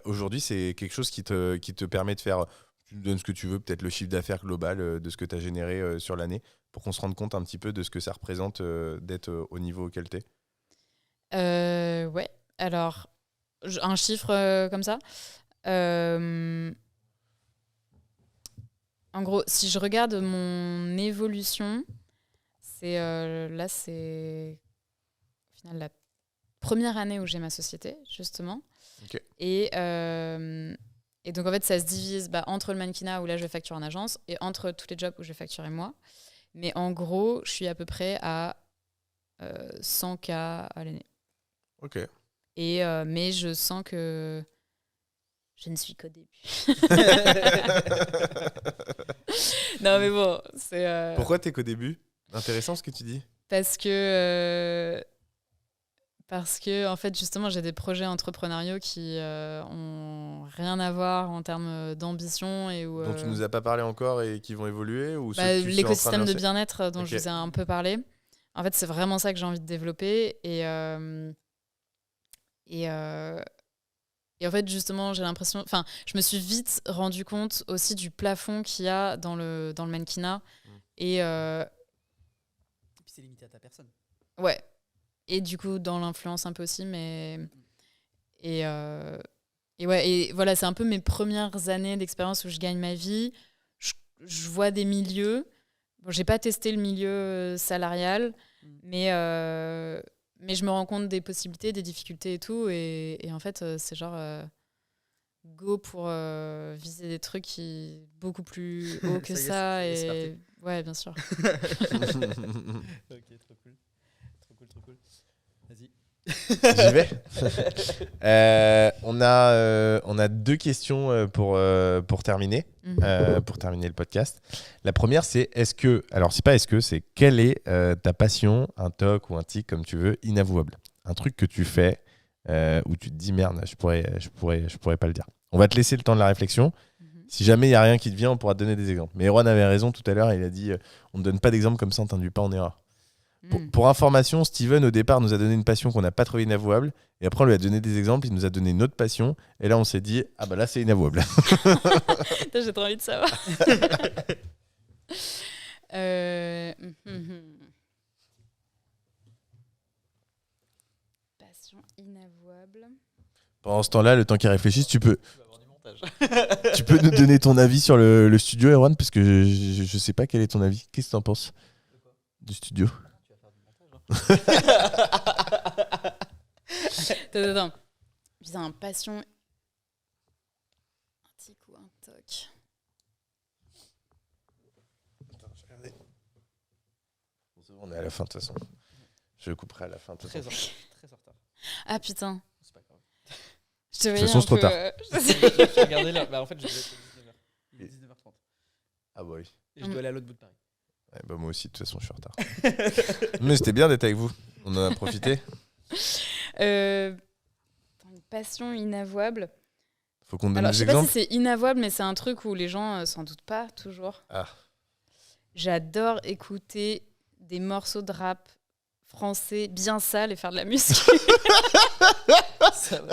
Aujourd'hui, c'est quelque chose qui te permet de faire, tu nous donnes ce que tu veux, peut-être le chiffre d'affaires global de ce que tu as généré sur l'année, pour qu'on se rende compte un petit peu de ce que ça représente d'être au niveau auquel tu es. Ouais, alors, un chiffre comme ça. En gros, si je regarde mon évolution, c'est au final la première année où j'ai ma société, justement. Ok. Et donc, en fait, ça se divise entre le mannequinat où là, je vais facturer en agence et entre tous les jobs où je vais facturer moi. Mais en gros, je suis à peu près à 100K à l'année. Ok. Mais je sens que je ne suis qu'au début. Non, mais bon, c'est... Pourquoi t'es qu'au début ? Intéressant ce que tu dis. Parce que, en fait, justement, j'ai des projets entrepreneuriaux qui ont rien à voir en termes d'ambition. Et où, dont tu nous as pas parlé encore et qui vont évoluer ou l'écosystème de bien-être dont Ok. je vous ai un peu parlé. En fait, c'est vraiment ça que j'ai envie de développer. Et en fait, justement, j'ai l'impression... Enfin, je me suis vite rendu compte aussi du plafond qu'il y a dans le mannequinat. Et puis c'est limité à ta personne. ouais. Et du coup, dans l'influence un peu aussi, mais... Et voilà, c'est un peu mes premières années d'expérience où je gagne ma vie. Je vois des milieux. Bon, j'ai pas testé le milieu salarial, mais je me rends compte des possibilités, des difficultés et tout. Et en fait, c'est genre go pour viser des trucs beaucoup plus haut que ça. Et ouais, bien sûr. Ok, trop cool. Trop cool. Vas-y. J'y vais. On a 2 questions pour terminer. Pour terminer le podcast. La première, c'est c'est quelle est ta passion, un toc ou un tic, comme tu veux, inavouable. Un truc que tu fais où tu te dis merde, je pourrais pas le dire. On va te laisser le temps de la réflexion. Si jamais il n'y a rien qui te vient, on pourra te donner des exemples. Mais Erwan avait raison tout à l'heure, il a dit on ne donne pas d'exemple comme ça, on ne t'induit pas en erreur. Pour information, Steven, au départ, nous a donné une passion qu'on n'a pas trouvée inavouable. Et après, on lui a donné des exemples, il nous a donné une autre passion. Et là, on s'est dit, ah bah là, c'est inavouable. J'ai trop envie de savoir. Passion inavouable. Pendant ce temps-là, le temps qu'il réfléchisse, tu peux avoir du montage. tu peux nous donner ton avis sur le studio, Erwan, parce que je sais pas quel est ton avis. Qu'est-ce que tu en penses du studio? Tu vas faire du montage. Attends. Putain, un passion. Un tic ou un toc. Attends, je vais regarder. On est à la fin de toute façon. Je couperai à la fin. Très en retard. Ah putain. C'est pas grave. Je te De toute façon, c'est trop tard. J'ai regardé là. Bah, en fait, je devais être à 19h. Il est 19h30. Ah bah oui. Et je dois aller à l'autre bout de Paris. Ouais, bah moi aussi, de toute façon, je suis en retard. Mais c'était bien d'être avec vous. On en a profité. Une passion inavouable. Faut qu'on donne Alors, des je sais pas exemples. si c'est inavouable, mais c'est un truc où les gens s'en doutent pas toujours. Ah. J'adore écouter des morceaux de rap français bien sales et faire de la musique.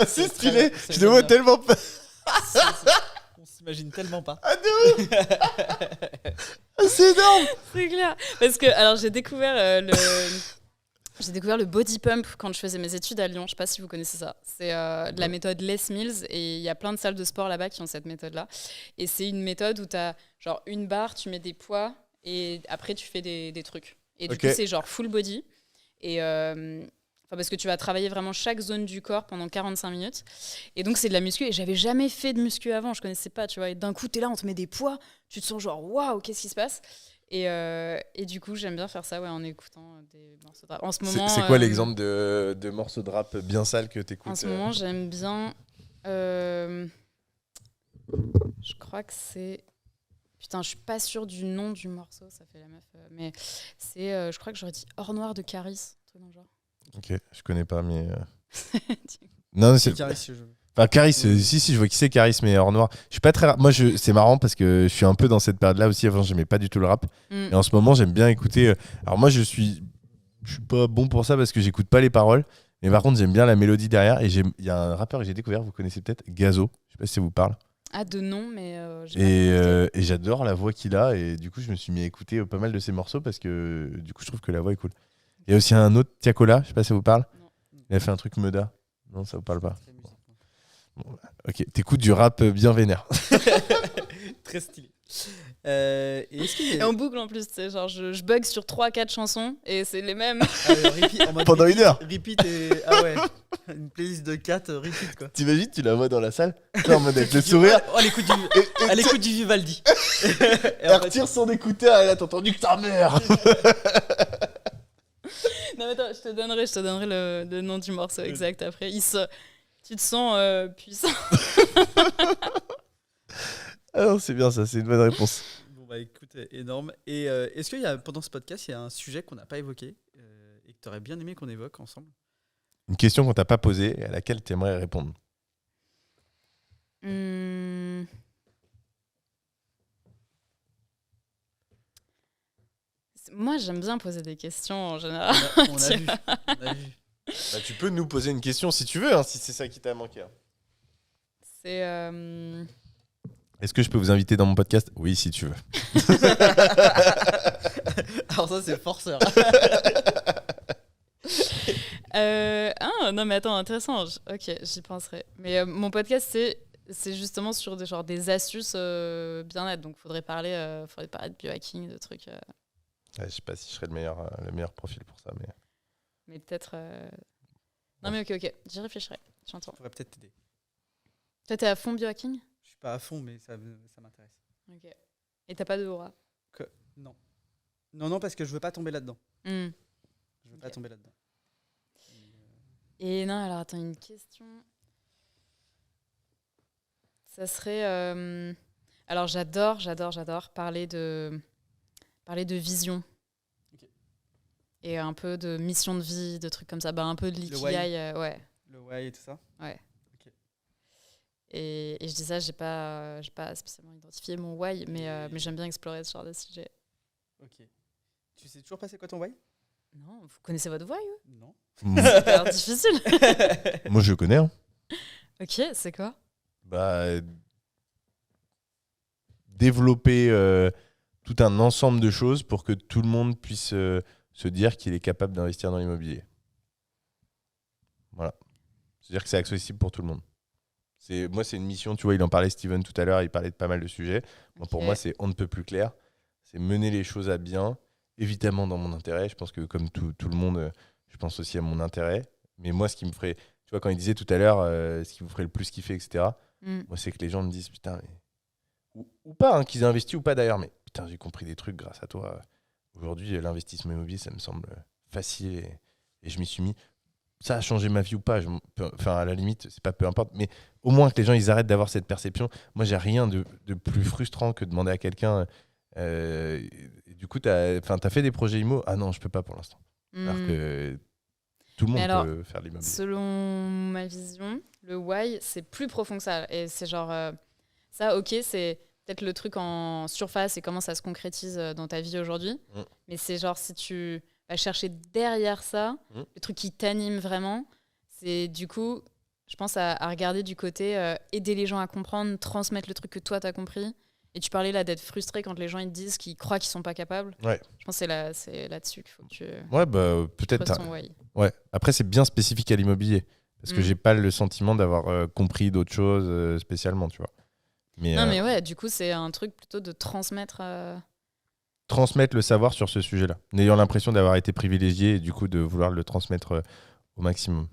C'est stylé. Je te vois tellement pas. On s'imagine tellement pas. Ah non. C'est énorme. C'est clair. Parce que, alors, j'ai découvert le body pump quand je faisais mes études à Lyon. Je sais pas si vous connaissez ça. C'est de la méthode Les Mills et il y a plein de salles de sport là-bas qui ont cette méthode-là. Et c'est une méthode où tu as genre une barre, tu mets des poids et après tu fais des trucs. Et du coup, c'est genre full body. Et parce que tu vas travailler vraiment chaque zone du corps pendant 45 minutes. Et donc, c'est de la muscu. Et j'avais jamais fait de muscu avant. Je connaissais pas, tu vois. Et d'un coup, t'es là, on te met des poids. Tu te sens genre, waouh, qu'est-ce qui se passe ? Et du coup, j'aime bien faire ça en écoutant des morceaux de rap. En ce moment, c'est quoi l'exemple de morceaux de rap bien sales que t'écoutes ? En ce moment, j'aime bien... je crois que c'est... Putain, je suis pas sûre du nom du morceau, ça fait la meuf. Mais c'est... je crois que j'aurais dit Or Noir de Caris, un truc dans le genre. Ok, je connais pas, mais... Non, c'est... Caris, Enfin, Caris, si, je vois qui c'est Caris, mais Or Noir. Je suis pas très... Moi, c'est marrant parce que je suis un peu dans cette période-là aussi. Avant, j'aimais pas du tout le rap. Et en ce moment, j'aime bien écouter... Alors moi, je suis pas bon pour ça parce que j'écoute pas les paroles. Mais par contre, j'aime bien la mélodie derrière. Et il y a un rappeur que j'ai découvert, vous connaissez peut-être, Gazo. Je sais pas si ça vous parle. Ah, de nom, mais j'ai Et j'adore la voix qu'il a. Et du coup, je me suis mis à écouter pas mal de ses morceaux parce que du coup, je trouve que la voix est cool. Il y a aussi un autre, Tiakola, je sais pas si ça vous parle. Non. Il a fait un truc Meda. Non, ça vous parle pas. Bon, ok, t'écoutes du rap bien vénère. Très stylé. Et est-ce qu'il y Et a en boucle en plus, tu sais, genre je bug sur 3-4 chansons et c'est les mêmes. repeat, en mode Pendant repeat, une heure. Repeat et. Ah ouais. Une playlist de 4 repeat quoi. T'imagines, tu la vois dans la salle, en mode avec le sourire. Oh, à l'écoute du Vivaldi. Elle retire son écouteur et là, t'as entendu que ta mère. Non mais attends, je te donnerai le nom du morceau exact après. Tu te sens puissant. Ah non, c'est bien ça, c'est une bonne réponse. Bon bah écoute, énorme. Et est-ce qu'il y a pendant ce podcast, il y a un sujet qu'on n'a pas évoqué et que tu aurais bien aimé qu'on évoque ensemble? Une question qu'on t'a pas posée et à laquelle tu aimerais répondre. Moi, j'aime bien poser des questions en général. On a vu. Bah, tu peux nous poser une question si tu veux, hein, si c'est ça qui t'a manqué. Hein. C'est... Est-ce que je peux vous inviter dans mon podcast? Oui, si tu veux. Alors ça, c'est forceur. non mais attends, intéressant. Ok, j'y penserai. Mais mon podcast, c'est justement sur des astuces bien-être. Donc, faudrait parler de biohacking, de trucs... Ouais, je sais pas si je serais le meilleur profil pour ça, mais... Mais peut-être... Non mais ok, j'y réfléchirai. J'entends. Ça pourrait peut-être t'aider. Toi, t'es à fond biohacking? Je suis pas à fond, mais ça m'intéresse. Ok. Et t'as pas de aura? Non. Non, parce que je veux pas tomber là-dedans. Je veux pas tomber là-dedans. Et non, alors attends, une question. Ça serait... Alors j'adore parler de vision. Okay. Et un peu de mission de vie, de trucs comme ça. Bah, un peu de l'ikigai, ouais. Le why et tout ça? Ouais. Okay. Et je dis ça, j'ai pas spécialement identifié mon why, mais j'aime bien explorer ce genre de sujet. Ok. Tu sais toujours pas c'est quoi ton why? Non, vous connaissez votre why? Non. C'est hyper difficile. Moi, je le connais. Hein. Ok, c'est quoi? Bah, développer tout un ensemble de choses pour que tout le monde puisse se dire qu'il est capable d'investir dans l'immobilier. Voilà. C'est-à-dire que c'est accessible pour tout le monde. Moi, c'est une mission, tu vois, il en parlait Steven tout à l'heure, il parlait de pas mal de sujets. Bon, pour moi, c'est on ne peut plus clair. C'est mener les choses à bien, évidemment dans mon intérêt. Je pense que comme tout le monde, je pense aussi à mon intérêt. Mais moi, ce qui me ferait, tu vois, quand il disait tout à l'heure, ce qui vous ferait le plus kiffer, etc., moi, c'est que les gens me disent, putain, ou pas, hein, qu'ils aient investi ou pas d'ailleurs, mais putain, j'ai compris des trucs grâce à toi. Aujourd'hui, l'investissement immobilier, ça me semble facile et je m'y suis mis. Ça a changé ma vie ou pas, enfin, à la limite, c'est pas peu importe, mais au moins que les gens ils arrêtent d'avoir cette perception. Moi, j'ai rien de plus frustrant que de demander à quelqu'un. Du coup, t'as fait des projets IMO? Ah non, je peux pas pour l'instant. Alors que tout le monde peut faire de l'immobilier. Selon ma vision, le why, c'est plus profond que ça. Et c'est genre, ça, ok, c'est peut-être le truc en surface et comment ça se concrétise dans ta vie aujourd'hui. Mais c'est genre, si tu vas chercher derrière ça, le truc qui t'anime vraiment, c'est du coup, je pense à regarder du côté aider les gens à comprendre, transmettre le truc que toi, t'as compris. Et tu parlais là d'être frustré quand les gens ils te disent qu'ils croient qu'ils sont pas capables. Ouais. Je pense que c'est là-dessus qu'il faut que tu... Ouais, bah peut-être. Ouais. Après, c'est bien spécifique à l'immobilier. Parce que j'ai pas le sentiment d'avoir compris d'autres choses spécialement, tu vois. Non, mais ouais, du coup, c'est un truc plutôt de transmettre... Transmettre le savoir sur ce sujet-là. N'ayant l'impression d'avoir été privilégié et du coup de vouloir le transmettre au maximum.